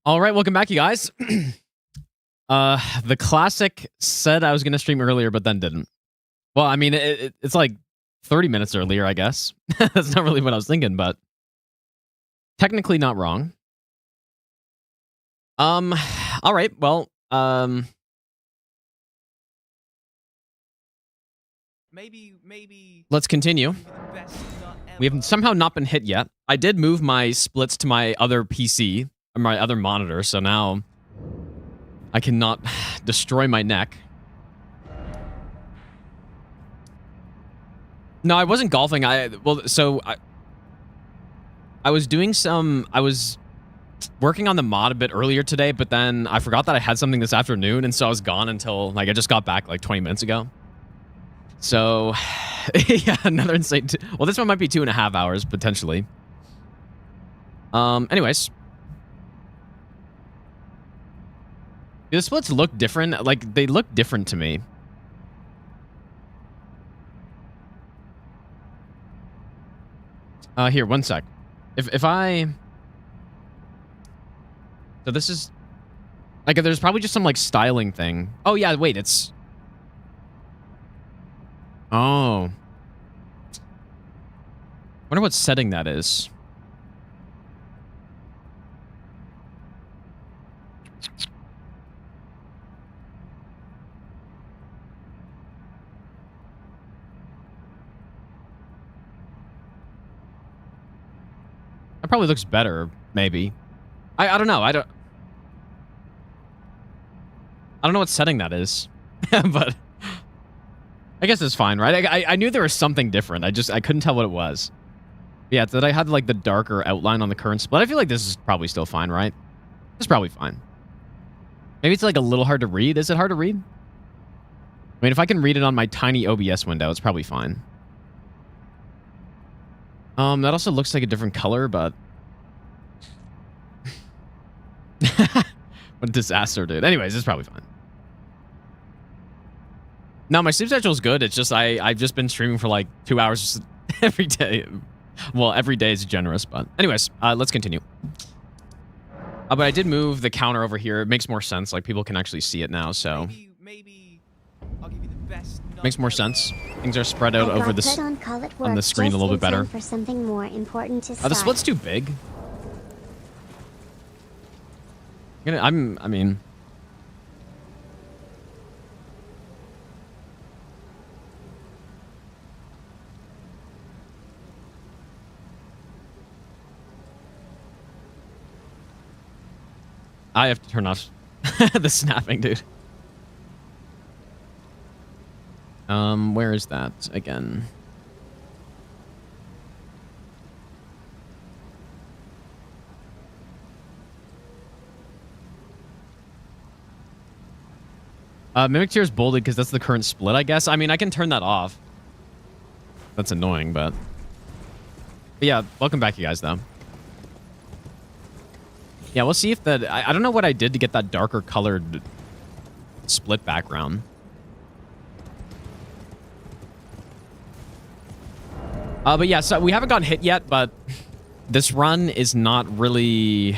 All right, welcome back, you guys. The classic said I was going to stream earlier, but then didn't. Well, I mean, it's like 30 minutes earlier, I guess. That's not really what I was thinking, but technically not wrong. All right, well, maybe let's continue. We have somehow not been hit yet. I did move my splits to my other PC, or my other monitor, so now I cannot destroy my neck. No, I wasn't golfing. I was doing some... I was working on the mod a bit earlier today, but then I forgot that I had something this afternoon, and so I was gone until, like, I just got back, like, 20 minutes ago. So, yeah, another insane... Well, this one might be 2.5 hours, potentially. Anyways. Do the splits look different? Like, they look different to me. Here, one sec. If I... So this is... Like, there's probably just some, like, styling thing. Oh, yeah, wait, it's... Oh. Wonder what setting that is. That probably looks better, maybe. I don't know. I don't know what setting that is. But I guess it's fine, right? I knew there was something different. I couldn't tell what it was. Yeah, that I had like the darker outline on the current split. I feel like this is probably still fine, right? It's probably fine. Maybe it's like a little hard to read. Is it hard to read? I mean, if I can read it on my tiny OBS window, it's probably fine. That also looks like a different color, but... What a disaster, dude. Anyways, it's probably fine. No, my sleep schedule is good. It's just I've just been streaming for like 2 hours every day. Well, every day is generous, but... Anyways, let's continue. But I did move the counter over here. It makes more sense. Like, people can actually see it now, so... maybe I'll give you the best. Makes more sense. Things are spread out over this on the screen a little bit better. For something more important to The split's too big. I mean... I have to turn off the snapping, dude. Where is that again? Mimic tier is bolded because that's the current split, I guess. I mean, I can turn that off. That's annoying, but yeah, welcome back, you guys, though. Yeah, we'll see if that... I don't know what I did to get that darker colored split background. But yeah, so we haven't gotten hit yet, but this run is not really...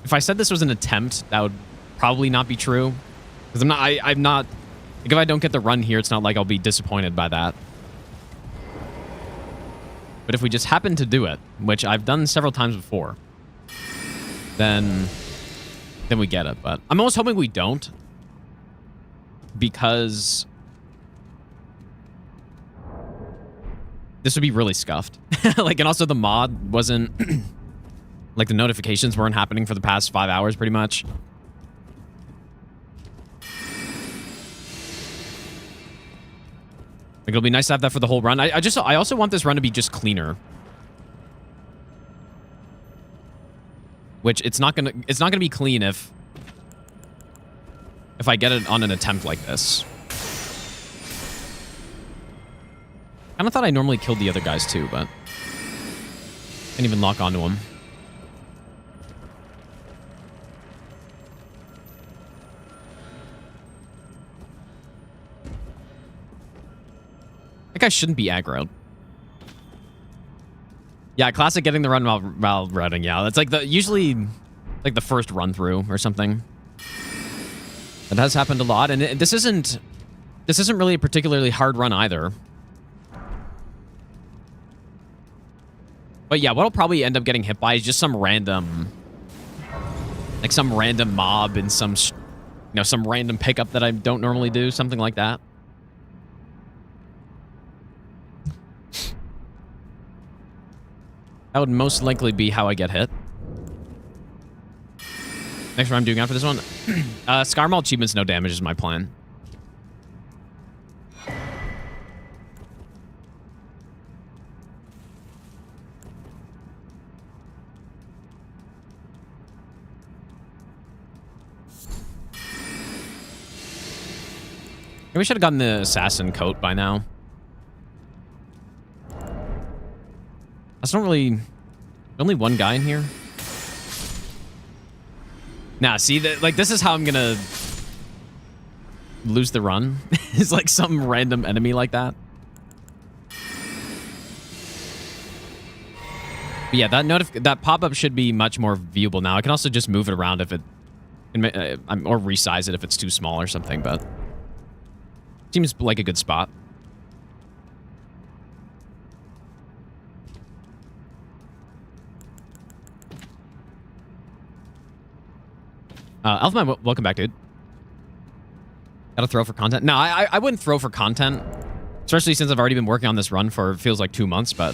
If I said this was an attempt, that would probably not be true. Because I'm not... Like, if I don't get the run here, it's not like I'll be disappointed by that. But if we just happen to do it, which I've done several times before, then we get it. But I'm almost hoping we don't, because this would be really scuffed. Like, and also the mod wasn't like, the notifications weren't happening for the past 5 hours pretty much. Like, it'll be nice to have that for the whole run. I also want this run to be just cleaner. Which it's not gonna be clean if I get it on an attempt like this. I kinda thought I normally killed the other guys too, but can't even lock onto them. That guy shouldn't be aggroed. Yeah, classic getting the run while routing. Yeah, that's like the usually like the first run through or something. That has happened a lot, and this isn't really a particularly hard run either. But yeah, what I'll probably end up getting hit by is just some random, like some random mob in some, some random pickup that I don't normally do, something like that. That would most likely be how I get hit. Next what I'm doing after this one. Scarmal achievements, no damage is my plan. Maybe we should have gotten the assassin coat by now. That's not really... Only one guy in here? Nah, see, like, this is how I'm gonna lose the run. It's like some random enemy like that. But yeah, that pop-up should be much more viewable now. I can also just move it around if it... or resize it if it's too small or something, but... Seems like a good spot. Alphaman, welcome back, dude. Gotta throw for content? No, I wouldn't throw for content. Especially since I've already been working on this run for, feels like 2 months, but...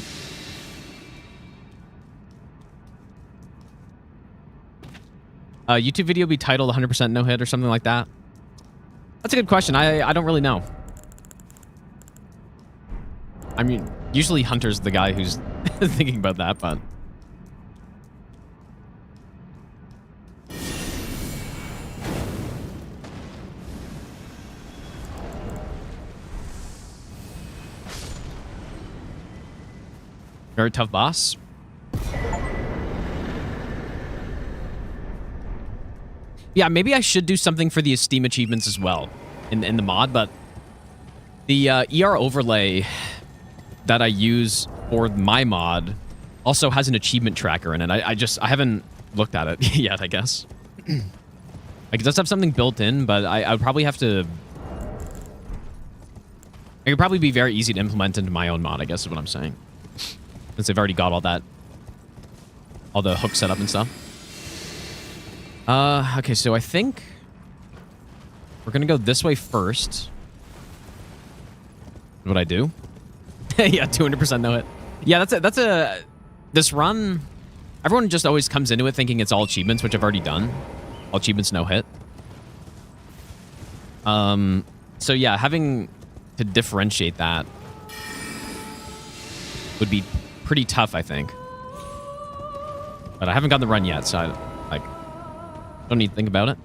YouTube video be titled 100% no hit or something like that? That's a good question. I don't really know. I mean, usually Hunter's the guy who's thinking about that, but... Very tough boss. Yeah, maybe I should do something for the Esteem achievements as well in the mod, but the ER overlay that I use for my mod also has an achievement tracker in it. I haven't looked at it yet, I guess. Like, it does have something built in, but I would probably have to... It could probably be very easy to implement into my own mod, I guess is what I'm saying. Since they've already got all the hooks set up and stuff. Okay, so I think we're gonna go this way first. What I do? Yeah, 200% no hit. Yeah, that's this run. Everyone just always comes into it thinking it's all achievements, which I've already done. All achievements no hit. So yeah, having to differentiate that would be pretty tough, I think. But I haven't gotten the run yet, so I don't need to think about it.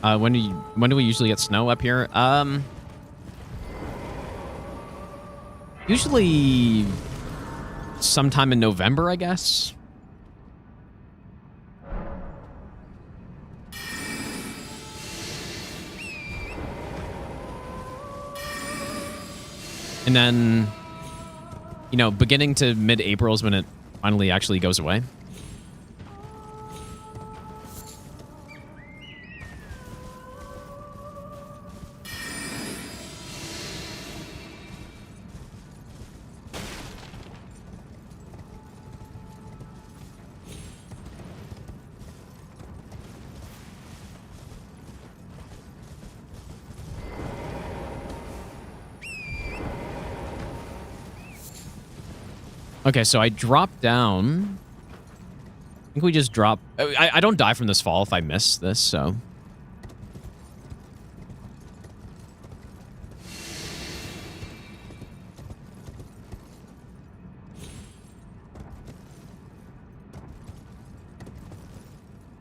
When do we usually get snow up here? Usually sometime in November, I guess. And then, beginning to mid-April is when it finally actually goes away. Okay, so I dropped down. I think we just drop... I don't die from this fall if I miss this, so...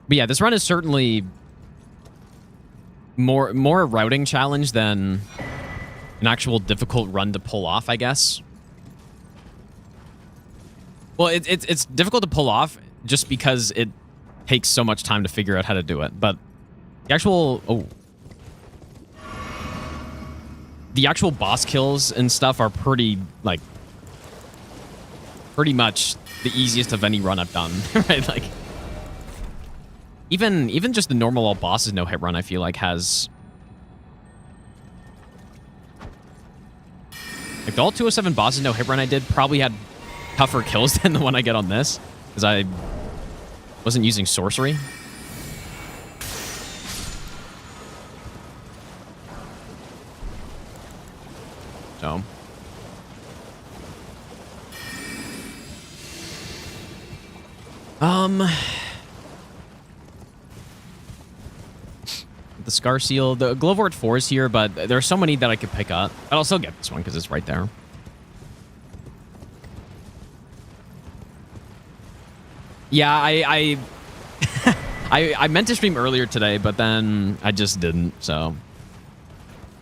But yeah, this run is certainly more a routing challenge than an actual difficult run to pull off, I guess. Well, it's difficult to pull off just because it takes so much time to figure out how to do it. But the actual... Oh. The actual boss kills and stuff are pretty pretty much the easiest of any run I've done, right? Like, even just the normal all bosses no hit run, I feel like has like the all 207 bosses no hit run I did probably had tougher kills than the one I get on this because I wasn't using sorcery. So. The Scar Seal, the Glowwort 4 is here, but there are so many that I could pick up. But I'll still get this one because it's right there. Yeah, I I meant to stream earlier today, but then I just didn't, so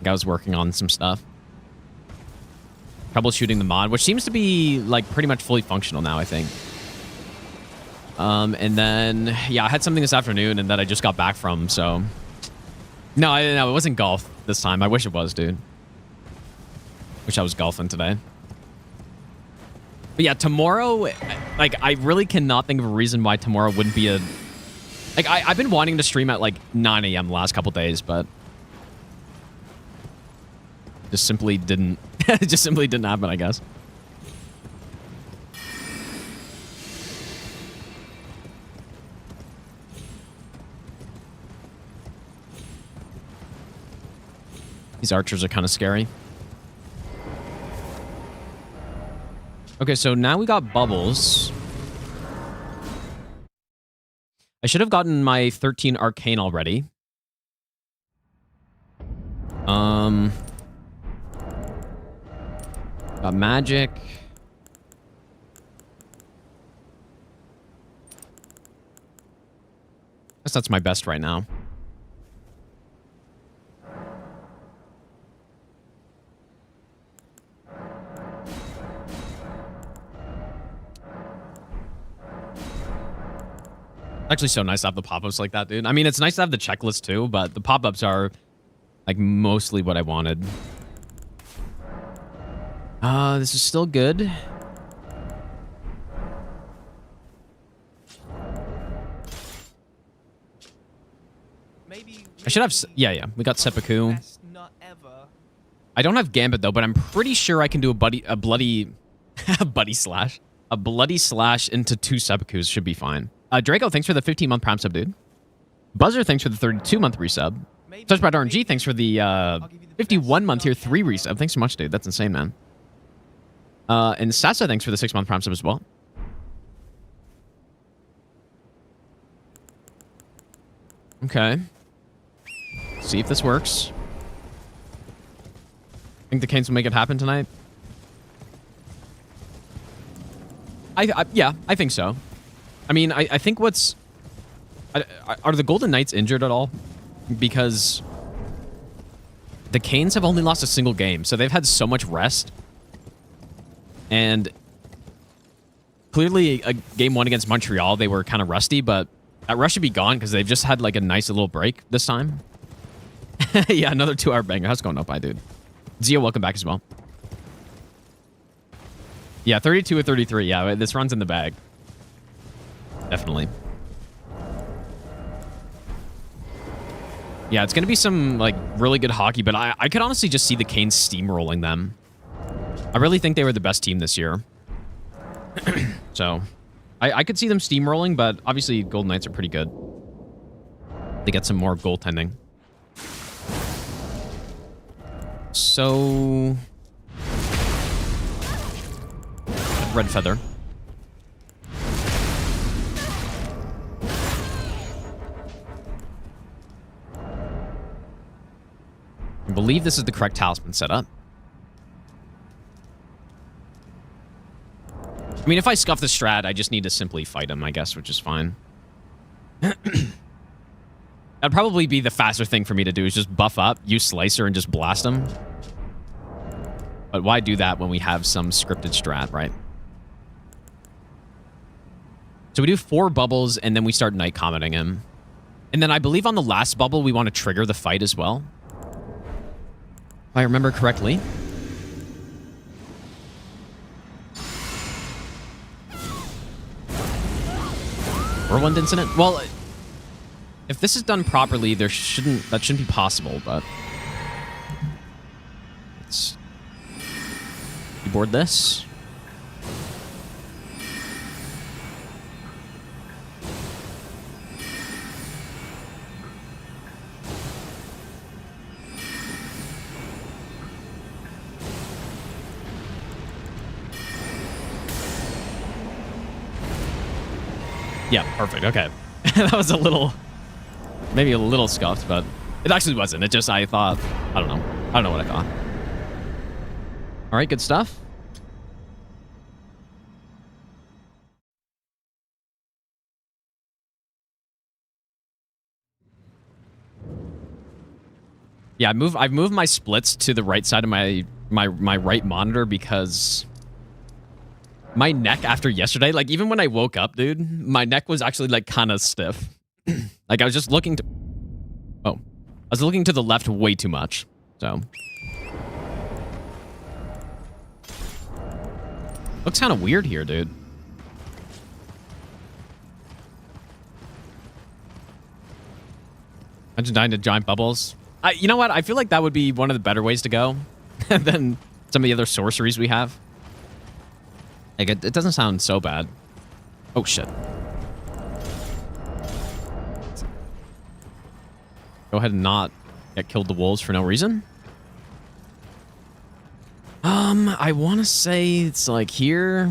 I was working on some stuff. Troubleshooting the mod, which seems to be like pretty much fully functional now, I think. And then, yeah, I had something this afternoon and that I just got back from, so. No, it wasn't golf this time. I wish it was, dude. Wish I was golfing today. But yeah, tomorrow, like, I really cannot think of a reason why tomorrow wouldn't be a... Like, I've been wanting to stream at, like, 9 a.m. the last couple days, but... Just simply didn't... just simply didn't happen, I guess. These archers are kind of scary. Okay, so now we got bubbles. I should have gotten my 13 arcane already. Got magic. Guess that's my best right now. Actually so nice to have the pop-ups like that, dude. I mean, it's nice to have the checklist too, but the pop-ups are like mostly what I wanted. This is still good. Maybe I should have... Yeah, we got seppuku. best not ever. I don't have Gambit though, but I'm pretty sure I can do a bloody slash. A bloody slash into 2 seppukus should be fine. Draco, thanks for the 15-month Prime sub, dude. Buzzer, thanks for the 32-month resub. Touchpad RNG, thanks for the 51-month tier 3 resub. Thanks so much, dude. That's insane, man. And Sasa, thanks for the 6-month Prime sub as well. Okay. See if this works. Think the Canes will make it happen tonight? Yeah, I think so. I mean, I think what's... Are the Golden Knights injured at all? Because the Canes have only lost a single game, so they've had so much rest. And clearly, game 1 against Montreal, they were kind of rusty, but that rush should be gone because they've just had like a nice little break this time. Yeah, another 2-hour banger. How's it going up, by dude? Zio, welcome back as well. Yeah, 32 or 33. Yeah, this run's in the bag. Definitely. Yeah, it's going to be some, like, really good hockey, but I could honestly just see the Canes steamrolling them. I really think they were the best team this year. So, I could see them steamrolling, but obviously Golden Knights are pretty good. They get some more goaltending. So... Red Feather. I believe this is the correct talisman setup. I mean, if I scuff the strat, I just need to simply fight him, I guess, which is fine. That'd probably be the faster thing for me to do, is just buff up, use Slicer, and just blast him. But why do that when we have some scripted strat, right? So we do 4 bubbles, and then we start night commenting him. And then I believe on the last bubble, we want to trigger the fight as well. If I remember correctly. Whirlwind incident? Well, if this is done properly, that shouldn't be possible, but let's keyboard this. Yeah, perfect. Okay. That was maybe a little scuffed, but it actually wasn't. It just, I thought, I don't know what I thought. All right, good stuff. Yeah, I've moved my splits to the right side of my right monitor because my neck after yesterday, like even when I woke up, dude, my neck was actually like kind of stiff. Like I was just looking to, I was looking to the left way too much. So looks kind of weird here, dude. Imagine dying to giant bubbles. You know what? I feel like that would be one of the better ways to go than some of the other sorceries we have. Like, it doesn't sound so bad. Oh, shit. Go ahead and not get killed the wolves for no reason. I want to say it's like here.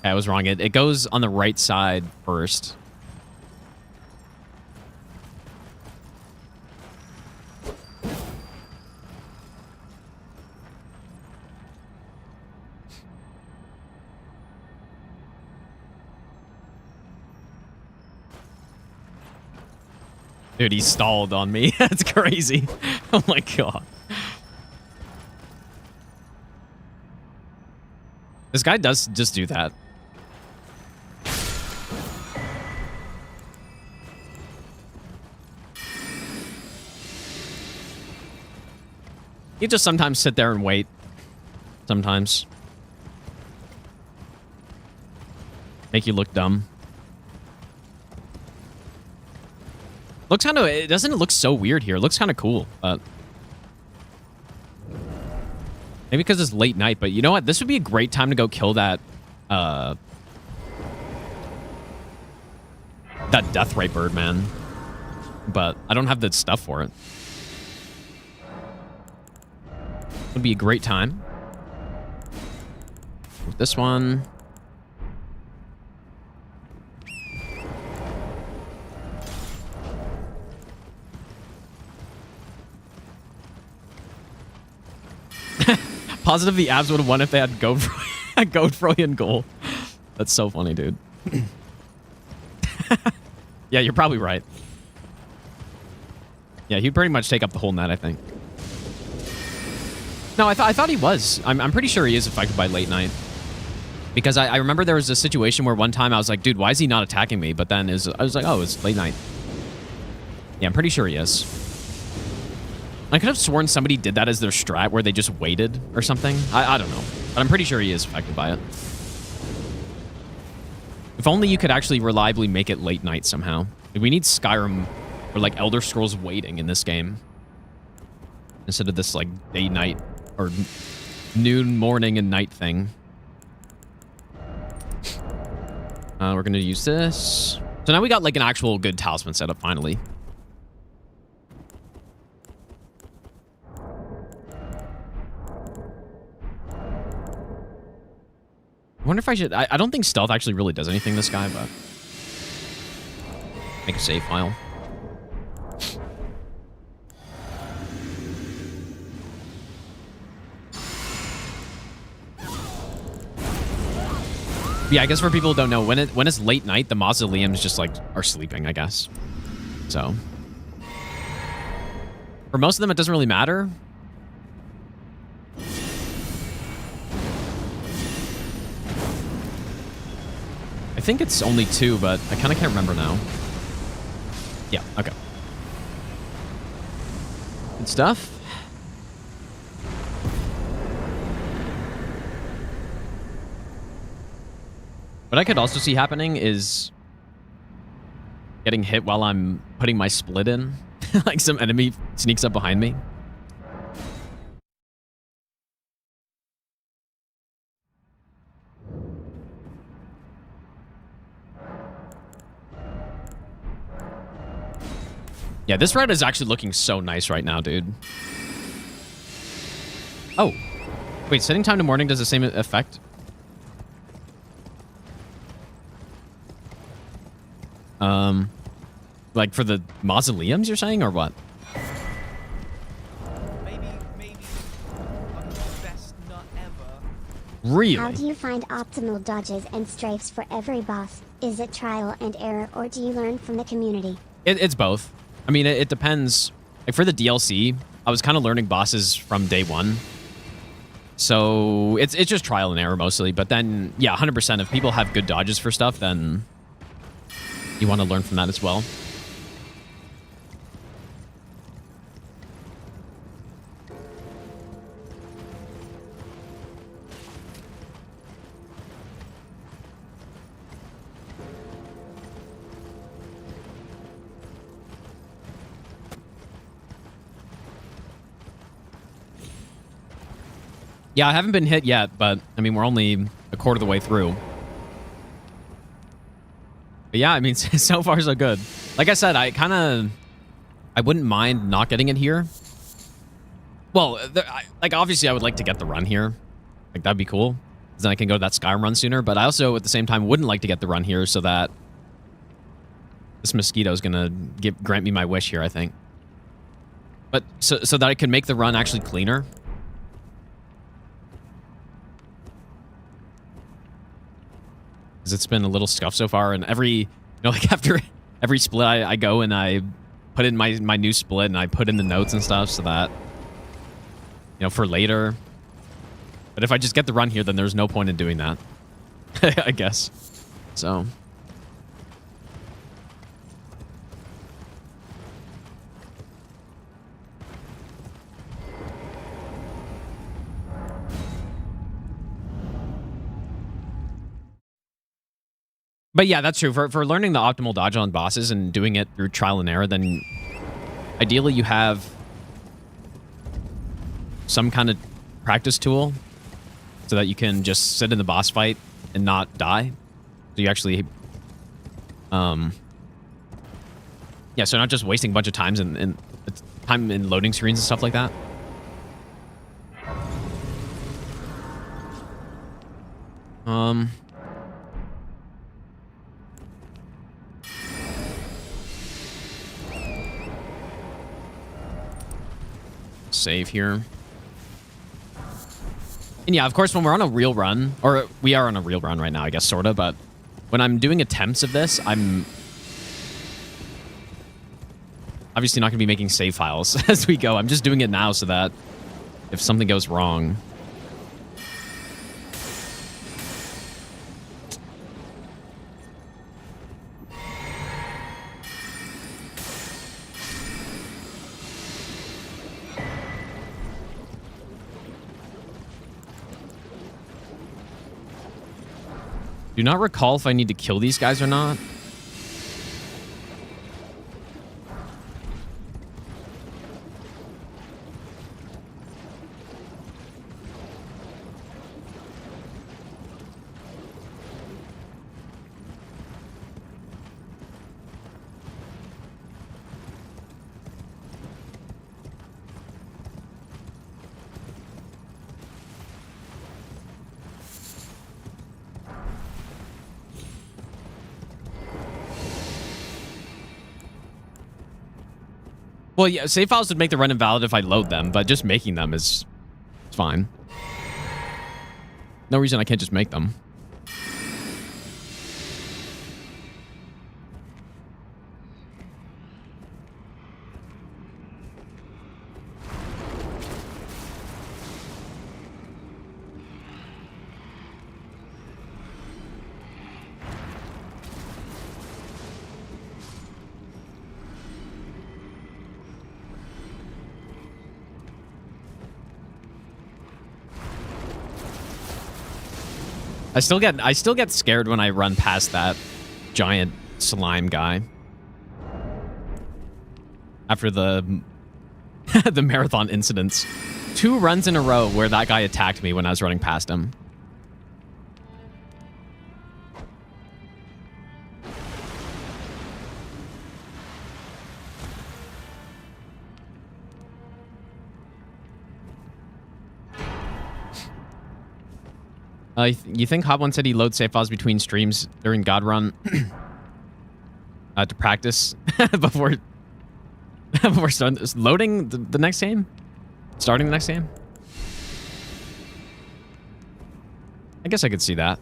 I was wrong. It goes on the right side first. Dude, he stalled on me. That's crazy. Oh my god. This guy does just do that. You just sometimes sit there and wait. Sometimes. Make you look dumb. Looks kind of, it doesn't look so weird here. It looks kind of cool, but maybe because it's late night, but you know what? This would be a great time to go kill that, that Deathray bird, man. But I don't have the stuff for it. Would be a great time. With this one. Positive the abs would have won if they had Godfroy in goal. That's so funny, dude. Yeah, you're probably right. Yeah, he'd pretty much take up the whole net, I think. No, I thought he was. I'm pretty sure he is affected by late night. Because I remember there was a situation where one time I was like, dude, why is he not attacking me? But then I was like, oh, it's late night. Yeah, I'm pretty sure he is. I could have sworn somebody did that as their strat where they just waited or something. I don't know. But I'm pretty sure he is affected by it. If only you could actually reliably make it late night somehow. We need Skyrim or like Elder Scrolls waiting in this game. Instead of this like day, night, or noon, morning, and night thing. We're going to use this. So now we got like an actual good talisman setup finally. I wonder if I should... I don't think stealth actually really does anything this guy, but... Make a save file. Yeah, I guess for people who don't know, when it's late night, the mausoleums just like are sleeping, I guess. So... For most of them, it doesn't really matter. I think it's only 2, but I kind of can't remember now. Yeah, okay. Good stuff. What I could also see happening is getting hit while I'm putting my split in. Like some enemy sneaks up behind me. Yeah, this red is actually looking so nice right now, dude. Oh. Wait, setting time to morning does the same effect? Like for the mausoleums you're saying, or what? Maybe I'm the best nut ever. Really? How do you find optimal dodges and strafes for every boss? Is it trial and error, or do you learn from the community? It's both. I mean, it depends. Like for the DLC, I was kind of learning bosses from day one. So it's just trial and error mostly. But then, yeah, 100%. If people have good dodges for stuff, then you want to learn from that as well. Yeah, I haven't been hit yet, but I mean, we're only a quarter of the way through. But yeah, I mean, so far so good. Like I said, I wouldn't mind not getting it here. Well, like obviously I would like to get the run here. Like that'd be cool. 'Cause then I can go to that Skyrim run sooner. But I also at the same time wouldn't like to get the run here so that this mosquito is gonna grant me my wish here, I think. But so that I can make the run actually cleaner. It's been a little scuffed so far, and like after every split I go and I put in my new split and I put in the notes and stuff so that for later. But if I just get the run here, then there's no point in doing that. I guess. So but yeah, that's true. For learning the optimal dodge on bosses and doing it through trial and error, then ideally you have some kind of practice tool so that you can just sit in the boss fight and not die. So you actually, yeah, so not just wasting a bunch of times and time in loading screens and stuff like that. Save here. And yeah, of course, when we're on a real run, or we are on a real run right now, I guess, sort of, but when I'm doing attempts of this, I'm obviously not going to be making save files as we go. I'm just doing it now so that if something goes wrong... Do not recall if I need to kill these guys or not. Well, yeah, save files would make the run invalid if I load them, but just making them is fine. No reason I can't just make them. I still get scared when I run past that giant slime guy. After the the marathon incidents. 2 runs in a row where that guy attacked me when I was running past him. You think Hot One said he loads save files between streams during God Run to practice before starting loading the next game? Starting the next game? I guess I could see that.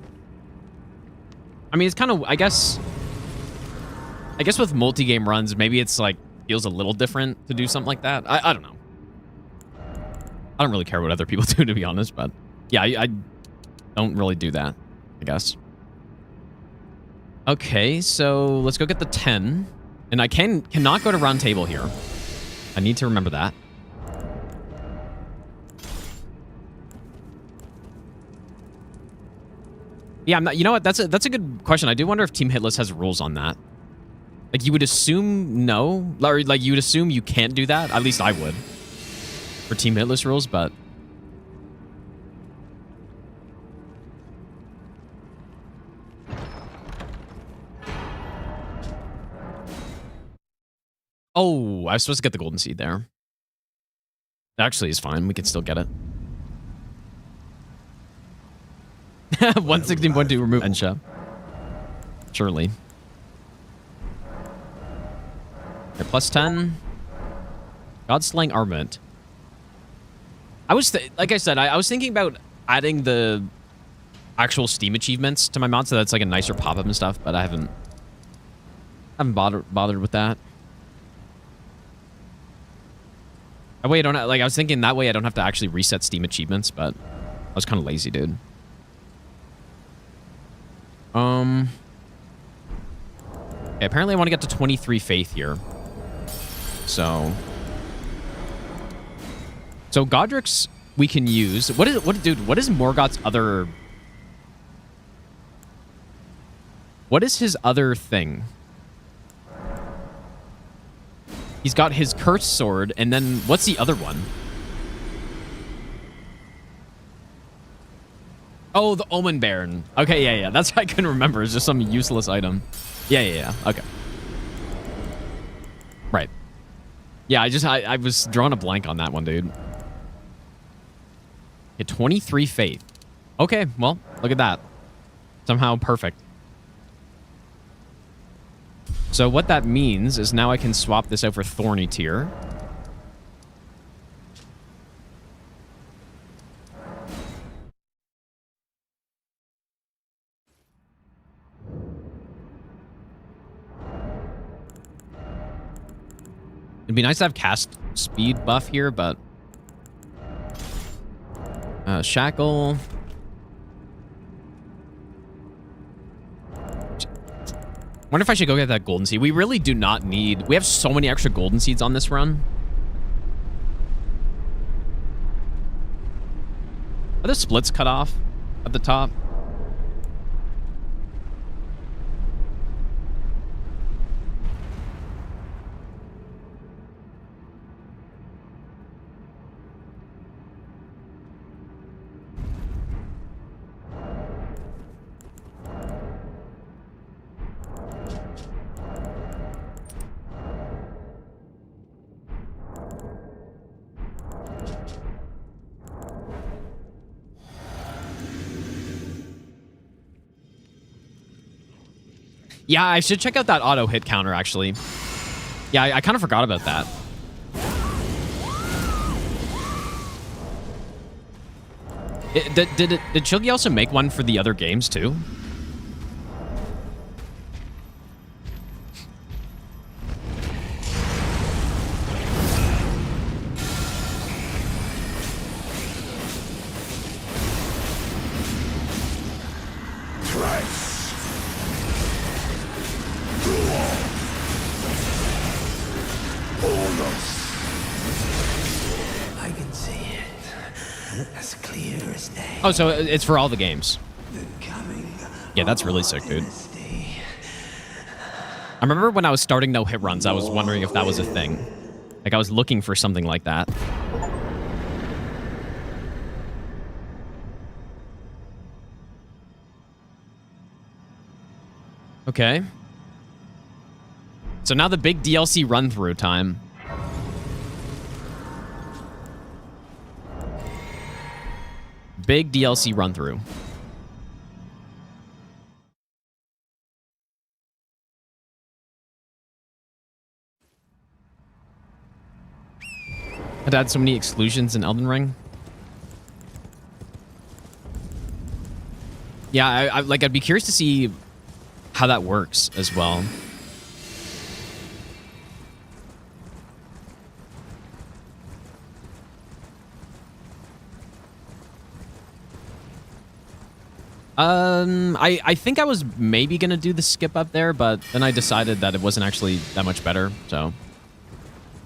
I mean, it's kind of, I guess with multi-game runs, maybe it's like, feels a little different to do something like that. I don't know. I don't really care what other people do, to be honest, but yeah, I don't really do that, I guess. Okay, so let's go get the 10. And I cannot go to round table here. I need to remember that. Yeah, I'm not, you know what? That's a good question. I do wonder if Team Hitless has rules on that. Like, you would assume no. Or, like, you would assume you can't do that. At least I would. For Team Hitless rules, but... Oh, I was supposed to get the golden seed there. Actually, it's fine. We can still get it. 116.2 remove Ensha. Surely. Okay, plus 10. God Slaying Armament. I was, like I said, I was thinking about adding the actual Steam achievements to my mod so that's like a nicer pop-up and stuff, but I haven't bothered with that. That way I don't like. I was thinking that way I don't have to actually reset Steam achievements, but I was kind of lazy, dude. Okay, apparently I want to get to 23 faith here. So Godric's we can use. What is Morgoth's other? What is his other thing? He's got his cursed sword, and then what's the other one? Oh, the Omen Baron. Okay, yeah. That's what I couldn't remember. It's just some useless item. Yeah. Okay. Right. Yeah, I was drawing a blank on that one, dude. Okay, 23 faith. Okay, well, look at that. Somehow perfect. So what that means is now I can swap this out for Thorny Tier. It'd be nice to have cast speed buff here, but... Shackle... Wonder if I should go get that golden seed. We really do not need... We have so many extra golden seeds on this run. Are the splits cut off at the top? Yeah, I should check out that auto hit counter, actually. Yeah, I kind of forgot about that. Did Chilgi also make one for the other games, too? Oh, so it's for all the games. The coming Yeah, that's really sick, dude. I remember when I was starting no hit runs, I was wondering if that was a thing. Like, I was looking for something like that. Okay. So now the big DLC run-through time. Big DLC run-through. I'd add so many exclusions in Elden Ring. Yeah, I'd be curious to see how that works as well. I think I was maybe gonna do the skip up there, but then I decided that it wasn't actually that much better, so.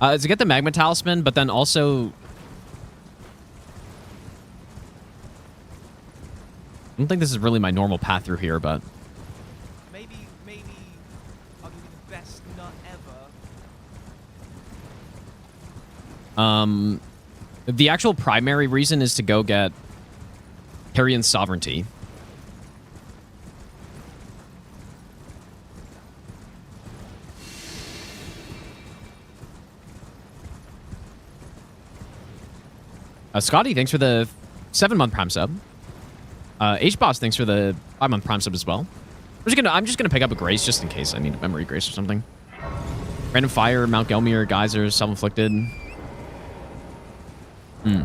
To get the Magma Talisman, but then also... I don't think this is really my normal path through here, but... Maybe I'll give you the best nut ever. The actual primary reason is to go get Carrion's Sovereignty. Scotty, thanks for the 7-month Prime sub. H-Boss, thanks for the 5-month Prime sub as well. I'm just gonna pick up a Grace just in case I need a Memory Grace or something. Random Fire, Mount Gelmir, Geysers, Self-Inflicted. Yeah,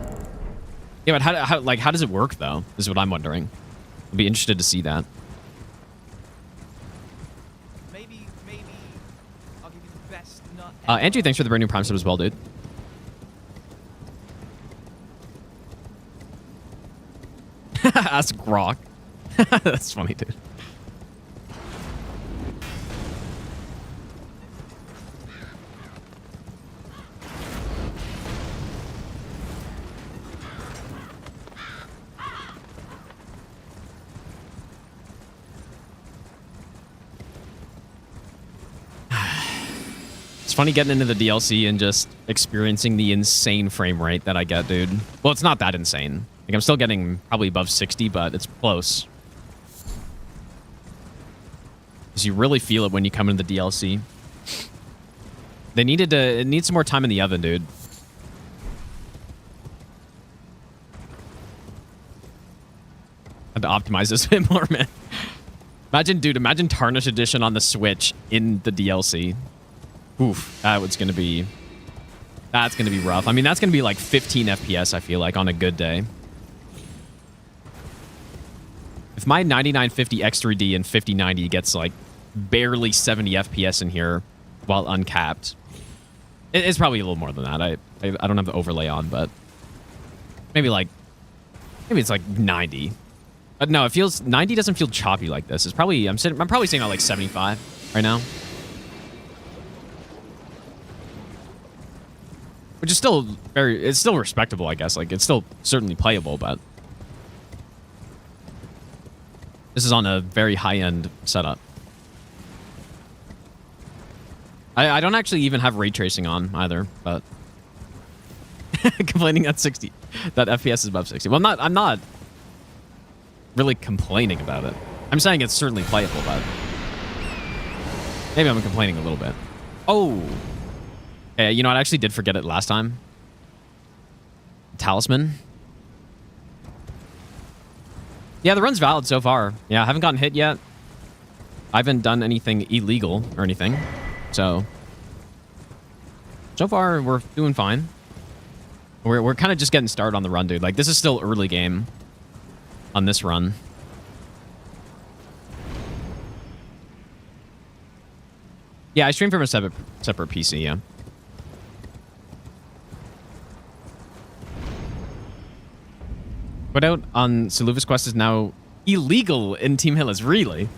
but how does it work though? Is what I'm wondering. I'd be interested to see that. Maybe I'll give you the best nut ever. Andrew, thanks for the brand new Prime sub as well, dude. Ask Grok. That's funny, dude. It's funny getting into the DLC and just experiencing the insane frame rate that I get, dude. Well, it's not that insane. Like, I'm still getting probably above 60, but it's close. Because you really feel it when you come into the DLC. It needs some more time in the oven, dude. Had to optimize this a bit more, man. Imagine Tarnish Edition on the Switch in the DLC. Oof, that's gonna be rough. I mean, that's gonna be like 15 FPS, I feel like, on a good day. If my 9950 X3D and 5090 gets like barely 70 FPS in here while uncapped, it's probably a little more than that. I don't have the overlay on, but maybe it's like 90. But no, 90 doesn't feel choppy like this. It's probably I'm probably sitting at like 75 right now. Which is still it's still respectable, I guess. Like, it's still certainly playable, but this is on a very high-end setup. I don't actually even have ray tracing on either, but complaining that FPS is above 60. Well, I'm not really complaining about it. I'm saying it's certainly playable, but maybe I'm complaining a little bit. Oh. Hey, you know, I actually did forget it last time. Talisman. Yeah, the run's valid so far. Yeah, I haven't gotten hit yet. I haven't done anything illegal or anything. So far, we're doing fine. We're kind of just getting started on the run, dude. Like, this is still early game on this run. Yeah, I stream from a separate PC, yeah. Put out on Saluva's Quest is now illegal in Team Hillis. Really?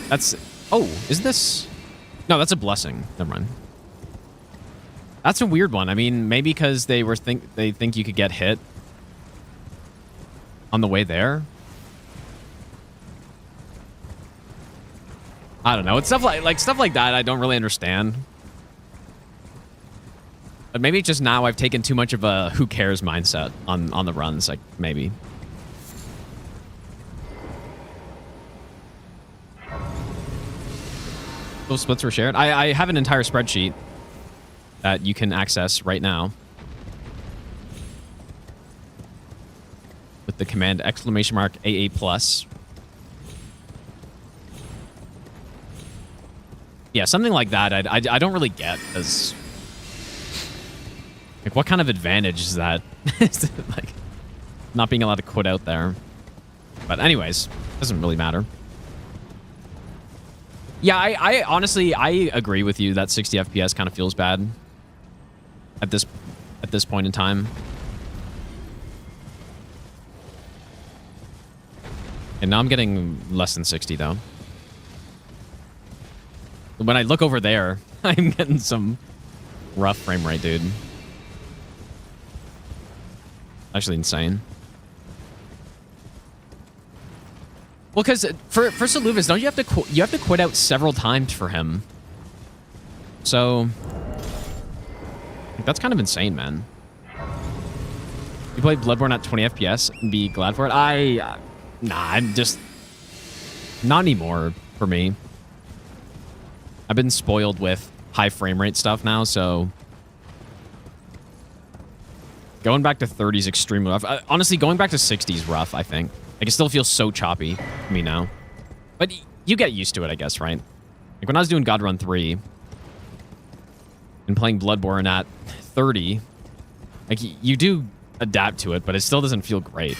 That's... Oh, is this... No, that's a blessing. Never mind. That's a weird one. I mean, maybe because they think you could get hit on the way there. I don't know. It's stuff like that I don't really understand. But maybe just now I've taken too much of a who cares mindset on the runs, like maybe. Those splits were shared. I have an entire spreadsheet that you can access right now with the command !AA+. Yeah, something like that. I don't really get as like what kind of advantage is that? Like not being allowed to quit out there. But anyways, doesn't really matter. Yeah, I honestly I agree with you that 60 FPS kind of feels bad at this point in time. And now I'm getting less than 60 though. When I look over there, I'm getting some rough frame rate, dude. Actually insane. Well, because for Saluvis, don't you have to quit out several times for him? So that's kind of insane, man. You play Bloodborne at 20 FPS and be glad for it? Nah, I'm just not anymore for me. I've been spoiled with high frame rate stuff now, so going back to 30 is extremely rough. Honestly, going back to 60 is rough, I think. Like, it still feels so choppy to me now. But you get used to it, I guess, right? Like, when I was doing God Run 3 and playing Bloodborne at 30, like, you do adapt to it, but it still doesn't feel great.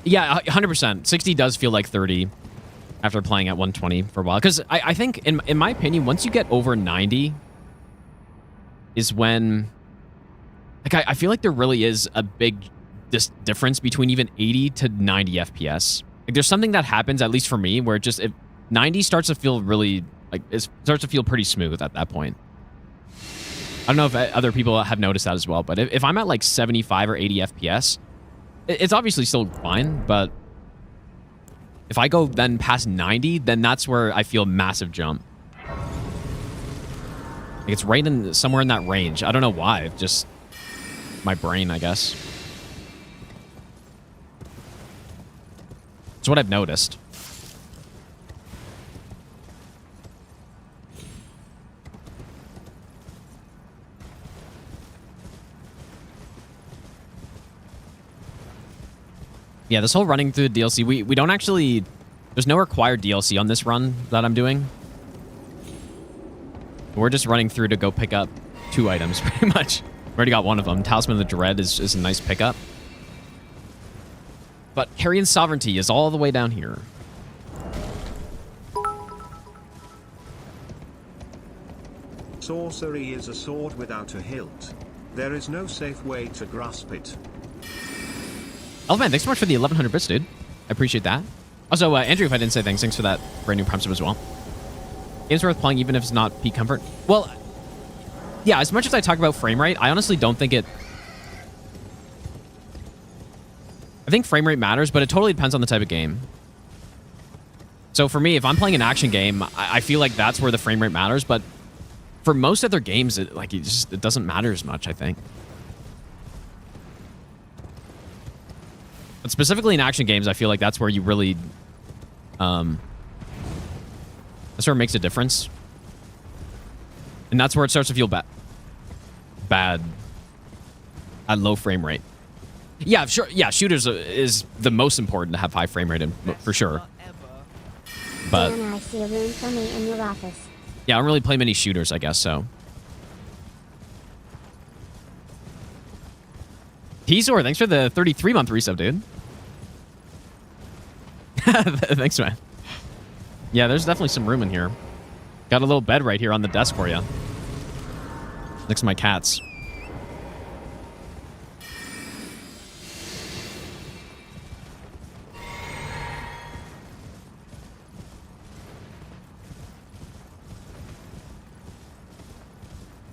Yeah, 100%. 60 does feel like 30 after playing at 120 for a while. Because I think, in my opinion, once you get over 90 is when... Like, I feel like there really is a big difference between even 80 to 90 FPS. Like, there's something that happens, at least for me, where just... 90 starts to feel really... Like, it starts to feel pretty smooth at that point. I don't know if other people have noticed that as well, but if I'm at, like, 75 or 80 FPS... It's obviously still fine, but if I go then past 90, then that's where I feel a massive jump. Like it's right in somewhere in that range. I don't know why. Just my brain, I guess. It's what I've noticed. Yeah, this whole running through the DLC, we don't actually... There's no required DLC on this run that I'm doing. We're just running through to go pick up 2 items, pretty much. We already got one of them. Talisman of the Dread is a nice pickup. But Carrion Sovereignty is all the way down here. Sorcery is a sword without a hilt. There is no safe way to grasp it. Oh man, thanks so much for the 1100 bits, dude. I appreciate that. Also, Andrew, if I didn't say thanks for that brand new prime sub as well. Game's worth playing even if it's not peak comfort. Well, yeah, as much as I talk about frame rate, I honestly don't think it... I think frame rate matters, but it totally depends on the type of game. So for me, if I'm playing an action game, I feel like that's where the frame rate matters, but for most other games, it doesn't matter as much, I think. But specifically in action games, I feel like that's where you really... that's where it makes a difference. And that's where it starts to feel bad at low frame rate. Yeah, sure. Yeah, shooters is the most important to have high frame rate in, for sure. But Dan, I see a room for me in your office. Yeah, I don't really play many shooters, I guess, so. T-Zor, thanks for the 33-month resub, dude. Thanks, man. Yeah, there's definitely some room in here. Got a little bed right here on the desk for you. Next to my cats.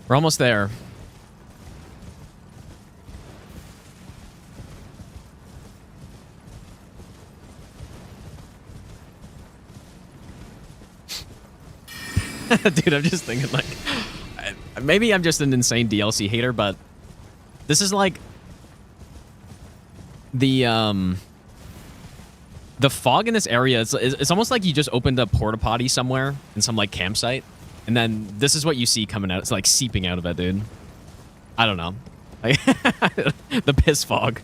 We're almost there. Dude, I'm just thinking like, maybe I'm just an insane DLC hater, but this is like the fog in this area. It's almost like you just opened a porta potty somewhere in some like campsite, and then this is what you see coming out. It's like seeping out of it, dude. I don't know. Like, the piss fog.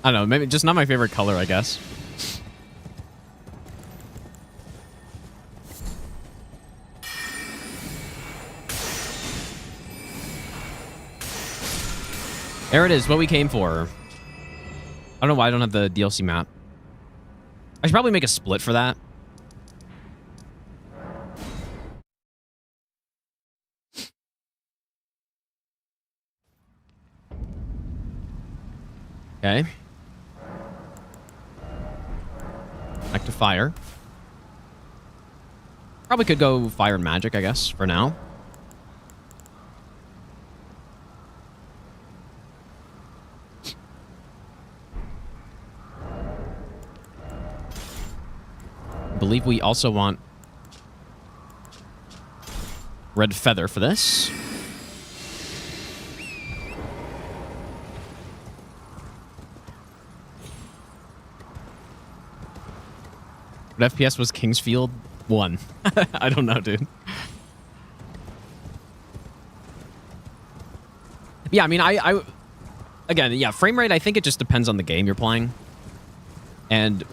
I don't know, maybe just not my favorite color, I guess. There it is, what we came for. I don't know why I don't have the DLC map. I should probably make a split for that. Okay. Back to fire. Probably could go fire and magic, I guess, for now. I believe we also want red feather for this. What FPS was Kingsfield 1? I don't know, dude. Yeah, I mean, again, yeah, frame rate, I think it just depends on the game you're playing. And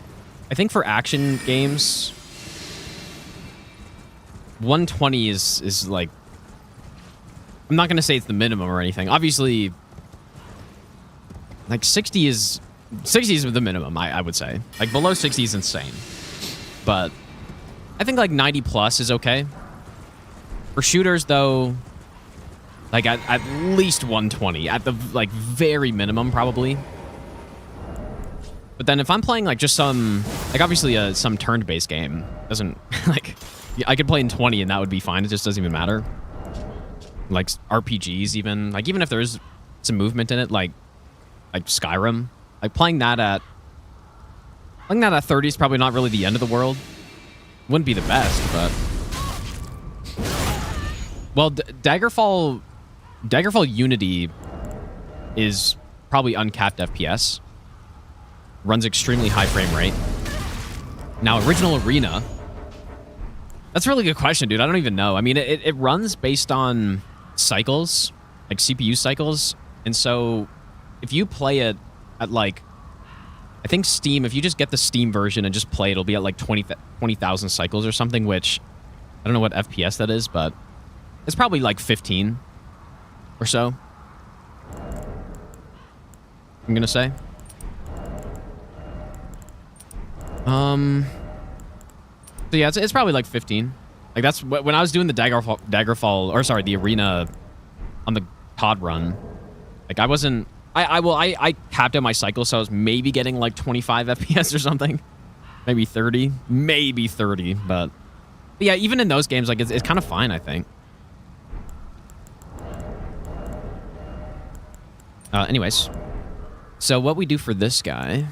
I think for action games, 120 is like, I'm not going to say it's the minimum or anything. Obviously, like 60 is the minimum, I would say. Like below 60 is insane. But I think like 90 plus is okay. For shooters, though, like at least 120, at the like very minimum, probably. But then if I'm playing like just some, like obviously some turn-based game, doesn't like, I could play in 20 and that would be fine. It just doesn't even matter. Like RPGs even, like even if there is some movement in it, like Skyrim, like playing that at 30 is probably not really the end of the world. Wouldn't be the best, but... Well, Daggerfall Unity is probably uncapped FPS. Runs extremely high frame rate. Now, Original Arena... That's a really good question, dude. I don't even know. I mean, it runs based on cycles, like CPU cycles. And so, if you play it at like... I think Steam, if you just get the Steam version and just play, it'll be at like 20,000 cycles or something, which I don't know what FPS that is, but it's probably like 15 or so. I'm gonna say. So yeah, it's probably like 15. Like that's when I was doing the Daggerfall, or sorry, the arena on the COD run. Like I wasn't. I capped out my cycle, so I was maybe getting like 25 FPS or something. Maybe 30. Maybe 30, but yeah, even in those games, like it's kind of fine, I think. Anyways. So what we do for this guy...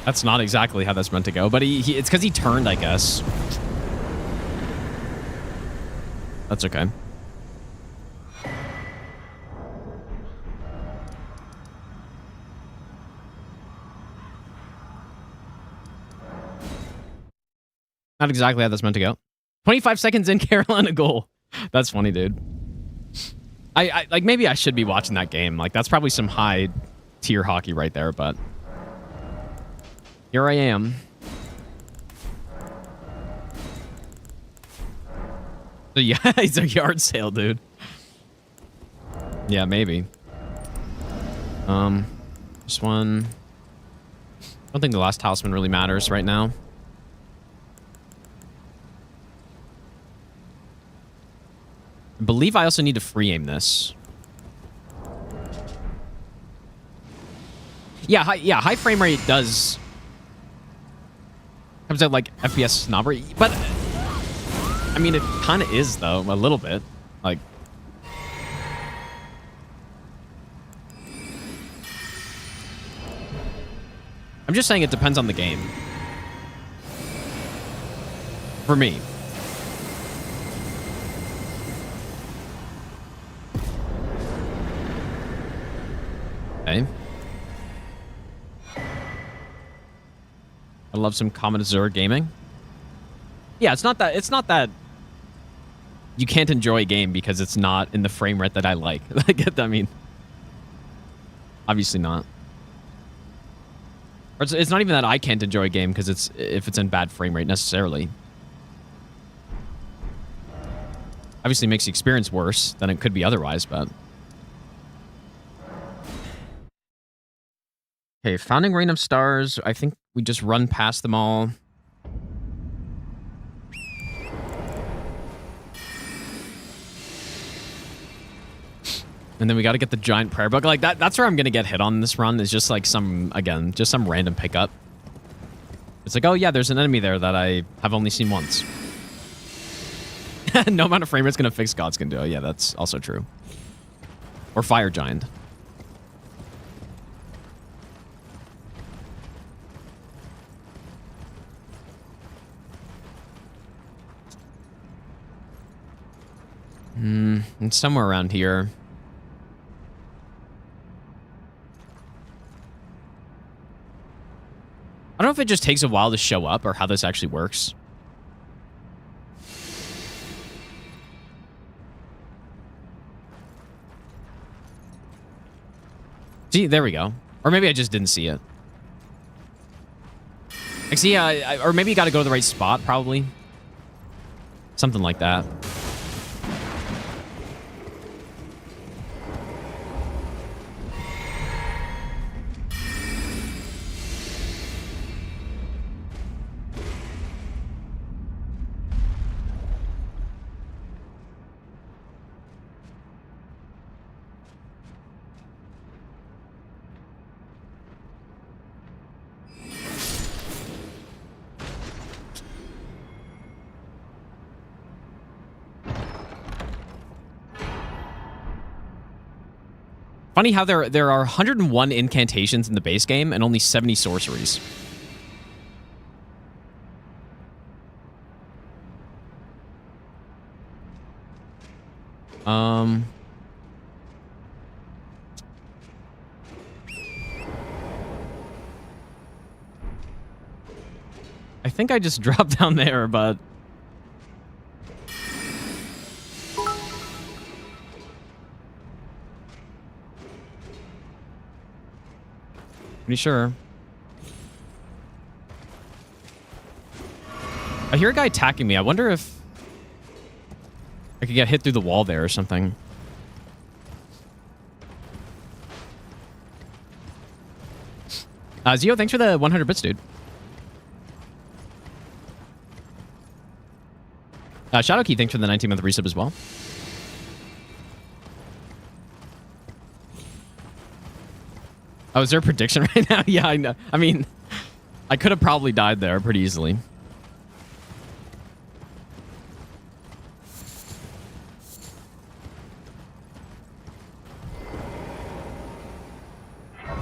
That's not exactly how that's meant to go, but it's because he turned, I guess. That's okay. Not exactly how that's meant to go. 25 seconds in, Carolina goal. That's funny, dude. I like maybe I should be watching that game. Like that's probably some high tier hockey right there, but here I am. So yeah, it's a yard sale, dude. Yeah, maybe. This one. I don't think the last talisman really matters right now. I believe I also need to free aim this. Yeah, high frame rate does comes out like FPS snobbery, but I mean it kind of is though, a little bit. Like I'm just saying it depends on the game. For me. Okay. I love some Common Azure gaming. Yeah, it's not that you can't enjoy a game because it's not in the frame rate that I like. I mean, obviously not. Or it's not even that I can't enjoy a game because if it's in bad frame rate necessarily. Obviously makes the experience worse than it could be otherwise, but... Okay, Founding Reign of Stars. I think we just run past them all. And then we got to get the giant prayer book. Like that's where I'm going to get hit on this run is just like some random pickup. It's like, oh yeah, there's an enemy there that I have only seen once. No amount of frame rate's going to fix God's can do it. Yeah, that's also true. Or Fire Giant. It's somewhere around here. I don't know if it just takes a while to show up or how this actually works. See, there we go. Or maybe I just didn't see it. Like, see, or maybe you got to go to the right spot, probably. Something like that. Funny how there are 101 incantations in the base game and only 70 sorceries. I think I just dropped down there, but... Pretty sure. I hear a guy attacking me. I wonder if I could get hit through the wall there or something. Zio, thanks for the 100 bits, dude. Shadowkey, thanks for the 19-month resub as well. Oh, is there a prediction right now? Yeah, I know. I mean, I could have probably died there pretty easily. I'm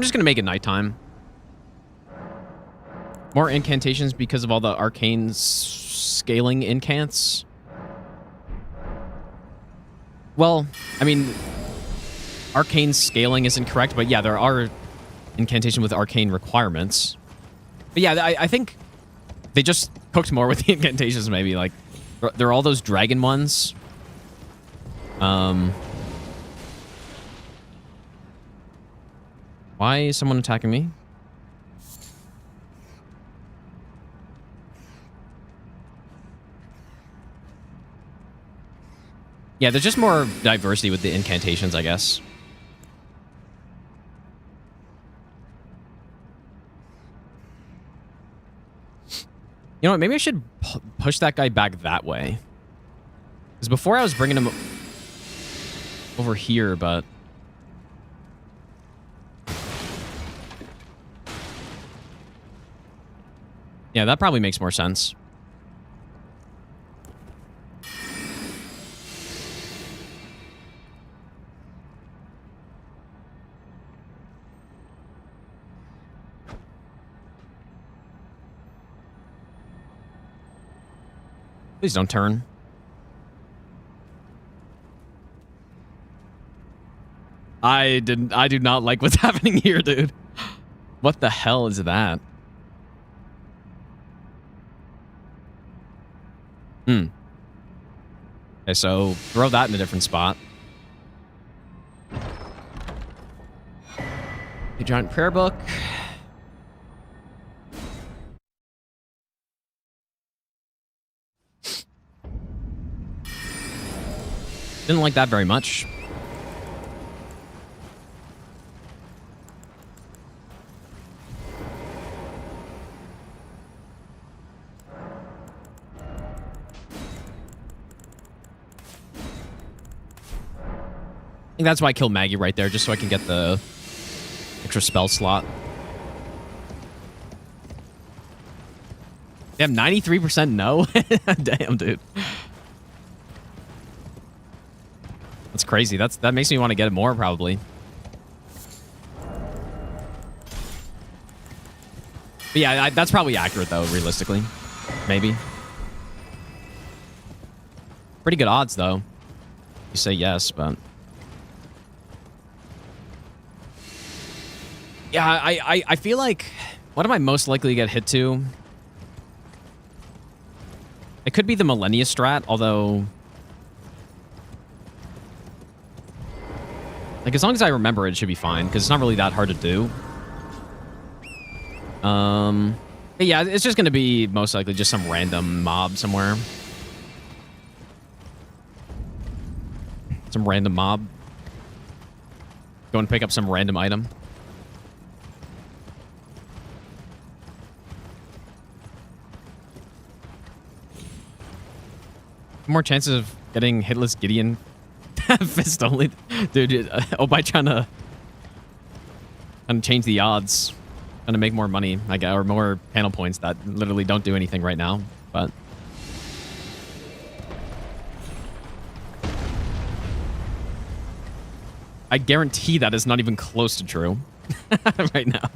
just going to make it nighttime. More incantations because of all the arcane scaling incants. Well, I mean... Arcane scaling isn't correct, but yeah, there are incantation with arcane requirements. But yeah, I think they just cooked more with the incantations, maybe. Like, there are all those dragon ones. Why is someone attacking me? Yeah, there's just more diversity with the incantations, I guess. You know what? Maybe I should push that guy back that way. Because before I was bringing him over here, but... yeah, that probably makes more sense. Please don't turn. I do not like what's happening here, dude. What the hell is that? Okay, so throw that in a different spot. A giant prayer book. Didn't like that very much. I think that's why I killed Maggie right there, just so I can get the extra spell slot. Damn, 93% no? Damn, dude. That's crazy. That makes me want to get it more, probably. But yeah, that's probably accurate, though, realistically. Maybe. Pretty good odds, though. You say yes, but... yeah, I feel like... what am I most likely to get hit to? It could be the Millennia strat, although... like, as long as I remember it should be fine, because it's not really that hard to do. But yeah, it's just going to be most likely just some random mob somewhere. Some random mob. Go and pick up some random item. More chances of getting hitless Gideon. Fist only. Dude, by trying to change the odds. Trying to make more money, I guess, or more panel points that literally don't do anything right now. But I guarantee that is not even close to true right now.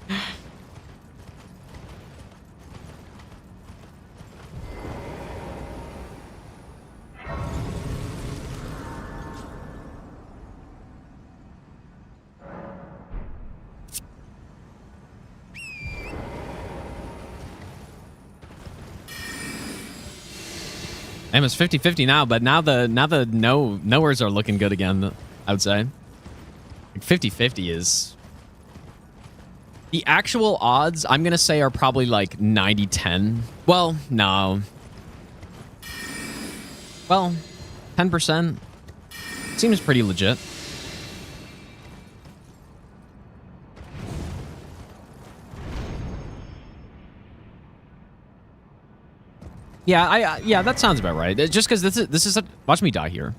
Damn, it's 50-50 now, but now the nowheres are looking good again, I would say. 50-50 is... the actual odds, I'm going to say, are probably like 90-10. Well, no. Well, 10%. Seems pretty legit. Yeah, yeah, that sounds about right. Just because this is a, watch me die here.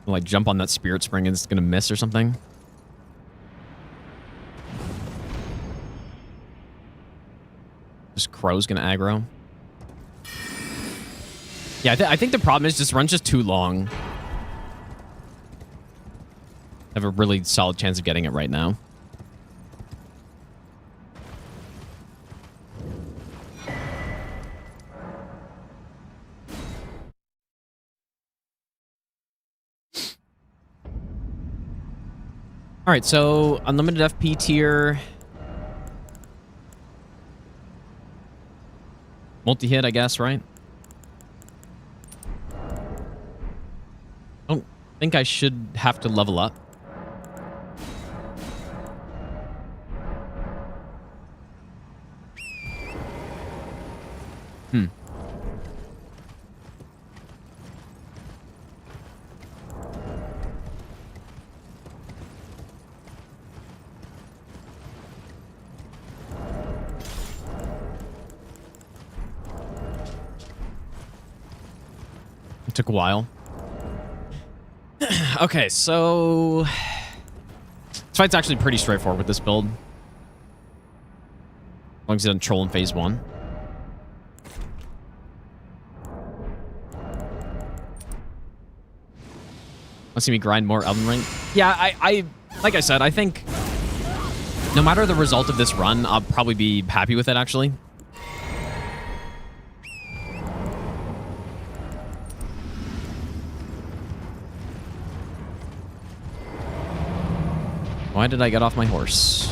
Like jump on that spirit spring and it's gonna miss or something. This crow's gonna aggro. Yeah, I think the problem is this run's just too long. I have a really solid chance of getting it right now. All right, so unlimited FP tier. Multi-hit, I guess, right? I don't think I should have to level up. It took a while. Okay, so this fight's actually pretty straightforward with this build. As long as you don't troll in phase 1. Want to see me grind more Elden Ring? Yeah, I like I said, I think no matter the result of this run, I'll probably be happy with it, actually. Why did I get off my horse?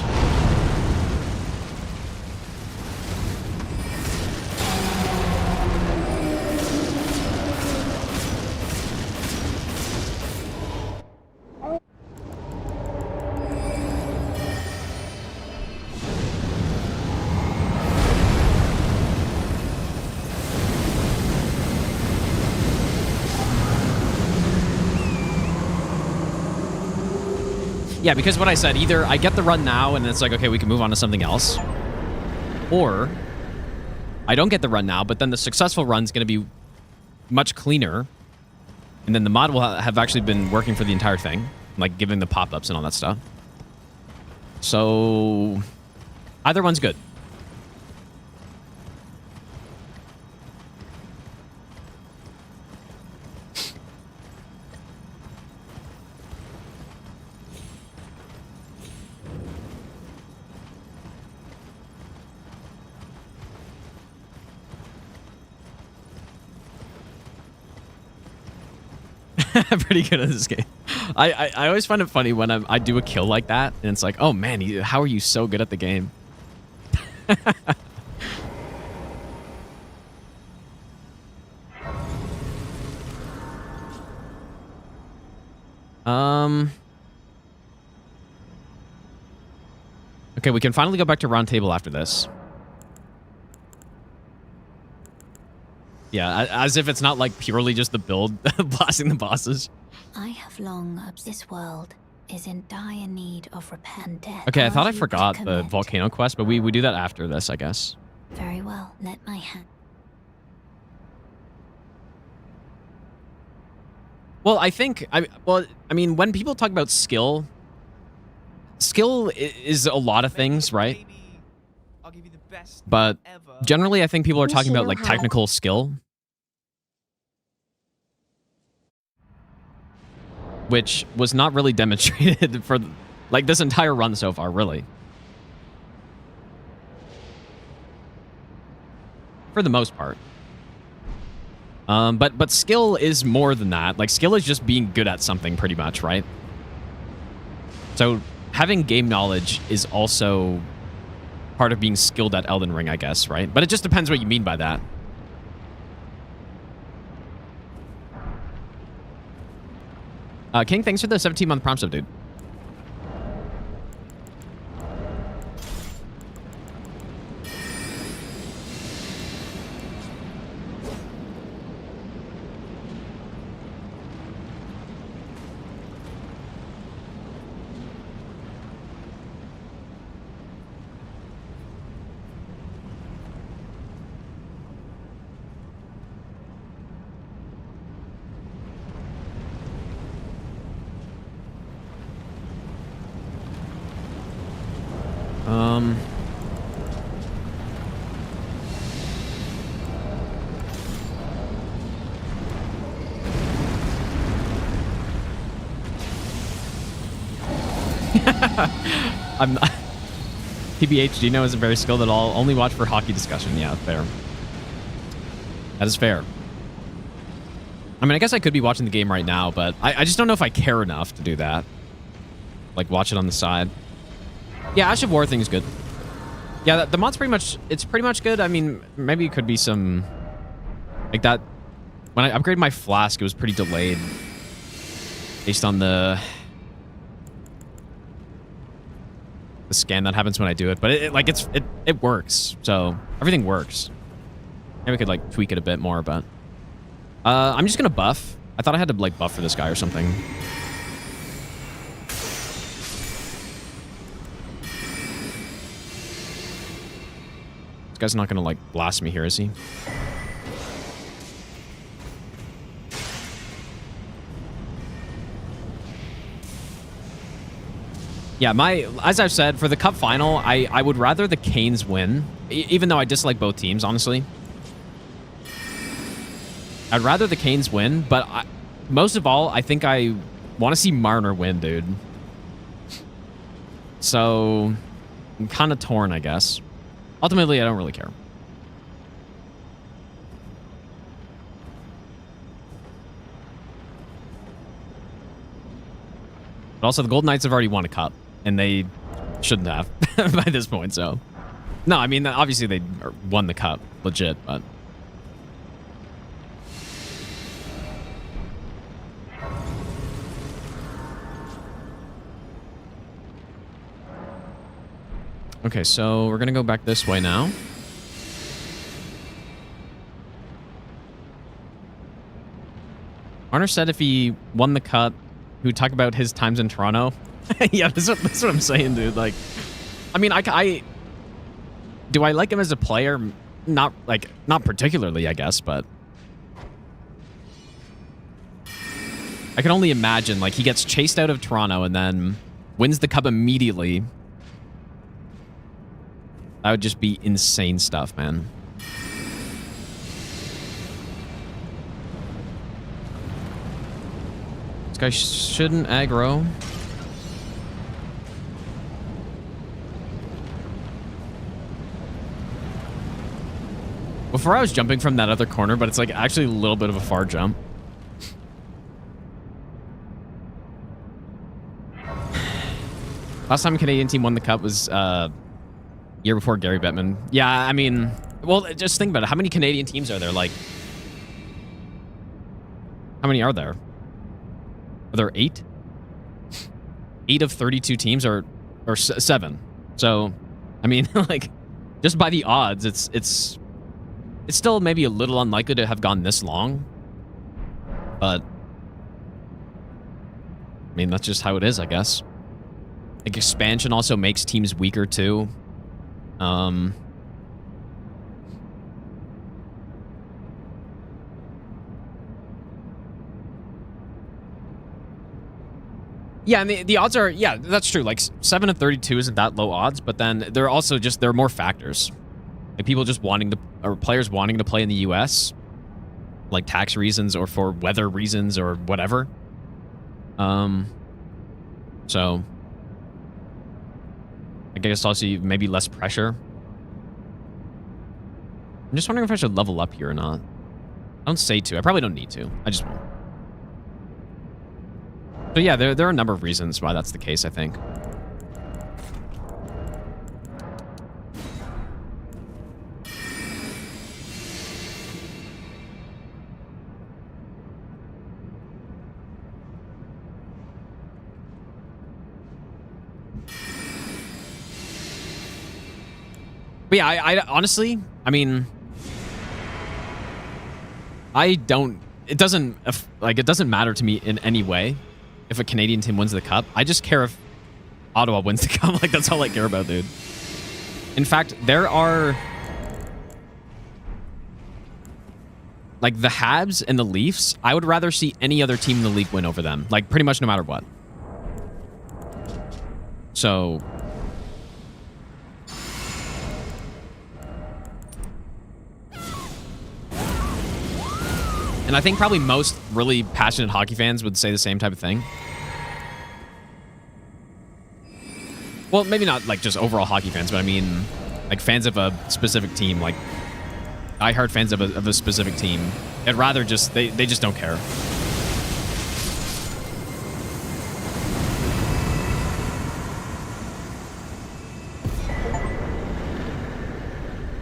Yeah, because what I said, either I get the run now and it's like, okay, we can move on to something else. Or I don't get the run now, but then the successful run's going to be much cleaner. And then the mod will have actually been working for the entire thing, like giving the pop-ups and all that stuff. So either one's good. Pretty good at this game. I always find it funny when I do a kill like that, and it's like, oh man, how are you so good at the game? Okay, we can finally go back to round table after this. Yeah, as if it's not like purely just the build blasting the bosses. I have long this world is in dire need of repair and death. Okay, I thought I forgot the volcano quest, but we do that after this, I guess. Very well, let my hand. Well, I think I mean, when people talk about skill is a lot of things, right? Maybe I'll give you the best But ever. generally, I think people are talking about like technical skill, which was not really demonstrated for like this entire run so far, really. For the most part. But skill is more than that. Like, skill is just being good at something, pretty much, right? So having game knowledge is also part of being skilled at Elden Ring, I guess, right? But it just depends what you mean by that. King, thanks for the 17-month Prime sub, dude. I'm not... TBH, Gino isn't very skilled at all. Only watch for hockey discussion. Yeah, fair. That is fair. I mean, I guess I could be watching the game right now, but I just don't know if I care enough to do that. Like, watch it on the side. Yeah, Ash of War thing's good. Yeah, the mod's pretty much... It's pretty much good. I mean, maybe it could be some... Like that... When I upgraded my flask, it was pretty delayed. Based on the scan that happens when I do it. But it works. So, everything works. Maybe we could, like, tweak it a bit more, but... I'm just gonna buff. I thought I had to, like, buff for this guy or something. This guy's not gonna, like, blast me here, is he? Yeah, as I've said, for the cup final, I would rather the Canes win, even though I dislike both teams, honestly. I'd rather the Canes win, but most of all, I think I want to see Marner win, dude. So, I'm kind of torn, I guess. Ultimately, I don't really care. But also, the Golden Knights have already won a cup, and they shouldn't have by this point, so. No, I mean, obviously they won the cup, legit, but. Okay, so we're going to go back this way now. Marner said if he won the cup, he would talk about his times in Toronto. Yeah, that's what I'm saying, dude. Like, I mean, do I like him as a player? Not particularly, I guess, but I can only imagine, like, he gets chased out of Toronto and then wins the cup immediately. That would just be insane stuff, man. This guy shouldn't aggro. Before I was jumping from that other corner, but it's like actually a little bit of a far jump. Last time a Canadian team won the cup was year before Gary Bettman. Yeah, I mean, well, just think about it. How many Canadian teams are there? Like, how many are there? Are there 8? 8 of 32 teams, or 7. So, I mean, like, just by the odds, it's still maybe a little unlikely to have gone this long. But, I mean, that's just how it is, I guess. Like, expansion also makes teams weaker, too. Yeah, and the odds are, yeah, that's true. Like, 7 of 32 isn't that low odds, but then there are also there are more factors. Like, people just wanting to, or players wanting to play in the US, like tax reasons or for weather reasons or whatever. So I guess also maybe less pressure. I'm just wondering if I should level up here or not. I don't say to. I probably don't need to. I just won't. But yeah, there are a number of reasons why that's the case, I think. But yeah, I honestly, I mean, I don't, it doesn't matter to me in any way if a Canadian team wins the cup. I just care if Ottawa wins the cup. Like, that's all I care about, dude. In fact, there are, like, the Habs and the Leafs, I would rather see any other team in the league win over them. Like, pretty much no matter what. So, and I think probably most really passionate hockey fans would say the same type of thing. Well, maybe not like just overall hockey fans, but I mean like fans of a specific team, like diehard fans of a specific team. I'd rather just, they just don't care.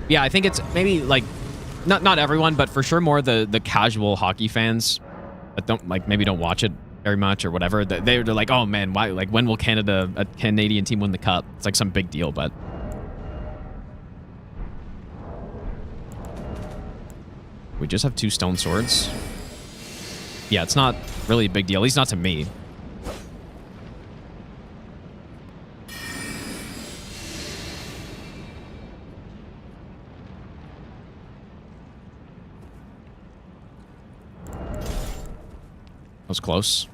Yeah, I think it's maybe like, not everyone, but for sure more the casual hockey fans that don't, like, maybe don't watch it very much or whatever. They're like, oh man, why? Like, when will a Canadian team win the cup? It's like some big deal, but we just have 2 stone swords. Yeah, it's not really a big deal, at least not to me. Was close.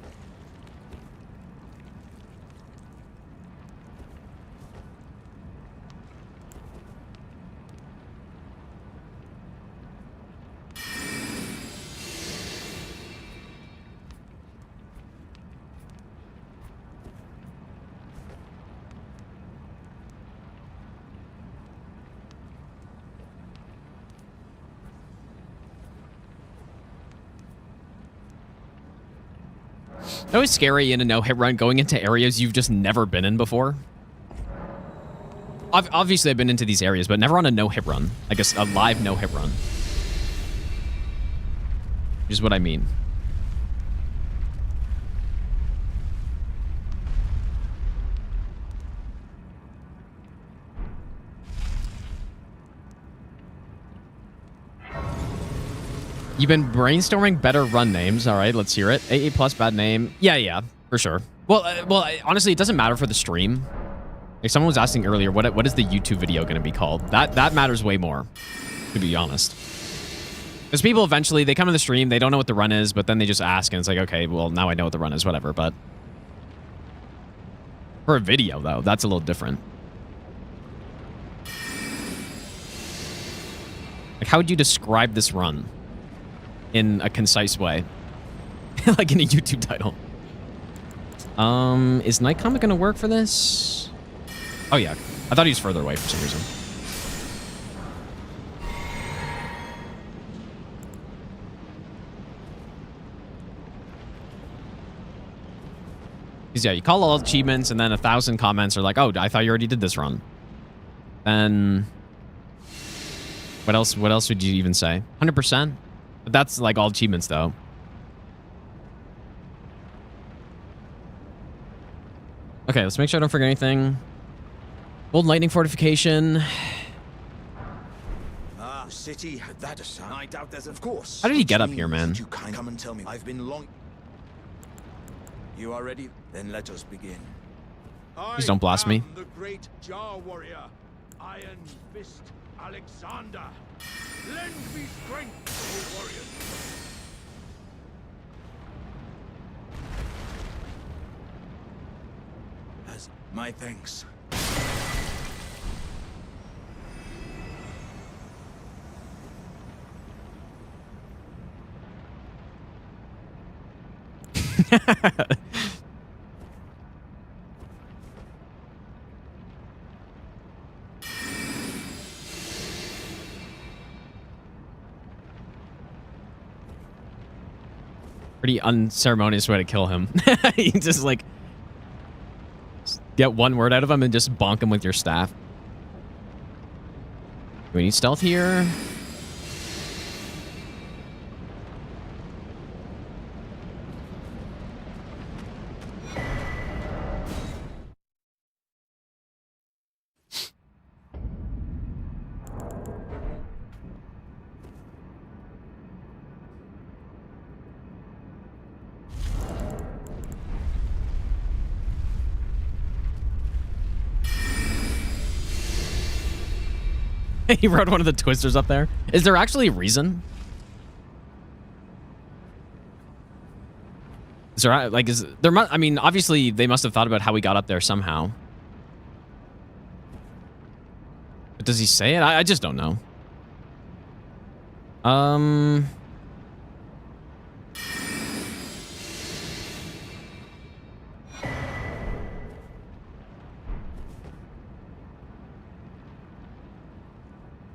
always scary in a no-hit run going into areas you've just never been in before. Obviously, I've been into these areas, but never on a no-hit run. I guess a live no-hit run. Which is what I mean. You've been brainstorming better run names. All right, let's hear it. AA plus bad name. Yeah, for sure. Well, honestly, it doesn't matter for the stream. Like someone was asking earlier, what is the YouTube video going to be called? That matters way more, to be honest. Because people eventually, they come in the stream, they don't know what the run is, but then they just ask, and it's like, okay, well, now I know what the run is, whatever. But for a video, though, that's a little different. Like, how would you describe this run in a concise way? Like in a YouTube title. Is Night Comet going to work for this? Oh, yeah. I thought he was further away for some reason. Because, yeah, you call all achievements, and then 1,000 comments are like, oh, I thought you already did this run. Then what else would you even say? 100%? But that's like all achievements, though. Okay, let's make sure I don't forget anything. Old lightning fortification. City, that aside, I doubt there's, of course. How did he get up here, man? You can come and tell me. I've been long. You are ready? Then let us begin. Please don't blast me. The great Jar warrior, Iron Fist Alexander. Lend me strength, O warriors. As my thanks. Pretty unceremonious way to kill him. You just like get one word out of him and just bonk him with your staff. Do we need stealth here? He wrote one of the twisters up there. Is there actually a reason? Is there like I mean, obviously they must have thought about how we got up there somehow. But does he say it? I just don't know.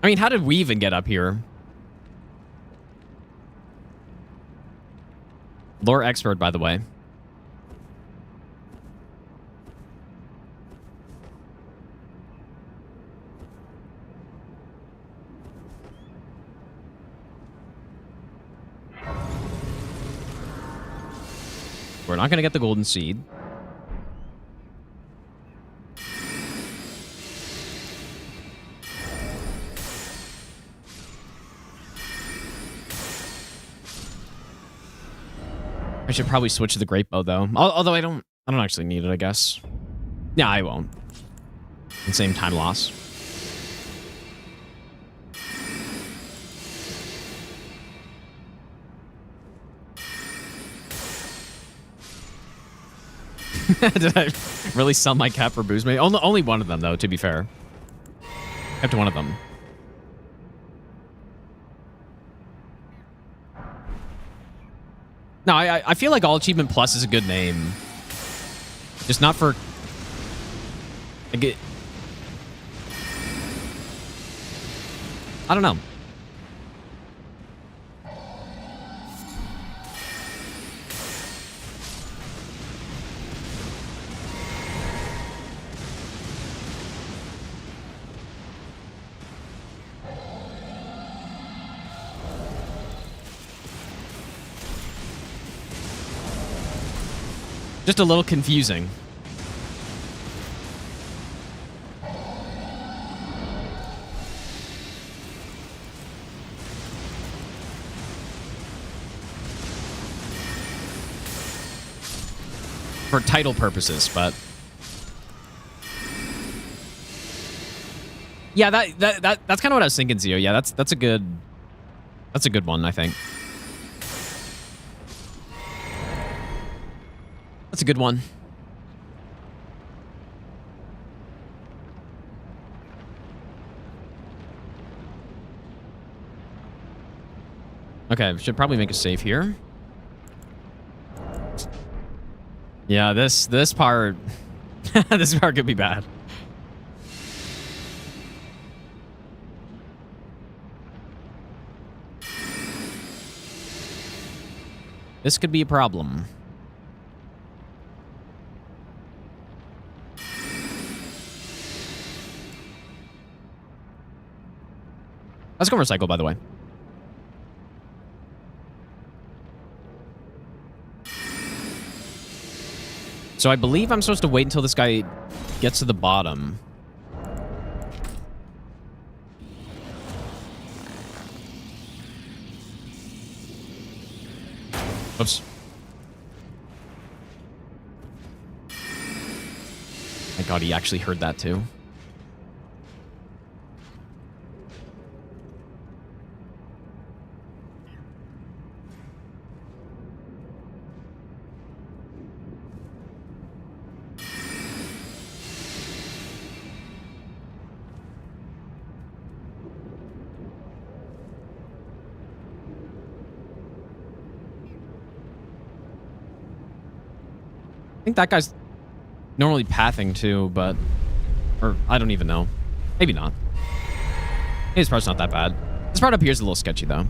I mean, how did we even get up here? Lore expert, by the way. We're not going to get the golden seed. I should probably switch to the great bow though. Although I don't actually need it, I guess. Yeah, I won't. And same time loss. Did I really sell my cat for booze? Maybe only one of them though, to be fair. Kept one of them. No, I feel like All Achievement Plus is a good name. Just not for... Like I don't know. Just a little confusing. For title purposes, but yeah, that's kind of what I was thinking, Zio. Yeah, that's a good one, I think. That's a good one. Okay, should probably make a save here. Yeah, this part this part could be bad. This could be a problem. Let's go recycle, by the way. So I believe I'm supposed to wait until this guy gets to the bottom. Oops. My God, he actually heard that too. I think that guy's normally pathing too, but... Or, I don't even know. Maybe not. Maybe this part's not that bad. This part up here is a little sketchy, though.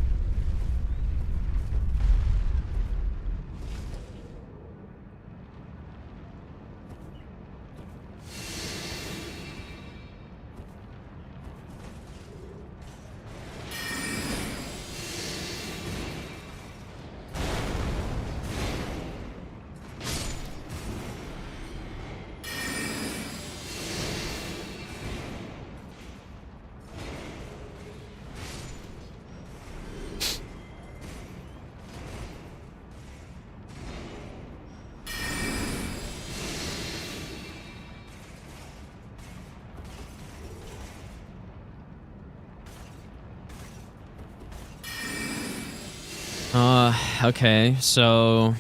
Okay, so...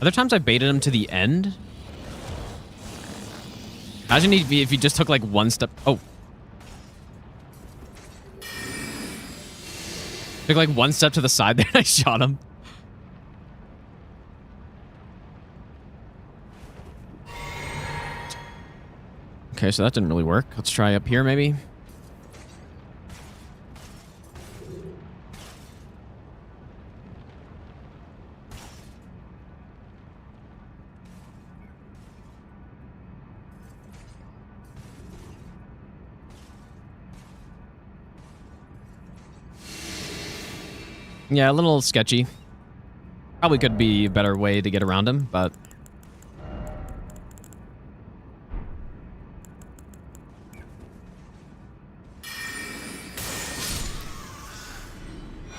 Other times I baited him to the end? Imagine if he just took like one step... Oh. Took like one step to the side there and I shot him. Okay, so that didn't really work. Let's try up here maybe. Yeah, a little sketchy. Probably could be a better way to get around him, but...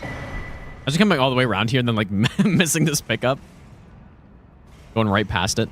I just coming all the way around here and then, like, missing this pickup. Going right past it.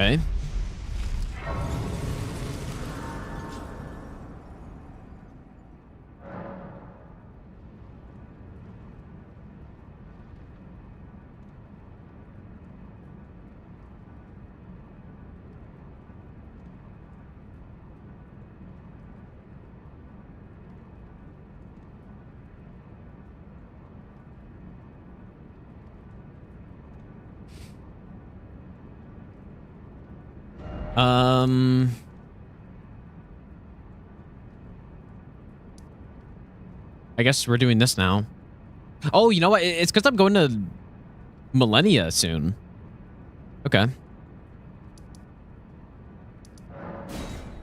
Okay. I guess we're doing this now. Oh, you know what? It's because I'm going to Millennia soon. Okay.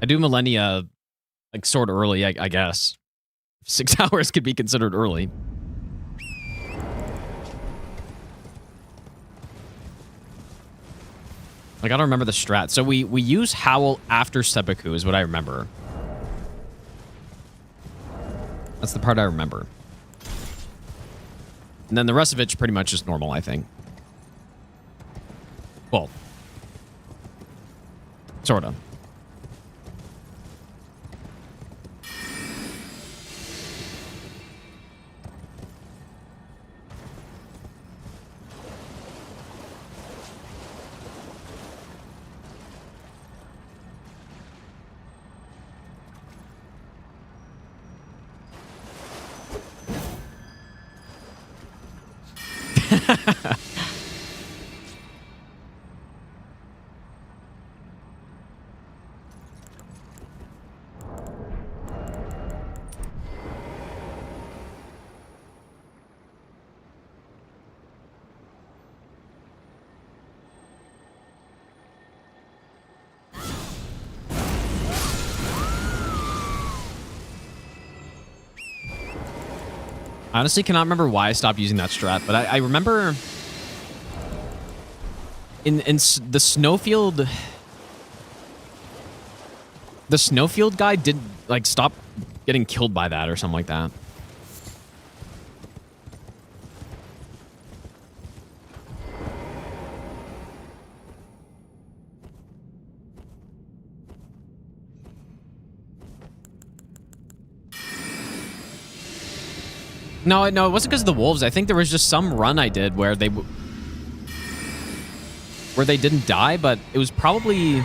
I do Millennia like sort of early, I guess. 6 hours could be considered early. I gotta remember the strat. So we use Howl after Seppuku is what I remember. That's the part I remember. And then the rest of it's pretty much just normal, I think. Well, sort of. I honestly cannot remember why I stopped using that strat, but I remember in the snowfield guy did like stop getting killed by that or something like that. No, it wasn't because of the wolves. I think there was just some run I did where they didn't die, but it was probably like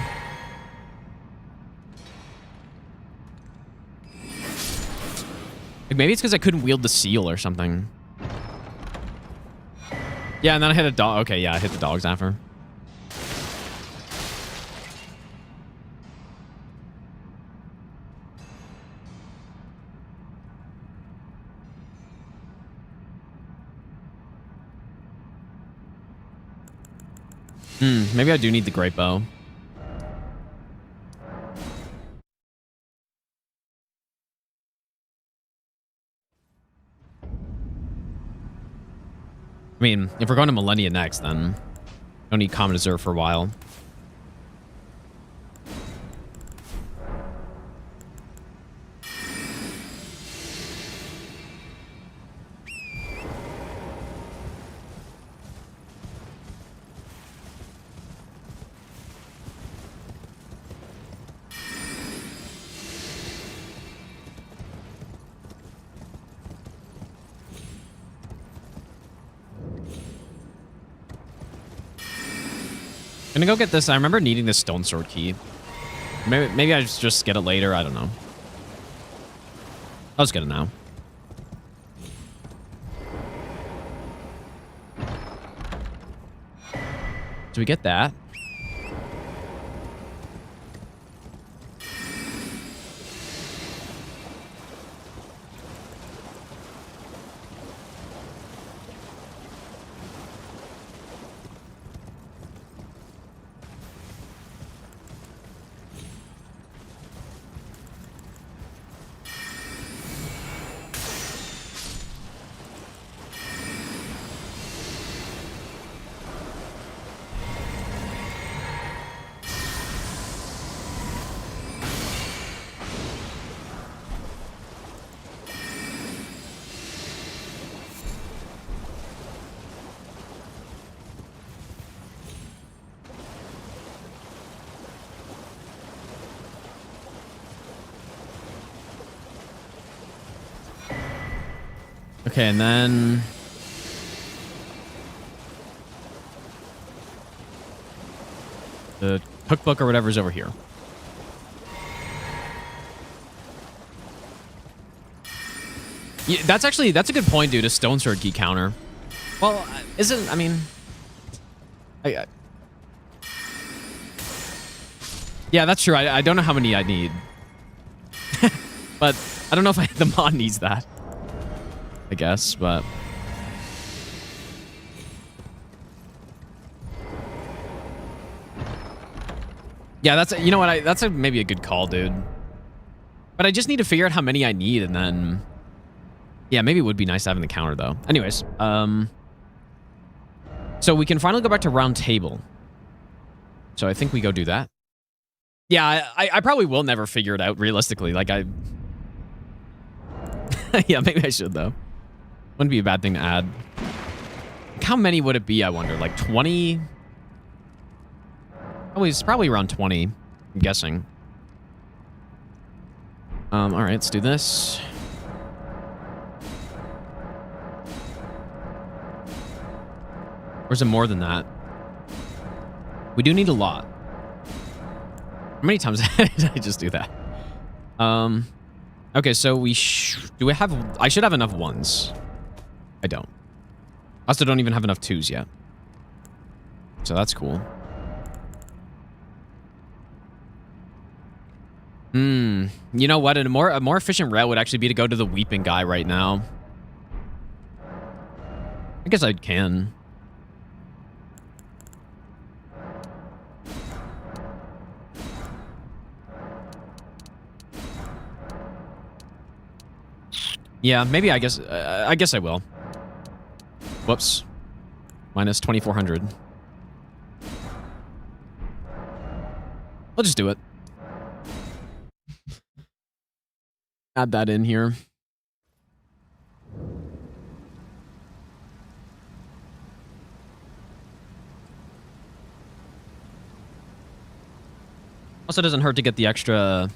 maybe it's because I couldn't wield the seal or something. Yeah, and then I hit a dog. Okay, yeah, I hit the dogs after. Maybe I do need the great bow. I mean, if we're going to Millennia next, then don't need Common Reserve for a while. Gonna go get this. I remember needing this stone sword key. Maybe I just get it later. I don't know. I'll just get it now. Do we get that? Okay, and then... the cookbook or whatever's over here. Yeah, that's a good point, dude. A stone sword key counter. Well, isn't, I mean... yeah, that's true. I don't know how many I need. But I don't know if the mod needs that. I guess, but... yeah, that's... you know what? That's maybe a good call, dude. But I just need to figure out how many I need, and then... yeah, maybe it would be nice having the counter, though. Anyways, so we can finally go back to round table. So I think we go do that. Yeah, I probably will never figure it out, realistically. Like, yeah, maybe I should, though. Wouldn't be a bad thing to add. How many would it be, I wonder? Like, 20? Oh, it's probably around 20, I'm guessing. All right, let's do this. Or is it more than that? We do need a lot. How many times did I just do that? Okay, so we do we have... I should have enough ones. I don't. I also don't even have enough twos yet. So that's cool. You know what? A more efficient route would actually be to go to the weeping guy right now. I guess I can. Yeah, maybe I guess I will. Whoops. Minus 2,400. I'll just do it. Add that in here. Also doesn't hurt to get the extra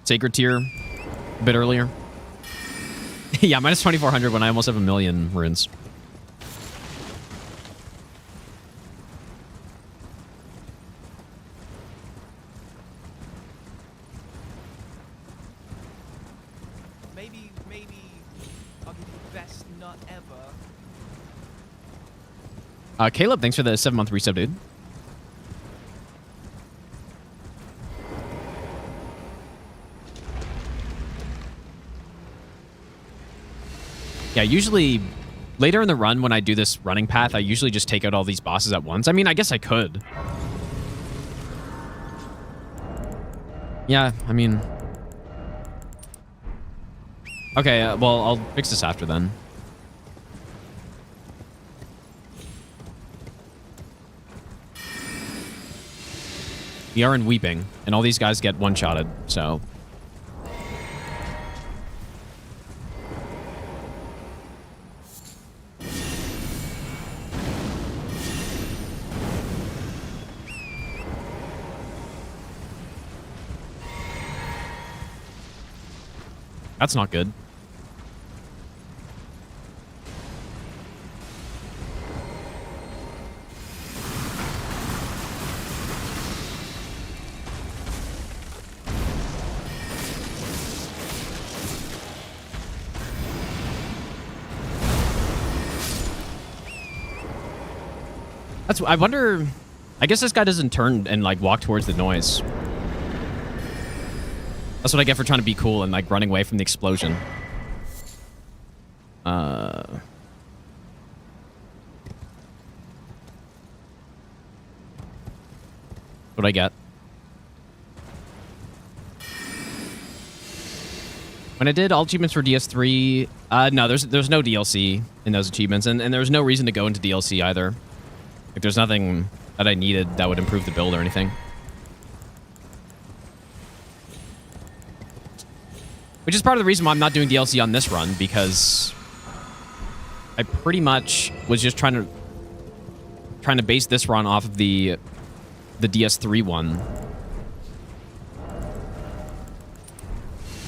sacred tier a bit earlier. Yeah, minus 2,400 when I almost have 1,000,000 runes. Maybe I'll give you the best nut ever. Caleb, thanks for the 7-month resub, dude. Yeah, usually later in the run when I do this running path, I usually just take out all these bosses at once. I mean, I guess I could. Yeah, I mean... okay, well, I'll fix this after then. We are in Weeping, and all these guys get one-shotted, so... that's not good. I wonder... I guess this guy doesn't turn and, like, walk towards the noise. That's what I get for trying to be cool and, like, running away from the explosion. What do I get? When I did all achievements for DS3... no, there's no DLC in those achievements, and there's no reason to go into DLC either. Like, there's nothing that I needed that would improve the build or anything. Which is part of the reason why I'm not doing DLC on this run, because I pretty much was just trying to base this run off of the DS3 one.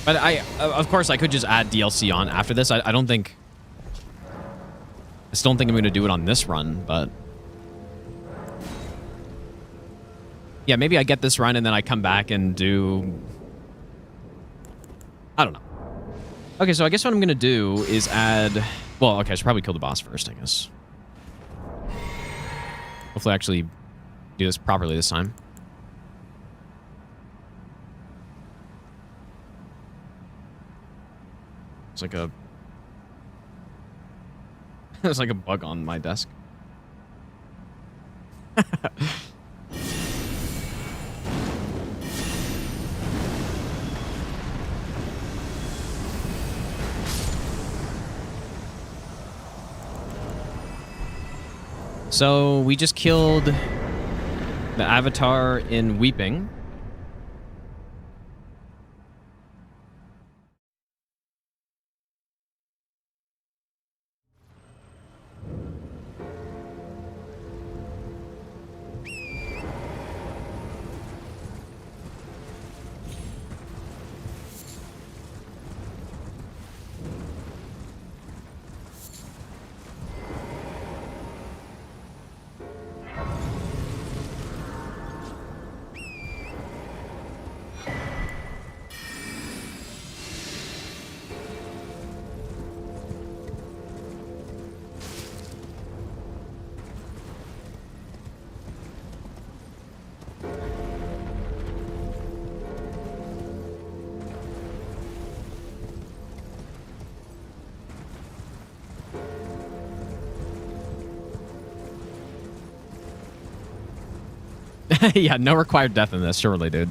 But of course, I could just add DLC on after this. I don't think... I still don't think I'm going to do it on this run, but... Yeah, maybe I get this run and then I come back and do... I don't know. Okay, so I guess what I'm going to do is add... Well, okay, I should probably kill the boss first, I guess. Hopefully I actually do this properly this time. It's like a... There's like a bug on my desk. So we just killed the avatar in Weeping. Yeah, no required death in this, surely, dude.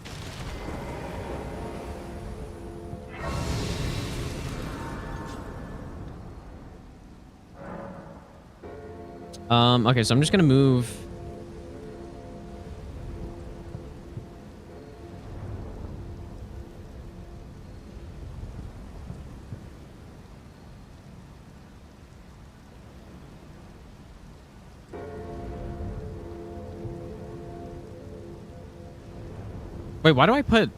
Okay, so I'm just gonna move. Wait, why do I put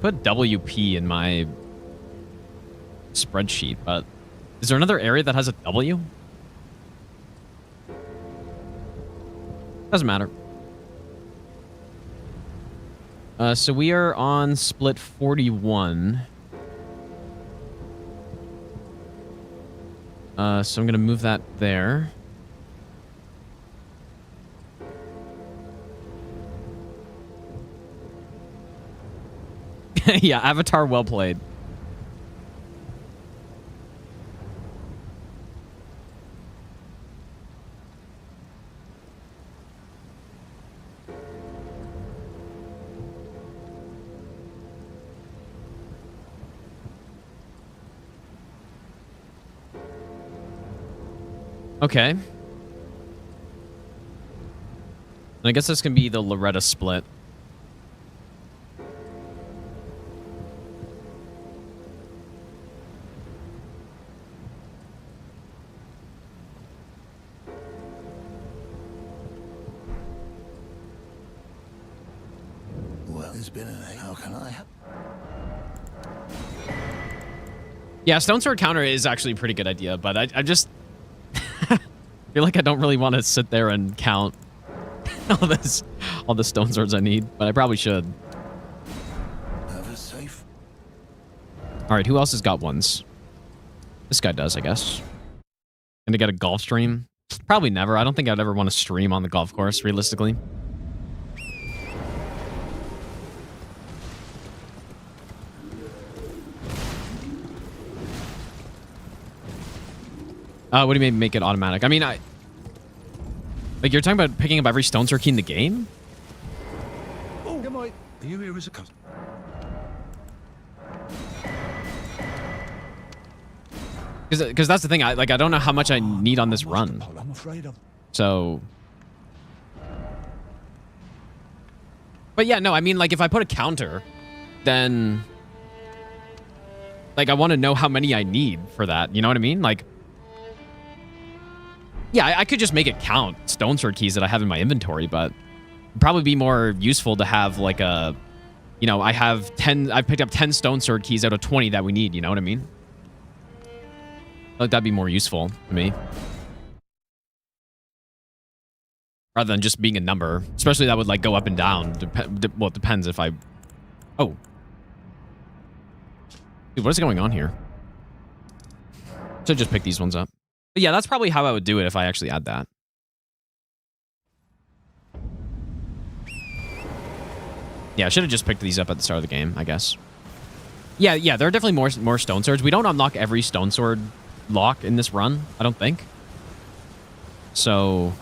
WP in my spreadsheet, but is there another area that has a W? Doesn't matter. So we are on split 41. So I'm going to move that there. Yeah, Avatar, well played. Okay. And I guess this can be the Loretta split. Well, it's been an how can I help? Yeah, Stone Sword counter is actually a pretty good idea, but I just feel like I don't really want to sit there and count all the Stone Swords I need, but I probably should. Have a safe. All right, who else has got ones? This guy does, I guess. Gonna get a golf stream? Probably never. I don't think I'd ever want to stream on the golf course, realistically. What do you mean make it automatic? I mean, like, you're talking about picking up every Stone Sword key in the game? Oh, am I? Are you here as a customer? Because that's the thing. I don't know how much I need on this run. I'm afraid of. So, but yeah, no. I mean, like, if I put a counter, then like I want to know how many I need for that. You know what I mean? Like, yeah, I could just make it count Stone Sword keys that I have in my inventory, but it'd probably be more useful to have like a you know, I picked up 10 stone sword keys out of 20 that we need, you know what I mean? Like that'd be more useful to me. Rather than just being a number. Especially that would like go up and down. Well, it depends if I... Oh. Dude, what is going on here? Should just pick these ones up. But yeah, that's probably how I would do it if I actually add that. Yeah, I should have just picked these up at the start of the game, I guess. Yeah, there are definitely more stone swords. We don't unlock every stone sword lock in this run, I don't think. So...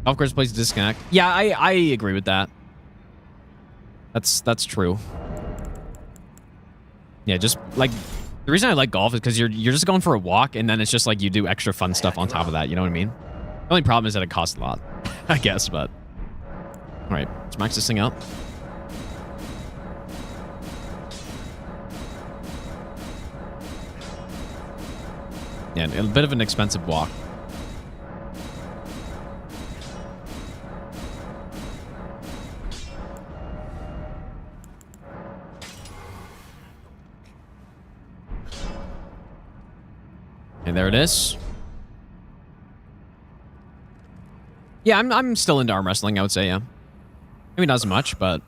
Golf course plays disconnect. Yeah, I agree with that. That's true. Yeah, just like the reason I like golf is because you're just going for a walk and then it's just like you do extra fun stuff on top of that. You know what I mean? The only problem is that it costs a lot, I guess. But all right, let's max this thing up. Yeah, a bit of an expensive walk. And there it is. Yeah, I'm still into arm wrestling, I would say, yeah. Maybe not as much, but...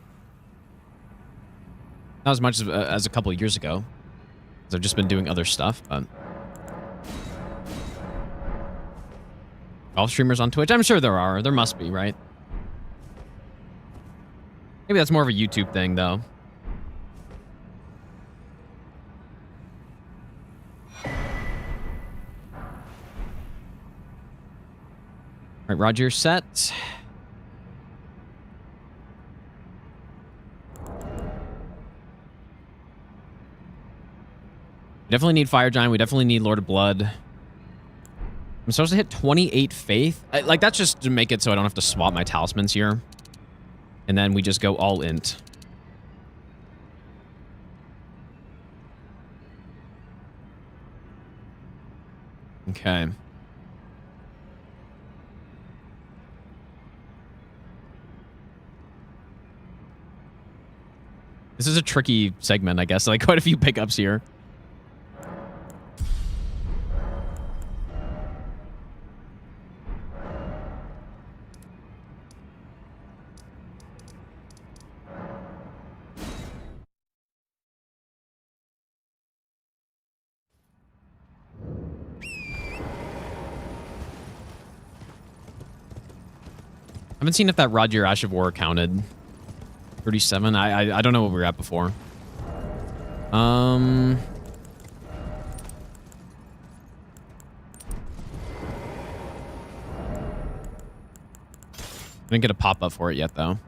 Not as much as a couple of years ago. Because I've just been doing other stuff, but... Golf streamers on Twitch? I'm sure there are. There must be, right? Maybe that's more of a YouTube thing, though. All right, Roger, you're set. We definitely need Fire Giant. We definitely need Lord of Blood. I'm supposed to hit 28 Faith. Like, that's just to make it so I don't have to swap my talismans here. And then we just go all int. Okay. This is a tricky segment, I guess. Like, quite a few pickups here. I haven't seen if that Roger Ash of War counted. 37. I don't know what we were at before. I didn't get a pop-up for it yet, though.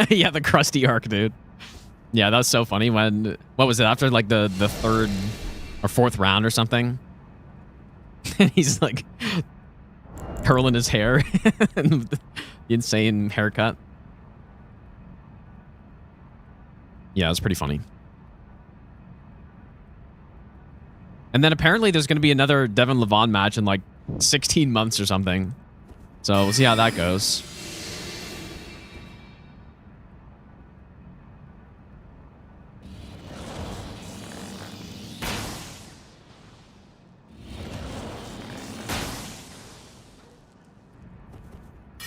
Yeah, the crusty arc, dude. Yeah, that was so funny when... What was it? After, like, the third or fourth round or something? And he's, like, curling his hair. And the insane haircut. Yeah, it was pretty funny. And then apparently there's going to be another Devin Levon match in, like, 16 months or something. So we'll see how that goes.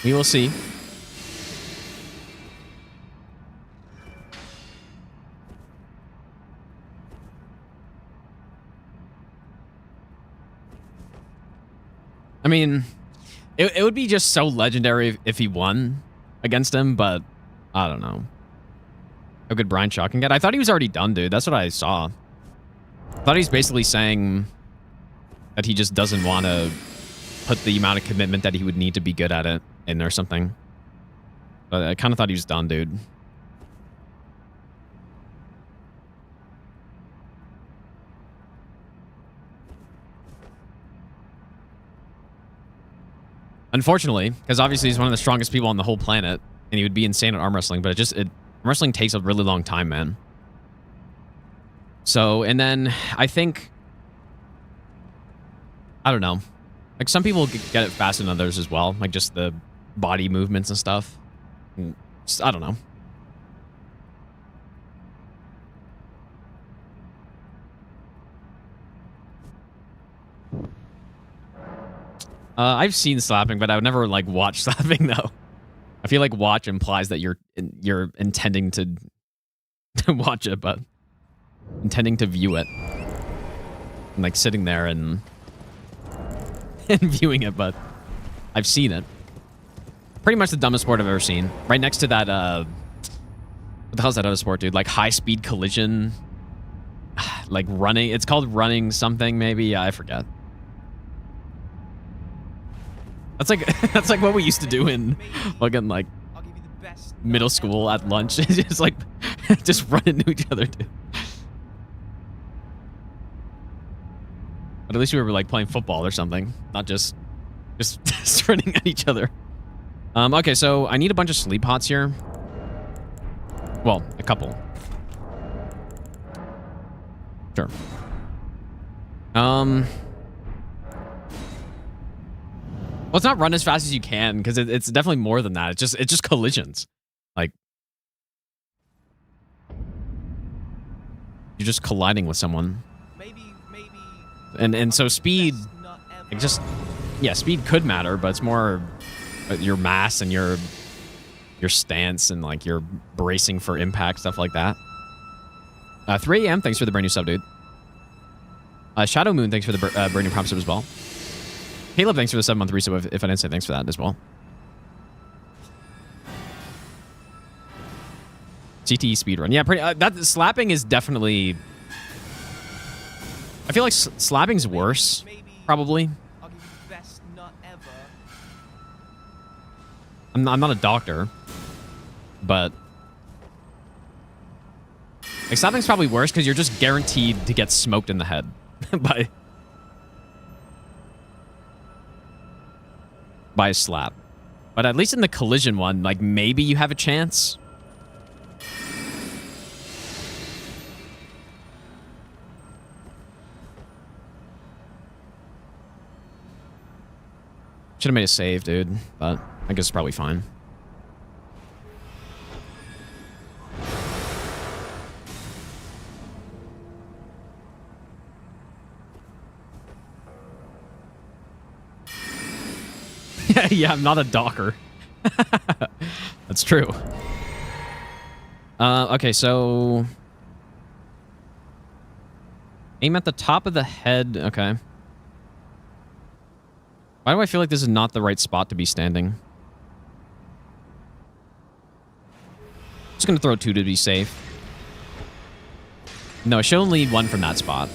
We will see. I mean, it would be just so legendary if he won against him, but I don't know. How good Brian Shaw can get. I thought he was already done, dude. That's what I saw. I thought he's basically saying that he just doesn't want to put the amount of commitment that he would need to be good at it in or something. But I kind of thought he was done, dude. Unfortunately, because obviously he's one of the strongest people on the whole planet, and he would be insane at arm wrestling, but arm wrestling takes a really long time, man. So, and then I think, I don't know, like some people get it faster than others as well, like just the body movements and stuff. Just, I don't know. I've seen slapping, but I would never like watch slapping though. I feel like watch implies that you're intending to watch it, but intending to view it, and like sitting there and viewing it. But I've seen it. Pretty much the dumbest sport I've ever seen. Right next to that, what the hell's that other sport, dude? Like high speed collision, like running. It's called running something, maybe. Yeah, I forget. That's like what we used to do in fucking like middle school at lunch. Just like just run into each other, dude. But at least we were like playing football or something, not just running at each other. Okay, so I need a bunch of sleep pots here. Well, a couple. Sure. Well, it's not run as fast as you can, because it's definitely more than that. It's just collisions. Like, you're just colliding with someone. Maybe. And so speed, like just, yeah, speed could matter, but it's more your mass and your stance and like your bracing for impact, stuff like that. 3 a.m. Thanks for the brand new sub, dude. Shadow Moon, thanks for the brand new prompt sub as well. Caleb, thanks for the 7-month resub. If I didn't say thanks for that as well. GTE speedrun. Yeah, pretty. That slapping is definitely. I feel like slapping's worse, probably. I'll give you the best nut ever. I'm not a doctor, but like slapping's probably worse because you're just guaranteed to get smoked in the head by a slap. But at least in the collision one, like maybe you have a chance. Should have made a save, dude, but I guess it's probably fine. Yeah, I'm not a docker. That's true. Okay, so aim at the top of the head. Okay. Why do I feel like this is not the right spot to be standing? Just gonna throw 2 to be safe. No, I should only need 1 from that spot.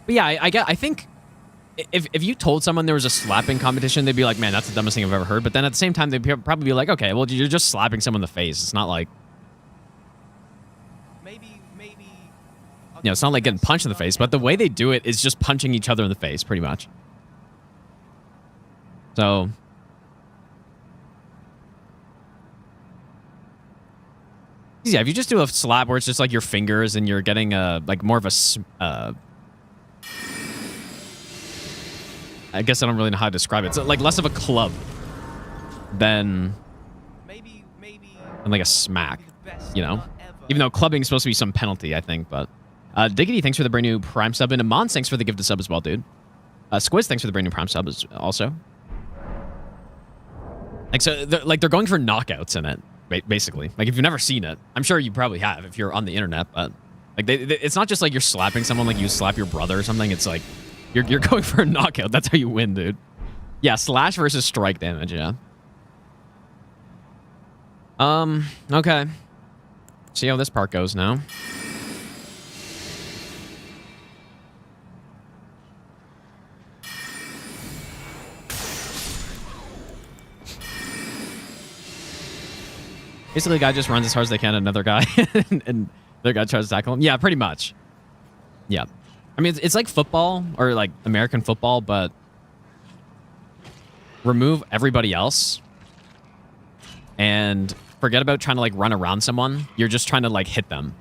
But yeah, I think if you told someone there was a slapping competition, they'd be like, man, that's the dumbest thing I've ever heard. But then at the same time, they'd probably be like, okay, well, you're just slapping someone in the face. It's not like... Maybe. You know, it's not like getting punched in the face, but the way they do it is just punching each other in the face, pretty much. So... yeah, if you just do a slap where it's just like your fingers and you're getting a like more of a I guess I don't really know how to describe it. It's like less of a club than like a smack, you know? Even though clubbing is supposed to be some penalty, I think, but Diggity, thanks for the brand new Prime sub, and Amon, thanks for the gifted sub as well, dude. Squiz, thanks for the brand new Prime sub also. Like, so they're going for knockouts in it. Basically, like if you've never seen it, I'm sure you probably have if you're on the internet, but like it's not just like you're slapping someone like you slap your brother or something. It's like you're going for a knockout. That's how you win, dude. Yeah, slash versus strike damage. Yeah. Okay. See how this part goes now. Basically, the guy just runs as hard as they can at another guy, and the other guy tries to tackle him. Yeah, pretty much. Yeah. I mean, it's like football, or like American football, but remove everybody else and forget about trying to like run around someone. You're just trying to like hit them.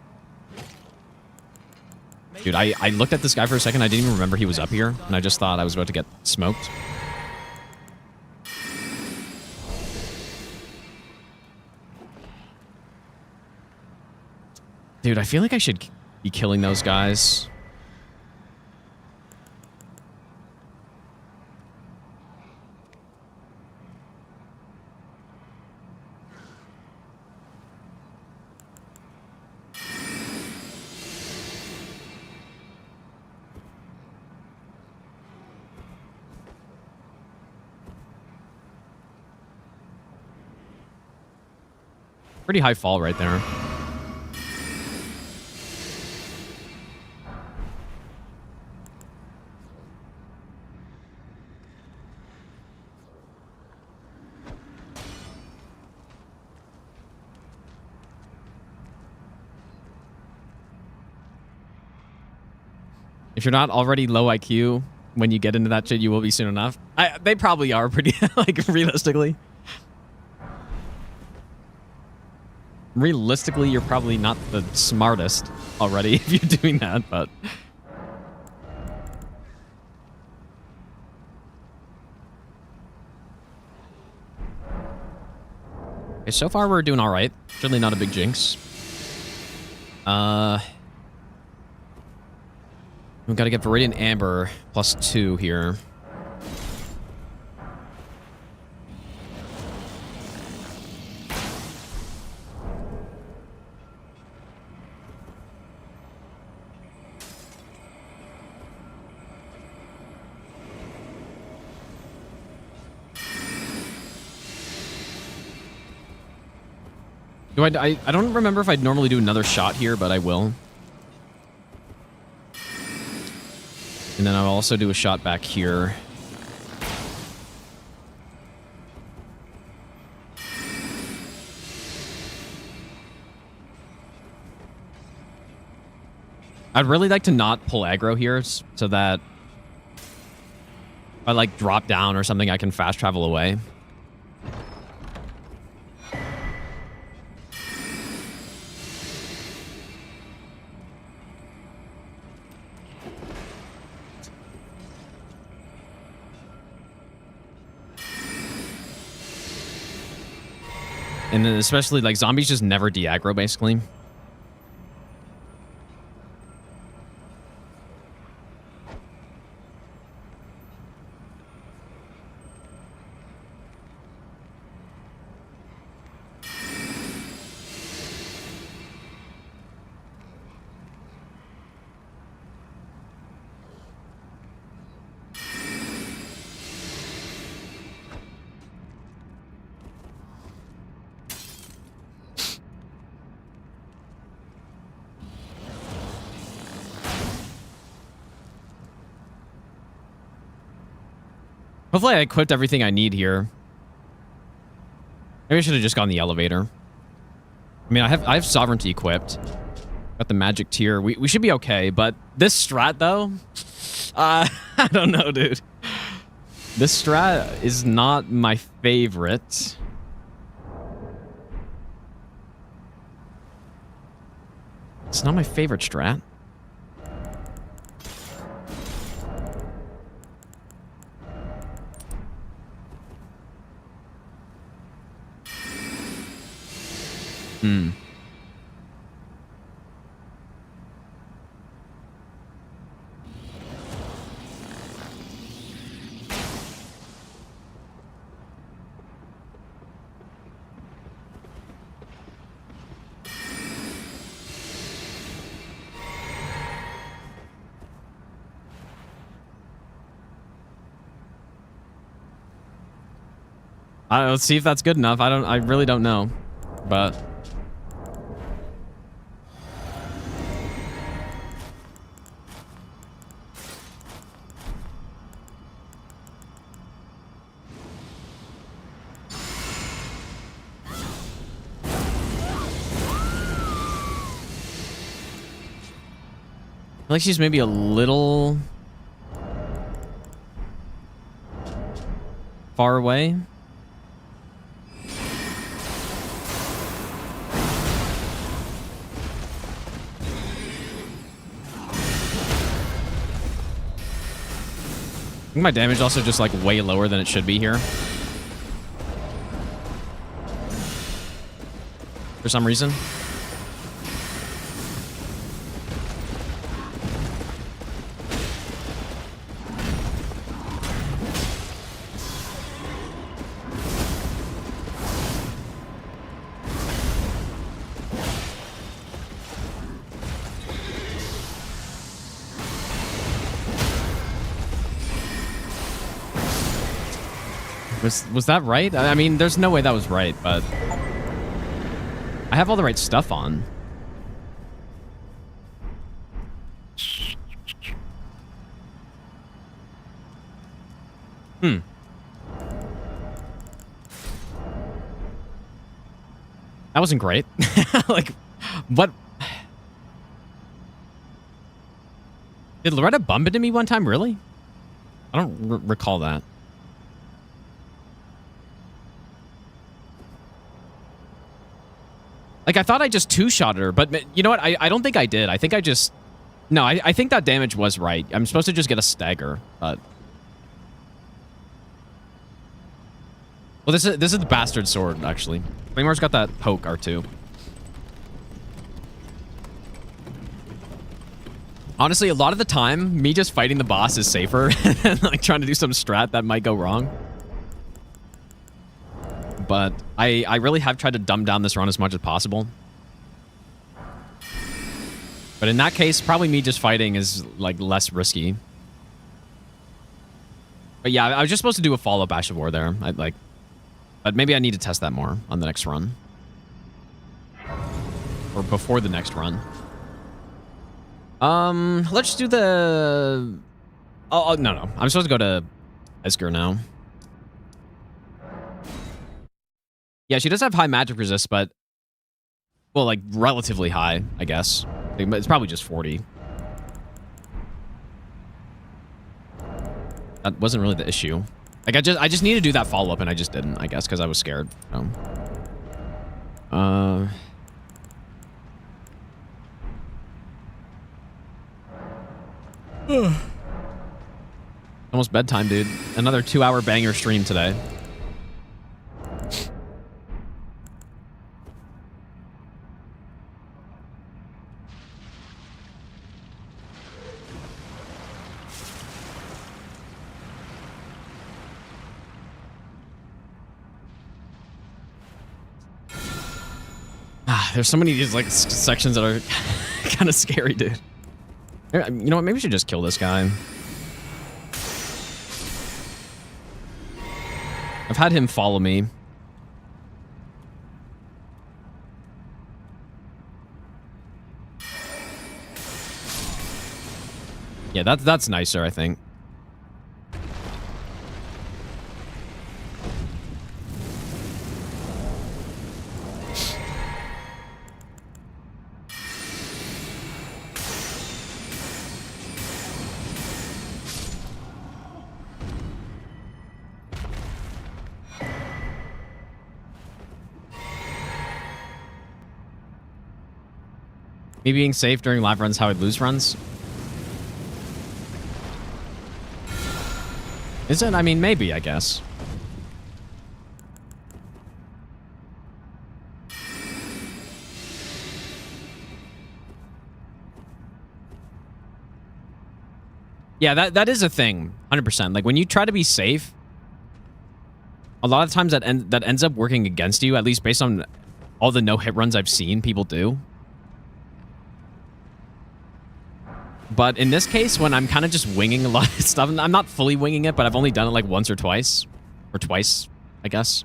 Dude, I looked at this guy for a second. I didn't even remember he was up here, and I just thought I was about to get smoked. Dude, I feel like I should be killing those guys. Pretty high fall right there. If you're not already low IQ when you get into that shit, you will be soon enough. They probably are pretty, like, realistically. Realistically, you're probably not the smartest already if you're doing that, but... Okay, so far we're doing all right. Certainly not a big jinx. We've got to get Viridian Amber +2 here. I don't remember if I'd normally do another shot here, but I will. And then I'll also do a shot back here. I'd really like to not pull aggro here so that if I like drop down or something, I can fast travel away. And then especially, like, zombies just never de-aggro, basically. Hopefully I equipped everything I need here. Maybe I should have just gone the elevator. I mean, I have Sovereignty equipped. Got the magic tier. We should be okay, but this strat, though... I don't know, dude. This strat is not my favorite. It's not my favorite strat. Hmm. Let's see if that's good enough. I really don't know, but feel like she's maybe a little far away. I think my damage is also just like way lower than it should be here. For some reason. Was that right? I mean, there's no way that was right, but I have all the right stuff on. That wasn't great. Like, what? Did Loretta bump into me one time, really? I don't recall that. Like, I thought I just two-shot her, but you know what? I don't think I did. I think I just... No, I think that damage was right. I'm supposed to just get a stagger, but... Well, this is the bastard sword, actually. Claymore's got that poke, R2. Honestly, a lot of the time, me just fighting the boss is safer than like trying to do some strat that might go wrong. But I really have tried to dumb down this run as much as possible. But in that case, probably me just fighting is like less risky. But yeah, I was just supposed to do a follow-up Ash of War there. But maybe I need to test that more on the next run. Or before the next run. Let's do the... Oh, no. I'm supposed to go to Esger now. Yeah, she does have high magic resist, but... Well, like, relatively high, I guess. It's probably just 40. That wasn't really the issue. Like, I just need to do that follow-up, and I just didn't, I guess, because I was scared. So. Almost bedtime, dude. Another 2-hour banger stream today. There's so many of these like sections that are kind of scary, dude. You know what? Maybe we should just kill this guy. I've had him follow me. Yeah, that's nicer, I think. Me being safe during live runs, how I'd lose runs? Is it? I mean, maybe, I guess. Yeah, that is a thing, 100%. Like, when you try to be safe, a lot of times that ends up working against you, at least based on all the no-hit runs I've seen people do. But in this case, when I'm kind of just winging a lot of stuff, I'm not fully winging it, but I've only done it like once or twice. Or twice, I guess.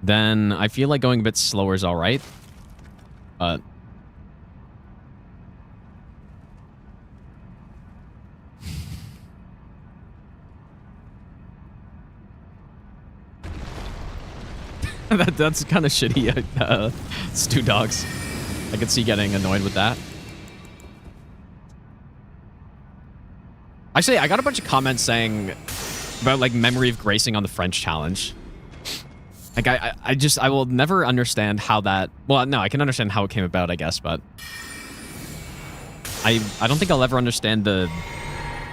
Then I feel like going a bit slower is alright. But... that's kind of shitty, Stew Dogs. I could see getting annoyed with that. Actually, I got a bunch of comments saying about like memory of gracing on the French challenge. Like I will never understand how that. Well, no, I can understand how it came about, I guess, but I don't think I'll ever understand the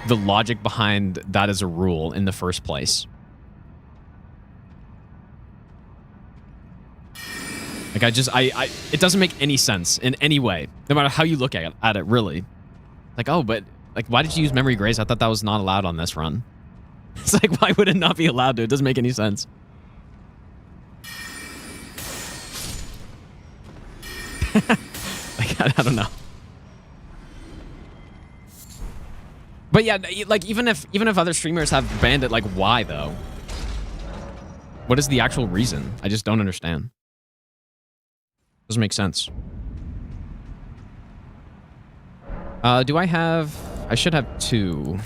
logic behind that as a rule in the first place. Like it doesn't make any sense in any way, no matter how you look at it, really. Like, oh, but like, why did you use memory grace? I thought that was not allowed on this run. It's like, why would it not be allowed to? It doesn't make any sense. Like, I don't know. But yeah, like even if other streamers have banned it, like why though? What is the actual reason? I just don't understand. Doesn't make sense. Do I have... I should have 2.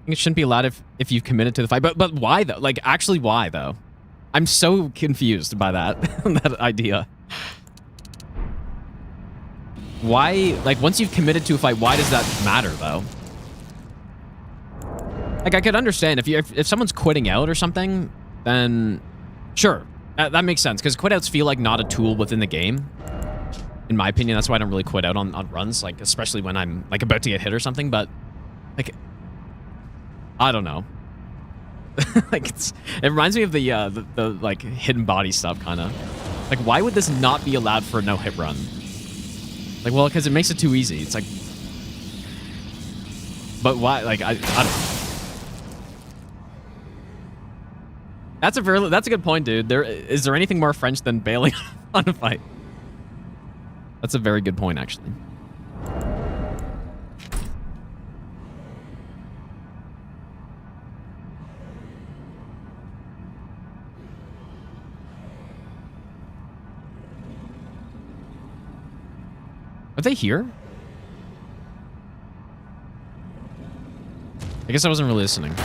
It shouldn't be allowed if you've committed to the fight. But why though? Like actually why though? I'm so confused by that that idea. Why, like once you've committed to a fight, why does that matter though? Like I could understand if someone's quitting out or something, then sure, that makes sense because quit outs feel like not a tool within the game. In my opinion, that's why I don't really quit out on runs, like especially when I'm like about to get hit or something. But like, I don't know. Like it reminds me of the like hidden body stuff kind of. Like why would this not be allowed for a no hit run? Like well, because it makes it too easy. It's like, but why? Like I don't know. That's a good point, dude. Is there anything more French than bailing on a fight? That's a very good point, actually. Are they here? I guess I wasn't really listening.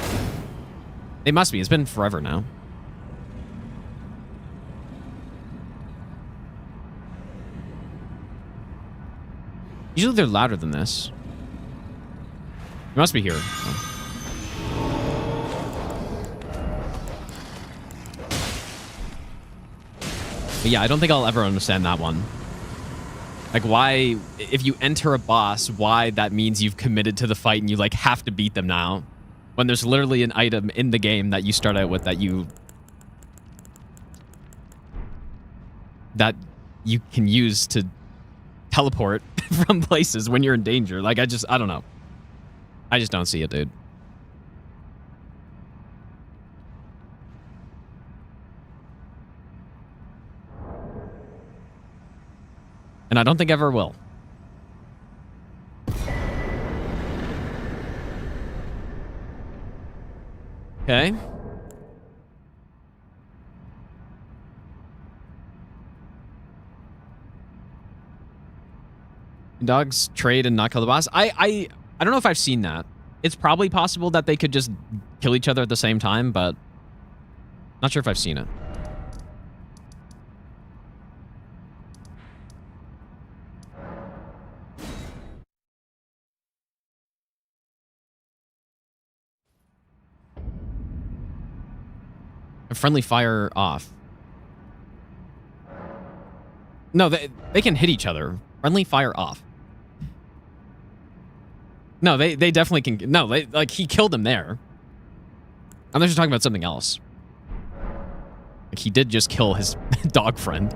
They must be. It's been forever now. Usually they're louder than this. It must be here. Oh. But yeah, I don't think I'll ever understand that one. Like why, if you enter a boss, why that means you've committed to the fight and you like have to beat them now. When there's literally an item in the game that you start out with that you can use to teleport from places when you're in danger. Like I don't know. I just don't see it, dude. And I don't think ever will. Okay. Dogs trade and not kill the boss. I don't know if I've seen that. It's probably possible that they could just kill each other at the same time, but not sure if I've seen it. Friendly fire off. No, they can hit each other. Friendly fire off. No, they definitely can. No, like he killed him there. Unless you're talking about something else. Like he did just kill his dog friend.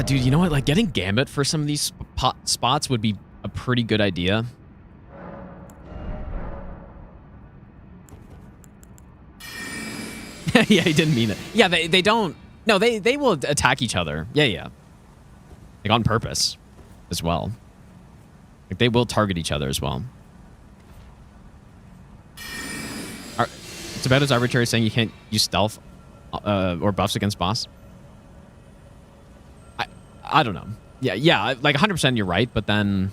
Dude, you know what? Like getting Gambit for some of these spots would be a pretty good idea. Yeah, he didn't mean it. Yeah, they don't. No, they will attack each other. Yeah. Like on purpose as well. Like they will target each other as well. It's about as arbitrary saying you can't use stealth or buffs against boss. I don't know. Yeah, like 100% you're right, but then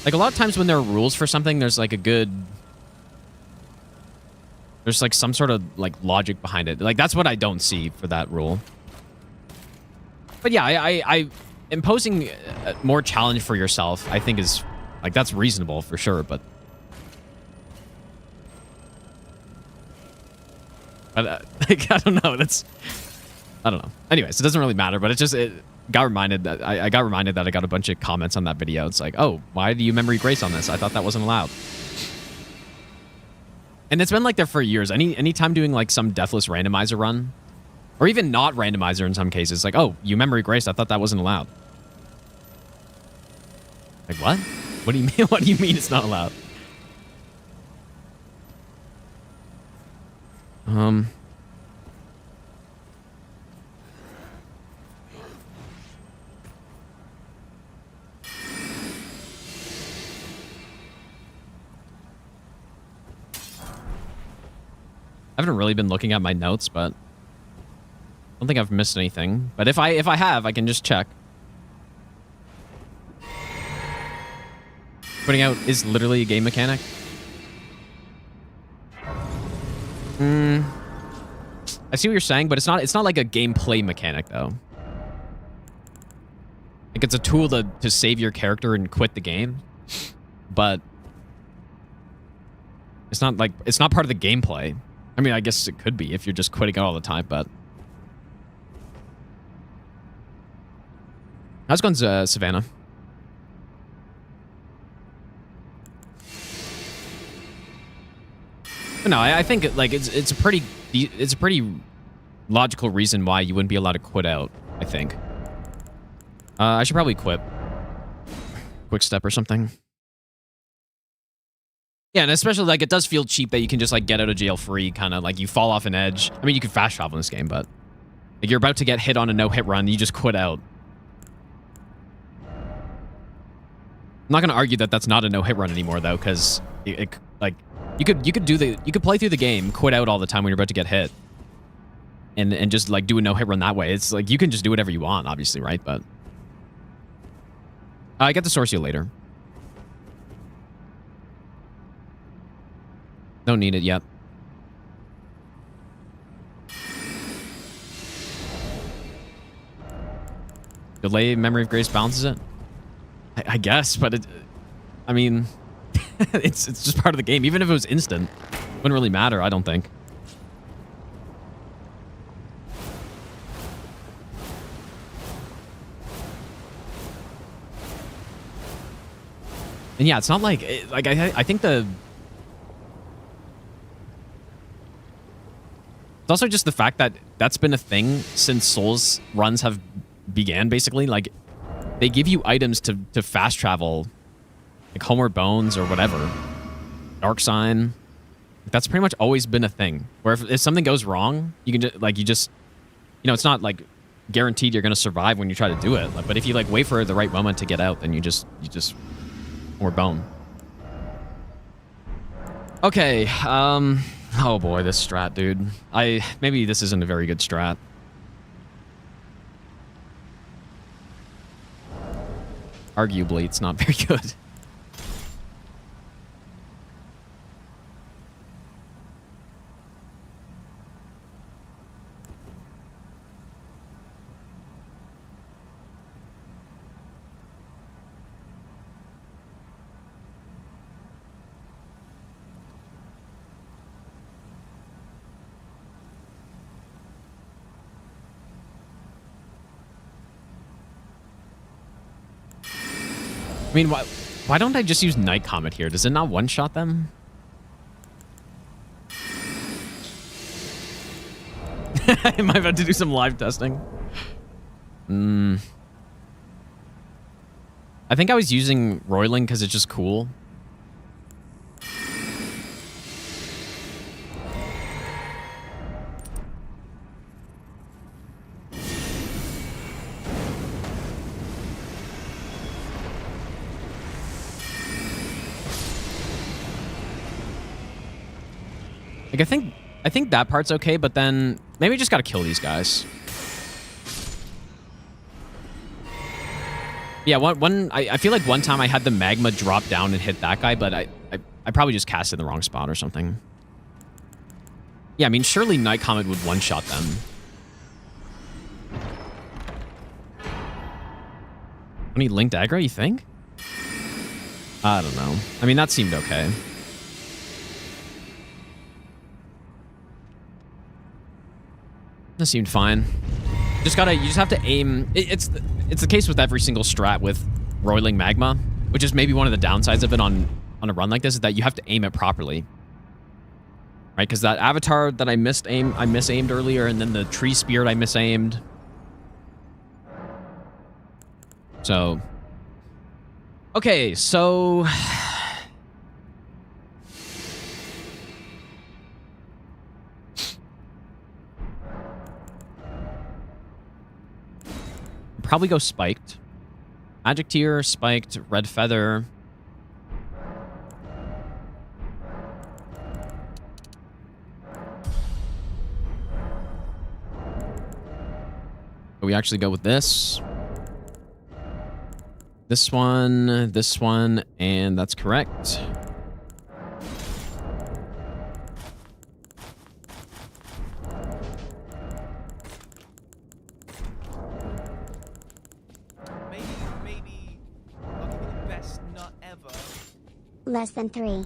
like a lot of times when there are rules for something, there's like a good There's like some sort of like logic behind it. Like that's what I don't see for that rule. But yeah, I imposing more challenge for yourself, I think is like that's reasonable for sure. But like, I don't know. I don't know. Anyways, it doesn't really matter. But it got reminded that I got reminded that I got a bunch of comments on that video. It's like, oh, why do you memory grace on this? I thought that wasn't allowed. And it's been like there for years. Anytime doing like some deathless randomizer run, or even not randomizer in some cases, like, oh, you memory graced. I thought that wasn't allowed. Like what? What do you mean? What do you mean it's not allowed? I haven't really been looking at my notes, but I don't think I've missed anything. But if I have, I can just check. Putting out is literally a game mechanic. I see what you're saying, but it's not like a gameplay mechanic though. Like it's a tool to save your character and quit the game. But it's not part of the gameplay. I mean, I guess it could be if you're just quitting it all the time, but how's it going, Savannah? No, I think like it's a pretty logical reason why you wouldn't be allowed to quit out. I think I should probably quit. Quick step or something. Yeah, and especially like it does feel cheap that you can just like get out of jail free, kind of like you fall off an edge. I mean, you can fast travel in this game, but like you're about to get hit on a no-hit run, you just quit out. I'm not gonna argue that that's not a no-hit run anymore though, because like you could play through the game, quit out all the time when you're about to get hit, and just like do a no-hit run that way. It's like you can just do whatever you want, obviously, right? But I get to source you later. Don't need it yet. Delay memory of grace balances it? I guess, but I mean, it's just part of the game. Even if it was instant, it wouldn't really matter, I don't think. And yeah, it's not like I think the it's also just the fact that that's been a thing since Souls runs have began, basically. Like, they give you items to fast travel, like Homeward Bones or whatever. Dark Sign. That's pretty much always been a thing. Where if something goes wrong, you can just, you know, it's not like guaranteed you're going to survive when you try to do it. But if you like wait for the right moment to get out, then you just Homeward Bone. Okay, oh boy, this strat, dude. Maybe this isn't a very good strat. Arguably, it's not very good. I mean, why don't I just use Night Comet here? Does it not one-shot them? Am I about to do some live testing? I think I was using Roiling because it's just cool. Like, I think that part's okay, but then maybe we just gotta kill these guys. Yeah, I feel like one time I had the magma drop down and hit that guy, but I probably just cast it in the wrong spot or something. Yeah, I mean, surely Night Comet would one-shot them. Any linked aggro, you think? I don't know. I mean, that seemed okay. That seemed fine. You just have to aim. It's the case with every single strat with roiling magma, which is maybe one of the downsides of it on a run like this, is that you have to aim it properly. Right? Because that avatar that I misaimed earlier, and then the tree spirit I misaimed. So, okay, so probably go spiked. Magic tier, spiked, red feather. We actually go with this. This one, and that's correct. Maybe I'll give you the best nut ever. Less than 3.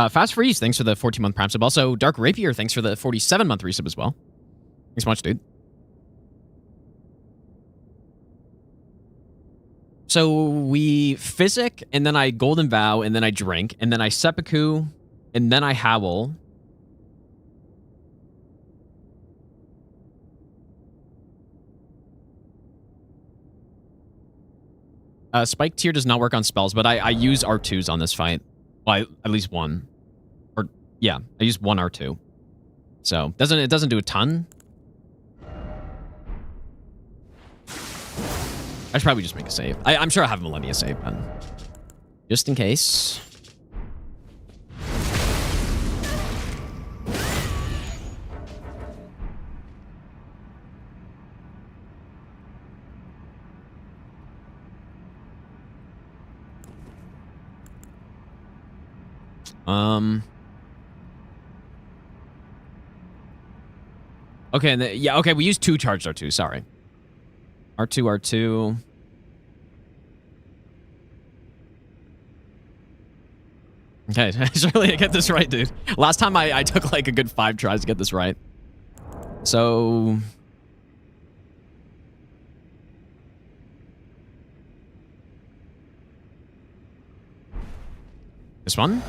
Fast Freeze, thanks for the 14-month Prime sub. Also, Dark Rapier, thanks for the 47-month resub as well. Thanks so much, dude. So we Physic, and then I Golden Vow, and then I Drink, and then I Seppuku, and then I Howl. Spike tier does not work on spells, but I use R2s on this fight. Well, at least one. Or, yeah, I use one R2. So, it doesn't do a ton. I should probably just make a save. I'm sure I have a Millennia save, but just in case. Okay, and yeah, okay, we used 2 charged R2, sorry. R2. Okay, surely I get this right, dude. Last time I took like a good 5 tries to get this right. So... this one?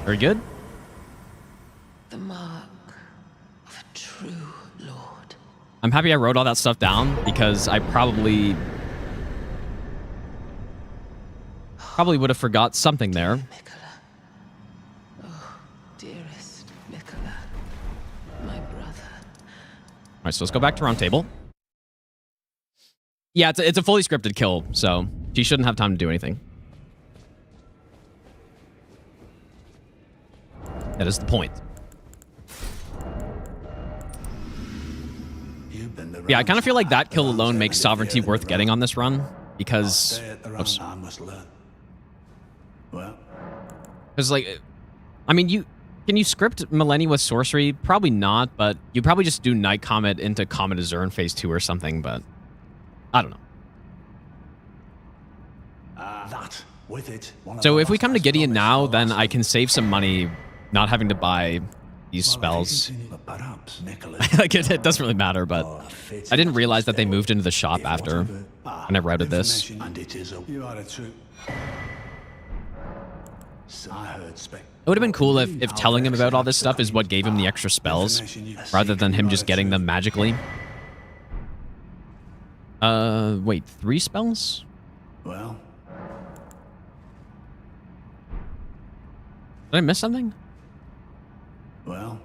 Very good. The mark of a true lord. I'm happy I wrote all that stuff down because I probably would have forgot something there. Miquella. Oh, dearest Miquella, my brother. All right, so let's go back to round table. Yeah, it's a fully scripted kill, so she shouldn't have time to do anything. That is the point. Yeah, I kind of feel like that kill alone makes Sovereignty worth getting on this run, because... oops. Because, like, I mean, can you script Millennia with Sorcery? Probably not, but you probably just do Night Comet into Comet Azure in Phase 2 or something, but I don't know. That, with it, one of So the if we last come to has Gideon promised now, the then last I of can save some money not having to buy these Well, if spells. he continue- but perhaps Nicholas. Like, it doesn't really matter, but I didn't realize that they moved into the shop If after whatever- when I routed this. information- And it is a. You are a true. So I heard spec. It would have been cool if telling him about all this stuff is what gave him the extra spells, rather than him just getting them magically. Wait, 3 spells? Well, Did I miss something? well.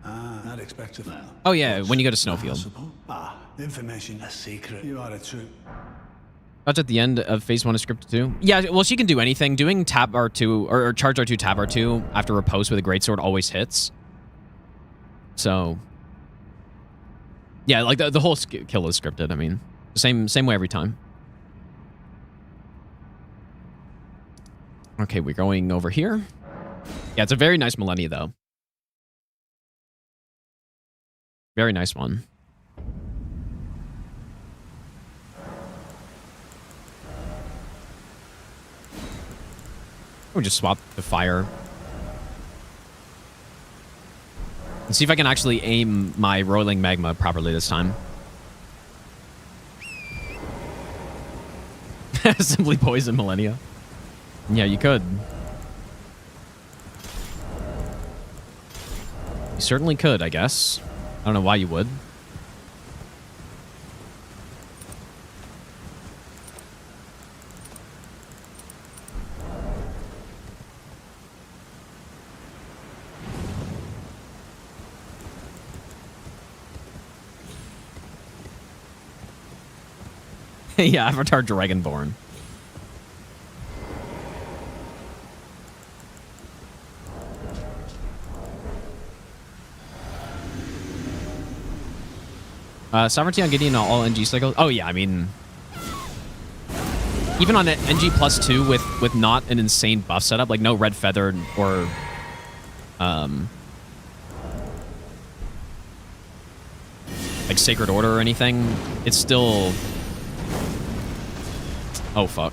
I'd expect to. Oh yeah, when you go to Snowfield. Information, a secret. You are a true. That's at the end of phase 1 of script 2. Yeah, well, she can do anything. Doing tab R2 or charge R2, tab R2 after riposte with a greatsword always hits. So, yeah, like the whole kill is scripted. I mean, same way every time. Okay, we're going over here. Yeah, it's a very nice Millennia, though. Very nice one. We'll just swap the fire. And see if I can actually aim my rolling magma properly this time. Simply poison Millennia. Yeah, you could. You certainly could, I guess. I don't know why you would. Yeah, Avatar Dragonborn. Sovereignty on Gideon on all NG cycles. Oh yeah, I mean, even on an NG +2 with not an insane buff setup, like no red feather or like Sacred Order or anything, it's still. Oh fuck.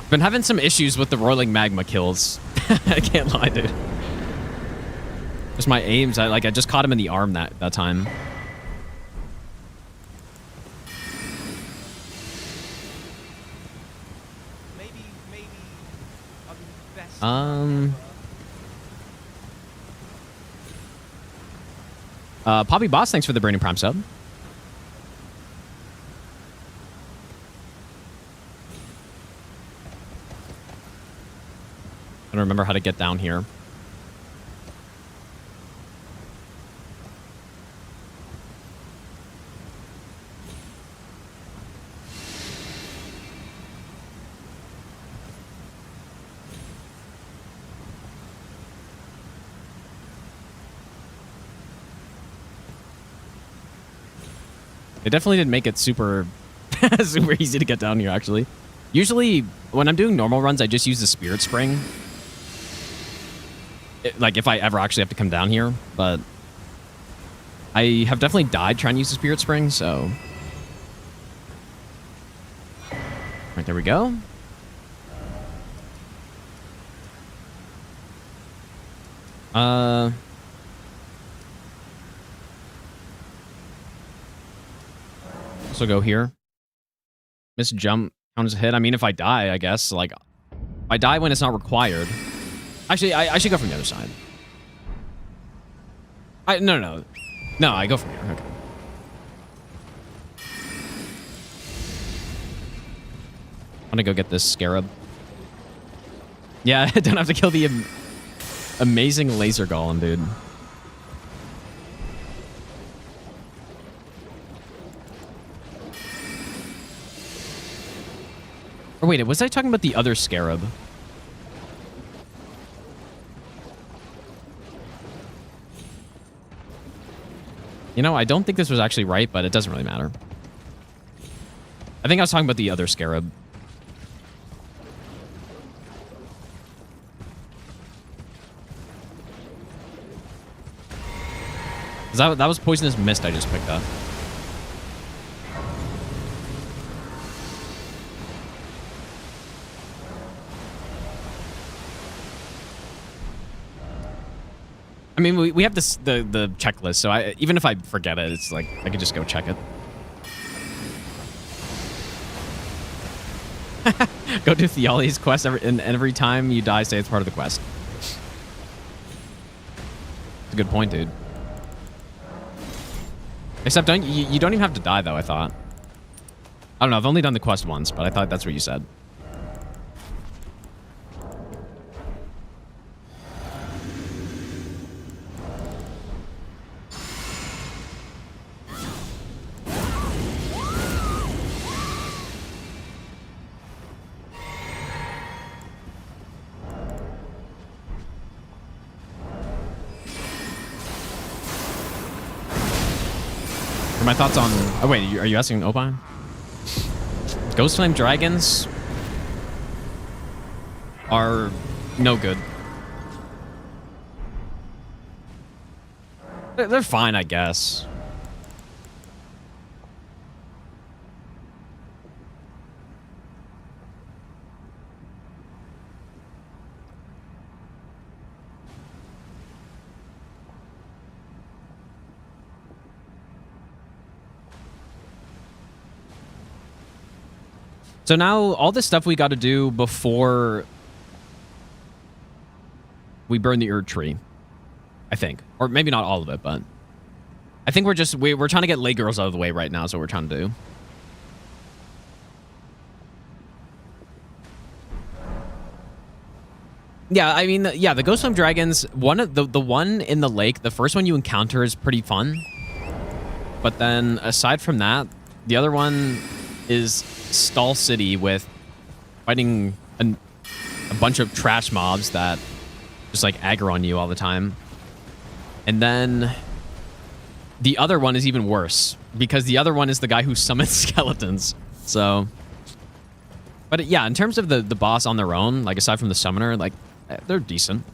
Been having some issues with the rolling magma kills. I can't lie, dude. Just my aims. I just caught him in the arm that time. Maybe I'll be the best. Poppy Boss, thanks for the Burning Prime sub. I don't remember how to get down here. It definitely didn't make it super super easy to get down here, actually. Usually, when I'm doing normal runs, I just use the Spirit Spring. Like, if I ever actually have to come down here. But I have definitely died trying to use the Spirit Spring, so... Right, there we go. Also go here. Miss jump counts as a hit. I mean, if I die, I guess. Like, if I die when it's not required. Actually, I should go from the other side. No, I go from here. Okay. I'm gonna go get this scarab. Yeah, I don't have to kill the amazing laser golem, dude. Or wait, was I talking about the other scarab? You know, I don't think this was actually right, but it doesn't really matter. I think I was talking about the other scarab. That was poisonous mist I just picked up. I mean, we have this the checklist, so even if I forget it, it's like I could just go check it. Go do Theoli's quest and every time you die, say it's part of the quest. It's a good point, dude. Except you don't even have to die though, I thought. I don't know, I've only done the quest once, but I thought that's what you said. My thoughts on... Oh, wait, are you asking Opine? Ghost Flame Dragons are no good. They're fine, I guess. So now all this stuff we got to do before we burn the Erd Tree, I think. Or maybe not all of it, but I think we're trying to get lay girls out of the way right now is what we're trying to do. Yeah, I mean, yeah, the Ghost Flame Dragons, the one in the lake, the first one you encounter is pretty fun. But then aside from that, the other one is Stall City with fighting a bunch of trash mobs that just like aggro on you all the time. And then the other one is even worse because the other one is the guy who summons skeletons. So, but yeah, in terms of the boss on their own, like aside from the summoner, like they're decent.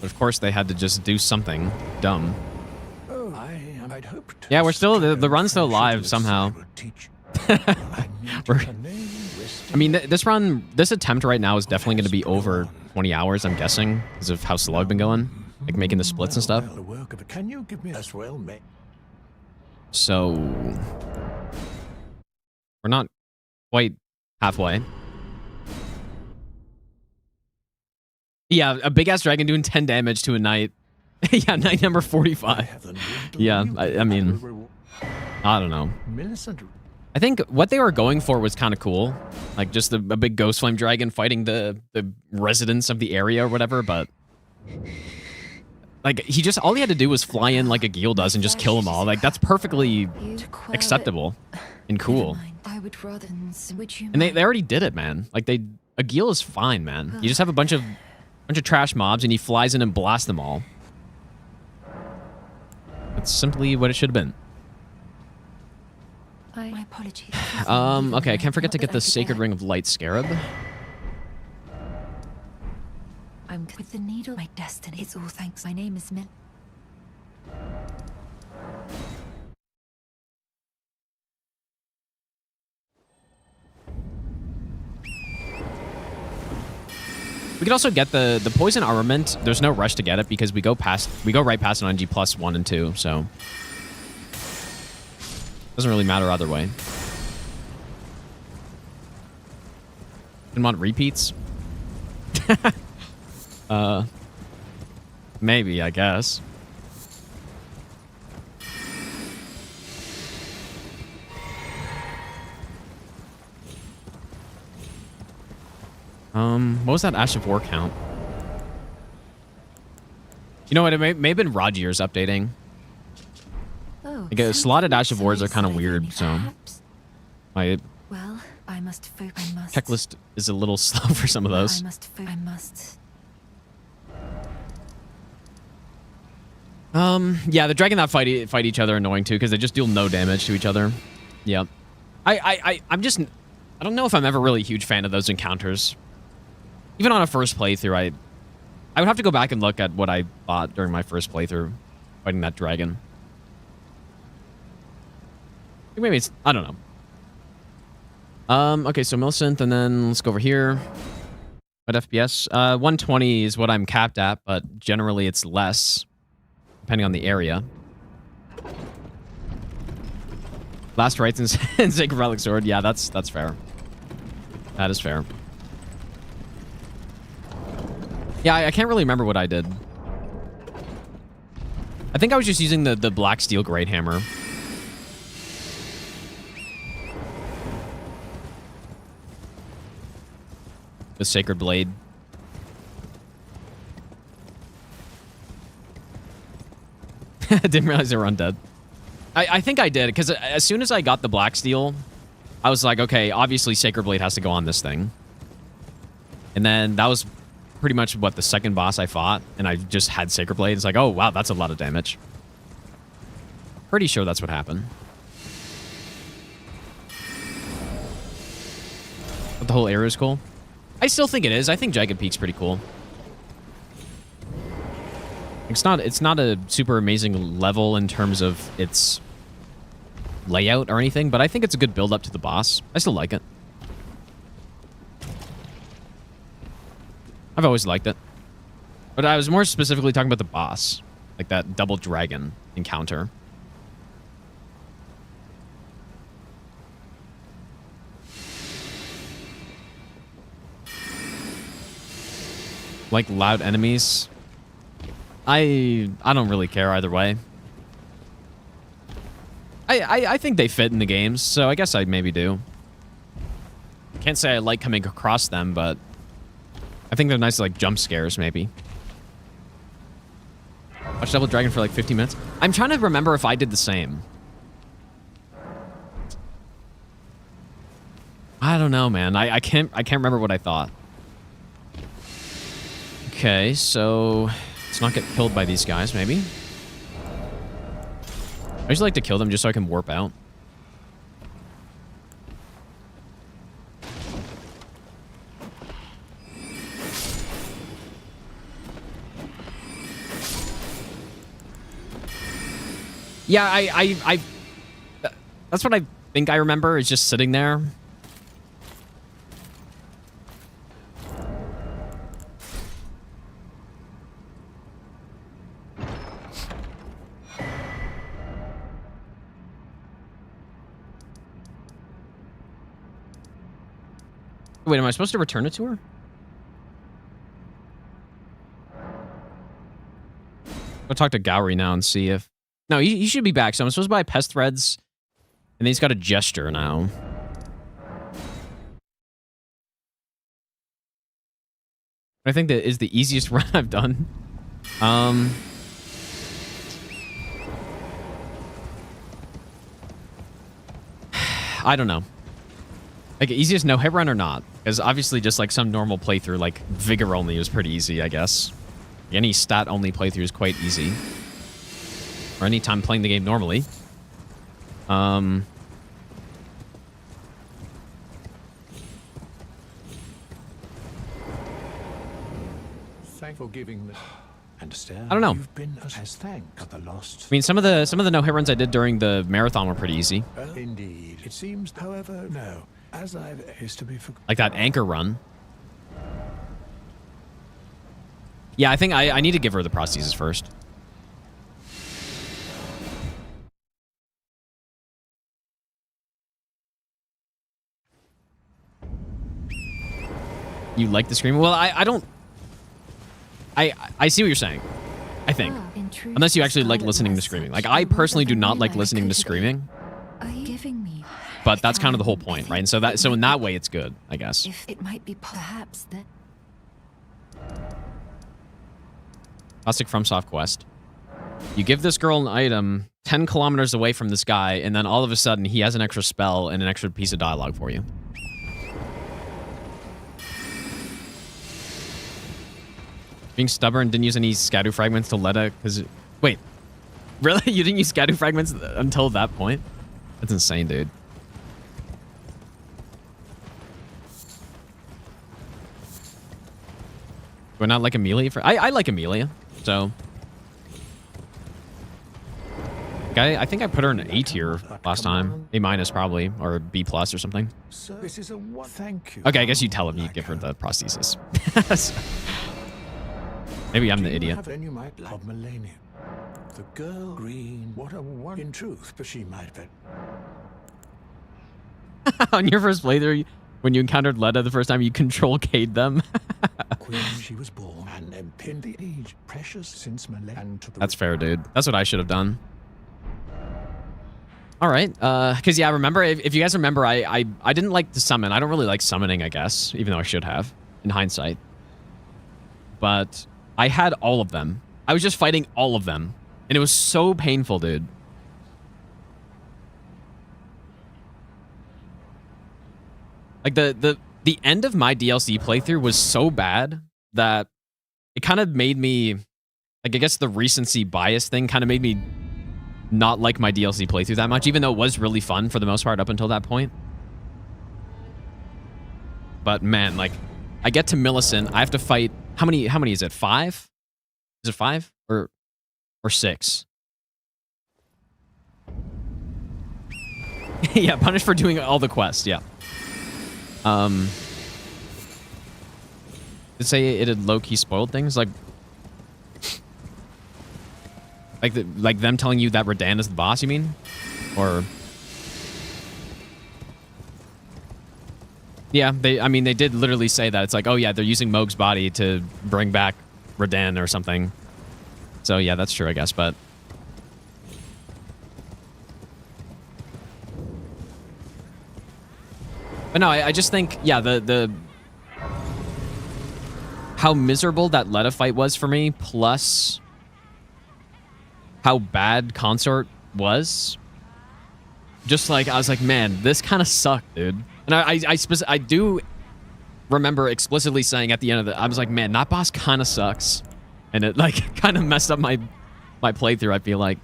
But of course they had to just do something dumb. I'd hoped Yeah, we're still the run's still live somehow. I mean, this attempt right now is definitely going to be over 20 hours, I'm guessing, because of how slow I've been going, like making the splits and stuff. Can you give me as well, mate? So we're not quite halfway. Yeah, a big ass dragon doing 10 damage to a knight. Yeah, night number 45. Yeah, I mean, I don't know. I think what they were going for was kind of cool. Like just a big ghost flame dragon fighting the residents of the area or whatever, but like all he had to do was fly in like a Gil does and just kill them all. Like that's perfectly acceptable and cool. And they already did it, man. Like a Gil is fine, man. You just have a bunch of trash mobs and he flies in and blasts them all. That's simply what it should have been. My apologies. Okay, I can't forget to get the Sacred Ring of Light Scarab. I'm with the needle. My destiny. It's all thanks. My name is Min. We could also get the poison armament. There's no rush to get it because we go right past it on G+1 and 2, so doesn't really matter either way. Didn't want repeats? Maybe, I guess. What was that Ash of War count? You know what? It may have been Rogier's updating. Oh, Like, slotted Ash of Wars are kind of weird, so my well, I must. checklist is a little slow for some of those. I must. Yeah, the dragon that fight each other are annoying too because they just deal no damage to each other. Yeah, I don't know if I'm ever really a huge fan of those encounters. Even on a first playthrough, I would have to go back and look at what I bought during my first playthrough fighting that dragon. Maybe it's... I don't know. Okay, so Millicent, and then let's go over here. What FPS? 120 is what I'm capped at, but generally it's less, depending on the area. Last rites and Sacred Relic Sword. Yeah, that's fair. That is fair. Yeah, I can't really remember what I did. I think I was just using the Black Steel Great Hammer. The Sacred Blade. Didn't realize they were undead. I think I did, because as soon as I got the Black Steel, I was like, okay, obviously Sacred Blade has to go on this thing. And then that was pretty much, what, the second boss I fought, and I just had Sacred Blade. It's like, oh, wow, that's a lot of damage. Pretty sure that's what happened. But the whole area is cool. I still think it is. I think Jagged Peak's pretty cool. It's not a super amazing level in terms of its layout or anything, but I think it's a good build up to the boss. I still like it. I've always liked it. But I was more specifically talking about the boss, like that double dragon encounter. Like loud enemies. I don't really care either way. I think they fit in the games, so I guess I maybe do. Can't say I like coming across them, but I think they're nice, like, jump scares, maybe. Watch Double Dragon for like 15 minutes. I'm trying to remember if I did the same. I don't know, man. I can't remember what I thought. Okay, so let's not get killed by these guys, maybe. I usually like to kill them just so I can warp out. Yeah, I that's what I think I remember, is just sitting there. Wait, am I supposed to return it to her? I'll talk to Gowry now and see if... No, he should be back. So I'm supposed to buy pest threads. And then he's got a gesture now. I think that is the easiest run I've done. I don't know. Like, easiest no-hit run or not? Because obviously just like some normal playthrough, like Vigor only was pretty easy, I guess. Any stat-only playthrough is quite easy. Or any time playing the game normally. Thank for giving me. Understand? I don't know. You've been as thank at the lost. I mean, some of the no-hit runs I did during the marathon were pretty easy. Indeed. It seems, however, no. As I've is to be forgotten. Like that anchor run. Yeah, I think I need to give her the prosthesis first. You like the screaming? Well, I don't... I see what you're saying. I think. Unless you actually like listening to screaming. Like, I personally do not like listening to screaming. Are you giving me? But that's kind of the whole point, right? And so in that way, it's good, I guess. If it might be perhaps that. Classic FromSoft quest. You give this girl an item 10 kilometers away from this guy, and then all of a sudden, he has an extra spell and an extra piece of dialogue for you. Being stubborn, didn't use any Scadu fragments to let a... Wait. Really? You didn't use Scadu fragments until that point? That's insane, dude. Do I not like Amelia? I like Amelia, so. I think I put her in A tier last time. A minus probably, or B plus or something. So this is a what? Thank you. Okay, I guess you tell him you give her the prosthesis. Maybe I'm the idiot. Then you might like of Millennium. The girl green. What a one in truth, but she might have On your first playthrough, when you encountered Leda the first time, you control K'd them. Queen she was born and then pinned the age precious since Millennium to the That's fair, dude. That's what I should have done. All right, because yeah, remember, if you guys remember, I didn't like to summon. I don't really like summoning, I guess, even though I should have, in hindsight. But I had all of them. I was just fighting all of them, and it was so painful, dude. Like, the end of my DLC playthrough was so bad that it kind of made me, like, I guess the recency bias thing kind of made me not like my DLC playthrough that much, even though it was really fun for the most part up until that point. But man, like, I get to Millicent, I have to fight, how many is it? 5? Is it 5 or 6? Yeah, punished for doing all the quests, yeah. Did it say it had low-key spoiled things? Like them telling you that Radahn is the boss, you mean? Or... Yeah, I mean, they did literally say that. It's like, oh yeah, they're using Mohg's body to bring back Radahn or something. So yeah, that's true, I guess, but... But no, I just think, yeah, the... How miserable that Leda fight was for me, plus... how bad Consort was. Just like, I was like, man, this kind of sucked, dude. And I do remember explicitly saying at the end of it, I was like, man, that boss kind of sucks. And it, like, kind of messed up my playthrough, I feel like.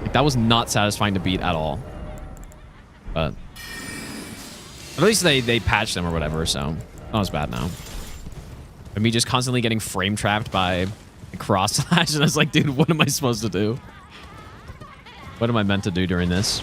Like, that was not satisfying to beat at all. But at least they patched them or whatever, so not as bad now. But me just constantly getting frame trapped by cross slash, and I was like, dude, what am I supposed to do? What am I meant to do during this?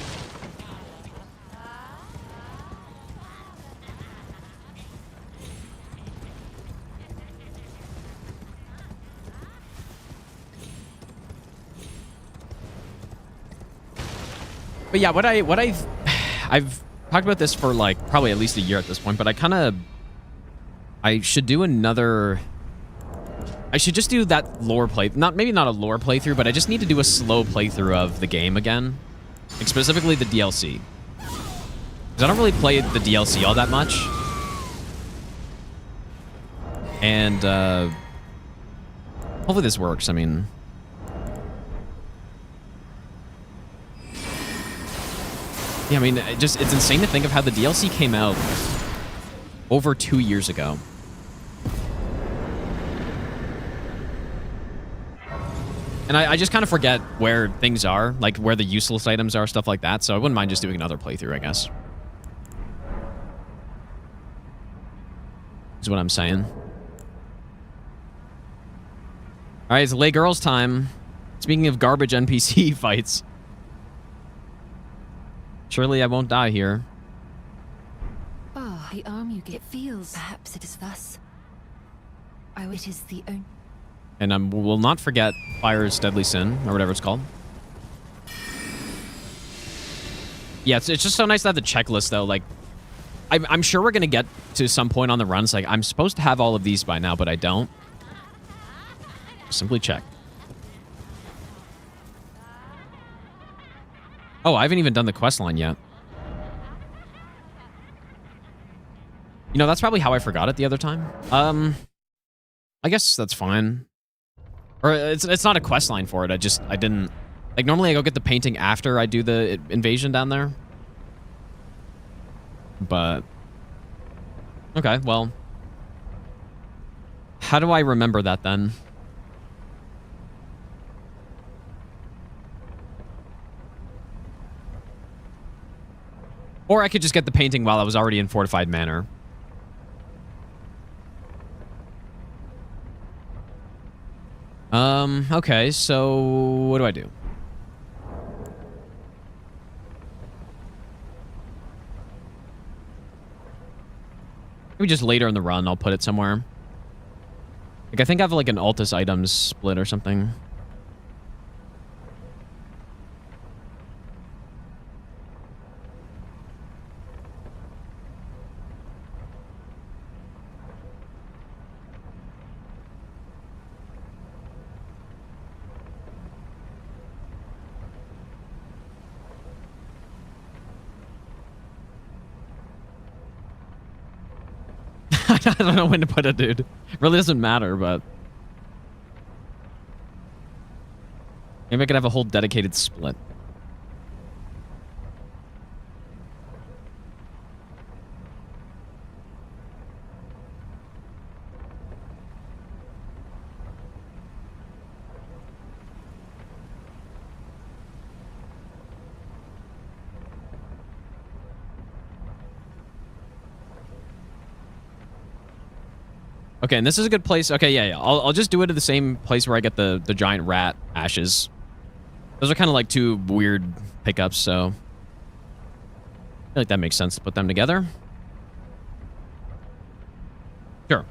But yeah, I've talked about this for like probably at least a year at this point, but I should do another... I should just do that lore play... Maybe not a lore playthrough, but I just need to do a slow playthrough of the game again. Like, specifically the DLC. Because I don't really play the DLC all that much. And, hopefully this works, I mean... Yeah, I mean, it's insane to think of how the DLC came out over 2 years ago. And I just kind of forget where things are, like where the useless items are, stuff like that. So I wouldn't mind just doing another playthrough, I guess. Is what I'm saying. All right, it's lay girls time. Speaking of garbage NPC fights. Surely I won't die here. Ah, the arm you get feels. Perhaps it is thus. It is the only... And will not forget Fire's Deadly Sin, or whatever it's called. Yeah, it's just so nice to have the checklist, though. Like, I'm sure we're going to get to some point on the runs. Like, I'm supposed to have all of these by now, but I don't. Simply check. Oh, I haven't even done the quest line yet. You know, that's probably how I forgot it the other time. I guess that's fine. Or it's not a quest line for it. I didn't... Like, normally I go get the painting after I do the invasion down there. But... Okay, well... How do I remember that, then? Or I could just get the painting while I was already in Fortified Manor. Okay, so what do I do? Maybe just later in the run, I'll put it somewhere. Like, I think I have like an Altus items split or something. I don't know when to put it, dude. It really doesn't matter, but... maybe I could have a whole dedicated split. Okay, and this is a good place. Okay, yeah. I'll just do it at the same place where I get the giant rat ashes. Those are kind of like two weird pickups, so... I feel like that makes sense to put them together. Sure.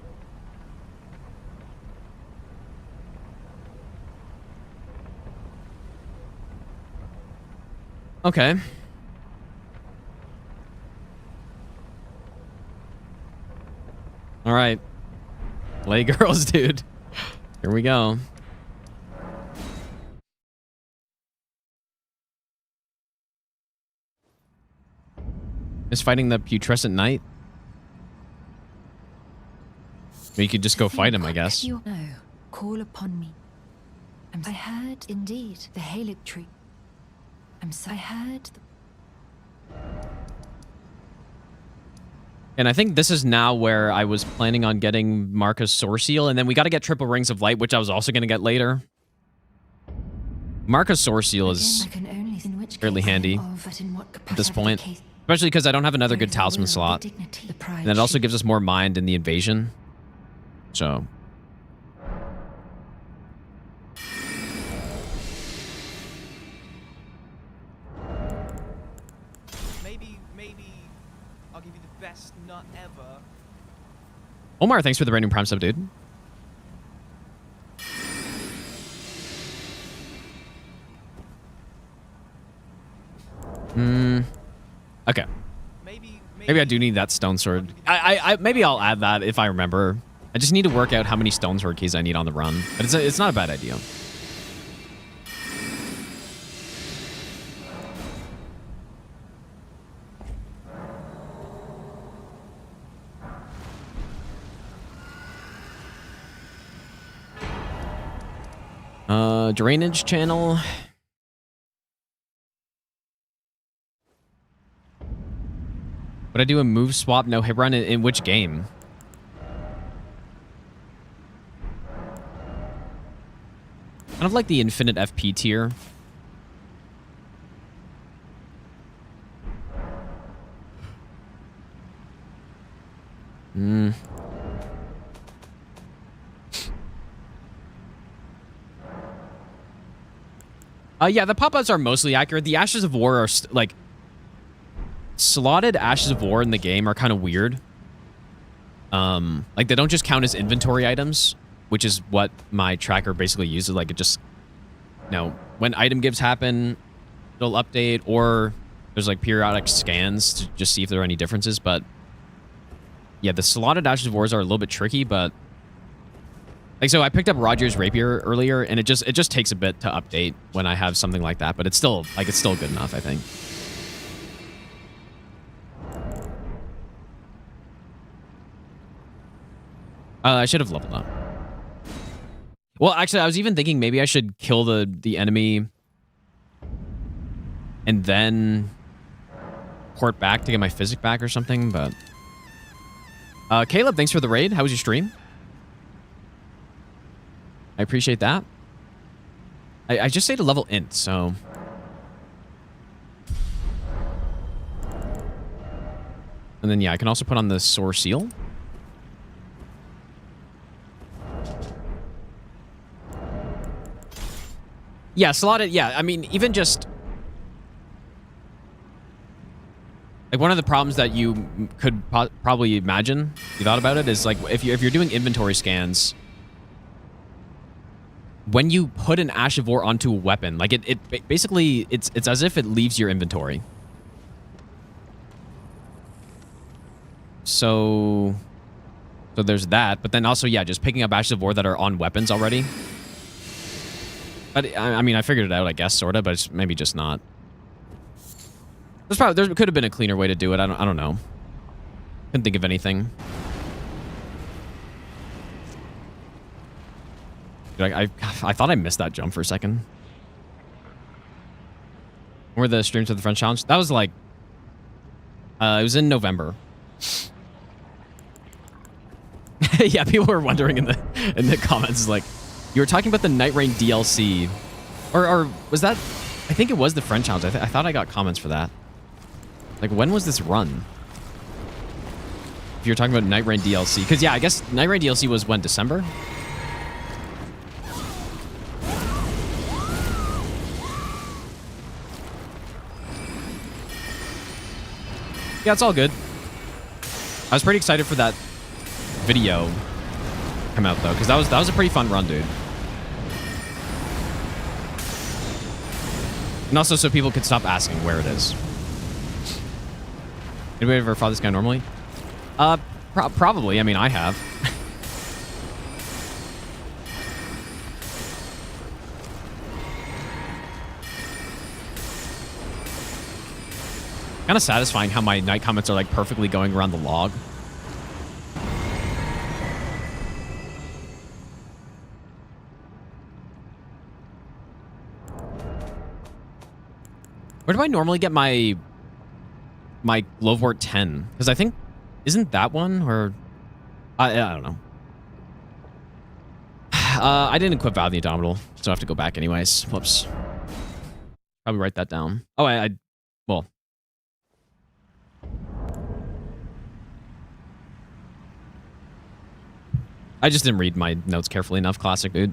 Okay. All right. Lay girls, dude. Here we go. Is fighting the putrescent knight? You could just go fight him, I guess. No, call upon me. I heard indeed the Halic tree. I heard. And I think this is now where I was planning on getting Marca's Source Seal, and then we got to get Triple Rings of Light, which I was also going to get later. Marca's Source Seal is fairly handy at this point, especially because I don't have another good talisman slot. And it also gives us more mind in the invasion. So... Maybe I'll give you the best nut ever. Omar, thanks for the random prime sub, dude. Okay. Maybe I do need that stone sword. Maybe I'll add that if I remember. I just need to work out how many stone sword keys I need on the run. But it's not a bad idea. Drainage channel. Would I do a move swap, no hit run in which game? Kind of like the infinite FP tier. Yeah, the pop-ups are mostly accurate. The Ashes of War are, like... slotted Ashes of War in the game are kind of weird. Like, they don't just count as inventory items, which is what my tracker basically uses. Like, it just... you know, when item gives happen, it'll update, or there's, like, periodic scans to just see if there are any differences, but... yeah, the slotted Ashes of Wars are a little bit tricky, but... like, so I picked up Roger's Rapier earlier, and it just takes a bit to update when I have something like that, but it's still, like, it's still good enough, I think. I should have leveled up. Well, actually, I was even thinking maybe I should kill the enemy and then port back to get my physic back or something, but... Caleb, thanks for the raid. How was your stream? I appreciate that. I just say to level int, so... and then, yeah, I can also put on the Source Seal. Yeah, slotted. Yeah, I mean, even just like one of the problems that you could probably imagine, if you thought about it, is like if you're doing inventory scans, when you put an Ash of War onto a weapon, like it basically it's as if it leaves your inventory. So there's that, but then also, yeah, just picking up Ashes of War that are on weapons already. But I mean, I figured it out, I guess, sort of, but it's maybe just not. There could have been a cleaner way to do it. I don't know. Couldn't think of anything. Dude, I thought I missed that jump for a second. Where the streams of the French challenge? That was like, it was in November. Yeah, people were wondering in the comments, like, you were talking about the Night Rain DLC, or was that? I think it was the French challenge. I thought I got comments for that. Like, when was this run? If you're talking about Night Rain DLC, because yeah, I guess Night Rain DLC was when, December? Yeah, it's all good. I was pretty excited for that video come out though, because that was a pretty fun run, dude. And also so people could stop asking where it is. Anybody ever fought this guy normally? Probably. I mean, I have. Kind of satisfying how my night comments are like perfectly going around the log. Where do I normally get my Glovewort 10? Because I think, isn't that one, or I don't know. I didn't equip Vow of the Indomitable, so I have to go back anyways. Whoops. Probably write that down. Oh, well. I just didn't read my notes carefully enough. Classic, dude.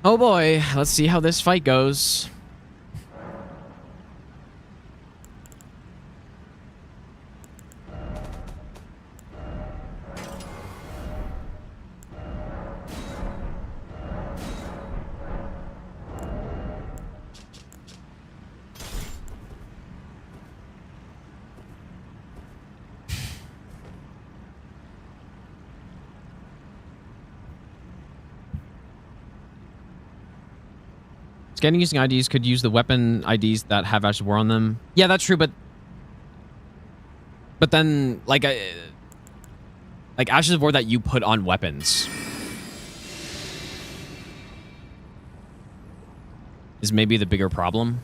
Oh boy, let's see how this fight goes. Scanning using IDs could use the weapon IDs that have Ash of War on them. Yeah, that's true, but then like Ashes of War that you put on weapons is maybe the bigger problem.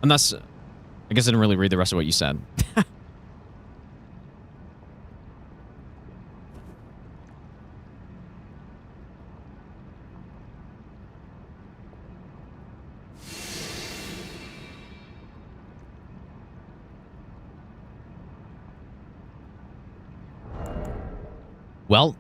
Unless, I guess I didn't really read the rest of what you said. Well,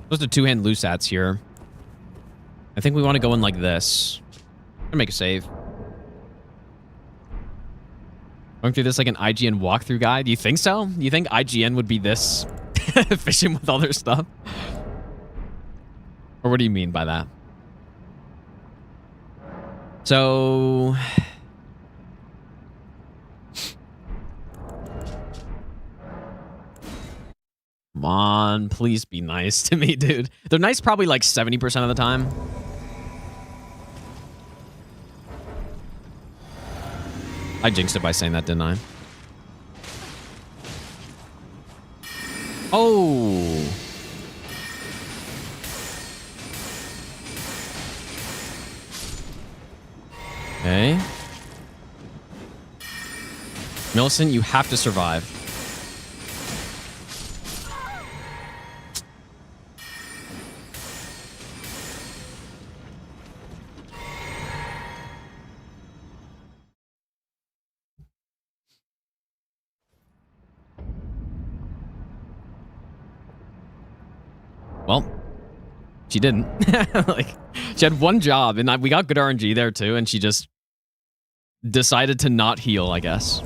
those are two-hand loose ats here. I think we want to go in like this. I'm gonna make a save. Going through this like an IGN walkthrough guide. Do you think so? Do you think IGN would be this efficient with all their stuff? Or what do you mean by that? So... Come on, please be nice to me, dude. They're nice probably like 70% of the time. I jinxed it by saying that, didn't I? Oh. Okay. Millicent, you have to survive. Well, she didn't. Like, she had one job, and we got good RNG there too, and she just decided to not heal, I guess.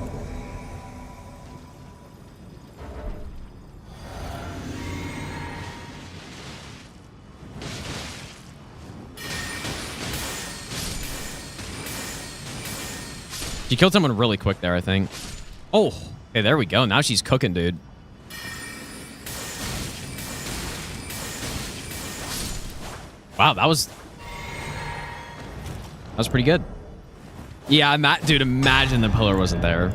She killed someone really quick there, I think. Oh, okay, there we go. Now she's cooking, dude. Wow, that was pretty good. Yeah, dude, imagine the pillar wasn't there.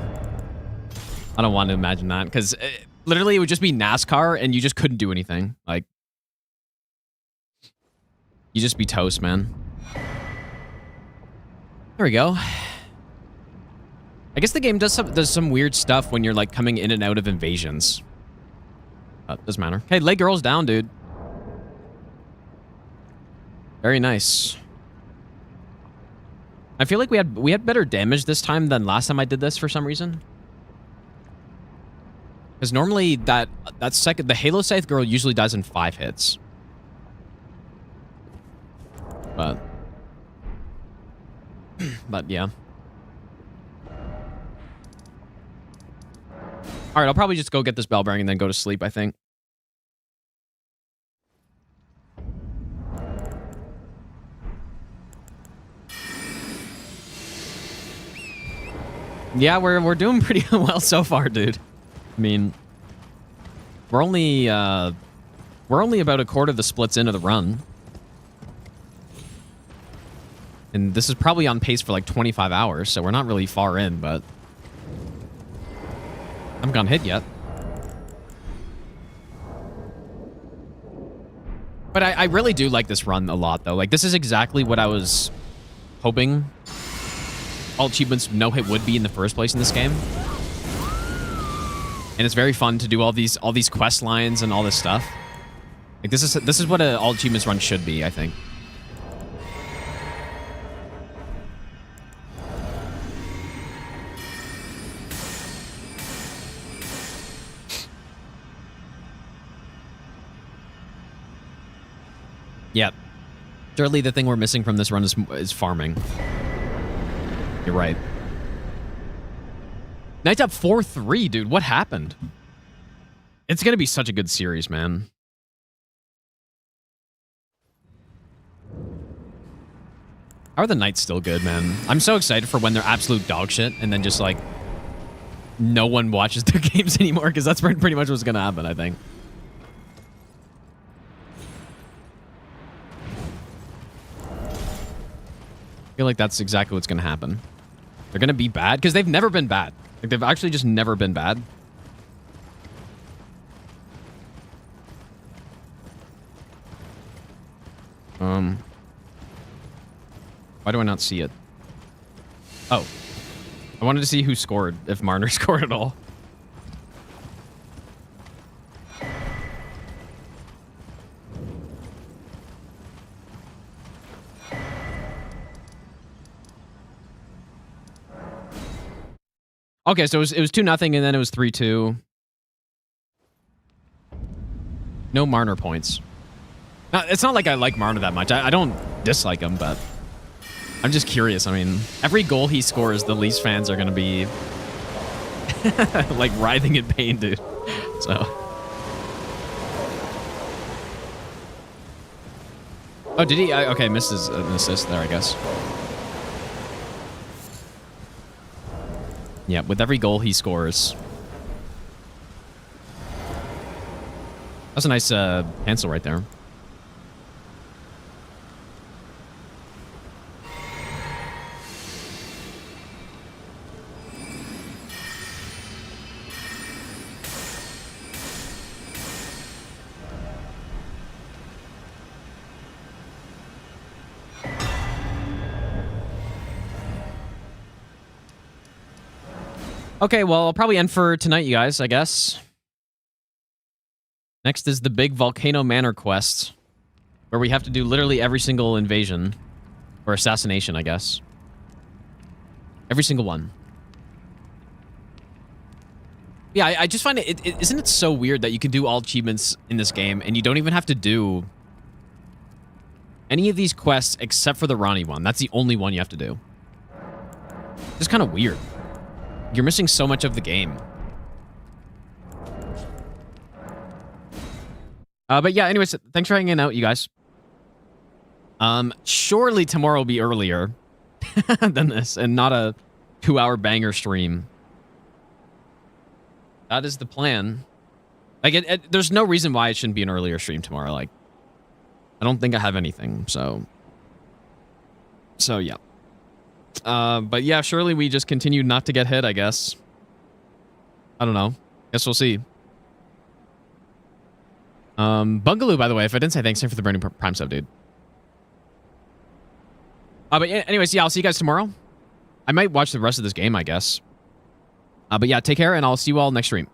I don't want to imagine that, because literally it would just be NASCAR, and you just couldn't do anything. Like, you just be toast, man. There we go. I guess the game does some weird stuff when you're like coming in and out of invasions. Doesn't matter. Hey, lay girls down, dude. Very nice. I feel like we had better damage this time than last time I did this for some reason. Because normally the Halo Scythe girl usually dies in 5 hits. But yeah. All right, I'll probably just go get this bell bearing and then go to sleep, I think. Yeah, we're doing pretty well so far, dude. I mean, we're only about a quarter of the splits into the run. And this is probably on pace for like 25 hours, so we're not really far in, but I haven't gotten hit yet. But I really do like this run a lot, though. Like, this is exactly what I was hoping all achievements no hit would be in the first place in this game. And it's very fun to do all these quest lines and all this stuff. Like, this is what an all achievements run should be, I think. Yeah. Surely the thing we're missing from this run is farming. You're right. Knight's up 4-3, dude. What happened? It's going to be such a good series, man. How are the Knights still good, man? I'm so excited for when they're absolute dog shit and then just, like, no one watches their games anymore, because that's pretty much what's going to happen, I think. I feel like that's exactly what's going to happen. They're going to be bad because they've never been bad. Like, they've actually just never been bad. Why do I not see it? Oh. I wanted to see who scored, if Marner scored at all. Okay, so it was 2-0 and then it was 3-2. No Marner points. Now, it's not like I like Marner that much. I don't dislike him, but I'm just curious. I mean, every goal he scores, the Leafs fans are going to be like writhing in pain, dude. So. Oh, did he? Okay, missed an assist there, I guess. Yeah, with every goal he scores. That's a nice cancel right there. Okay, well, I'll probably end for tonight, you guys, I guess. Next is the big Volcano Manor quest, where we have to do literally every single invasion. Or assassination, I guess. Every single one. Yeah, I just find isn't it so weird that you can do all achievements in this game and you don't even have to do any of these quests except for the Ronnie one. That's the only one you have to do. Just kind of weird. You're missing so much of the game. But yeah, anyways, thanks for hanging out, you guys. Surely tomorrow will be earlier than this and not a 2-hour banger stream. That is the plan. Like, there's no reason why it shouldn't be an earlier stream tomorrow. Like, I don't think I have anything, so yeah. But yeah, surely we just continue not to get hit, I guess. I don't know. Guess we'll see. Bungaloo, by the way, if I didn't say thanks for the burning prime sub, dude. But anyways, yeah, I'll see you guys tomorrow. I might watch the rest of this game, I guess. But yeah, take care, and I'll see you all next stream.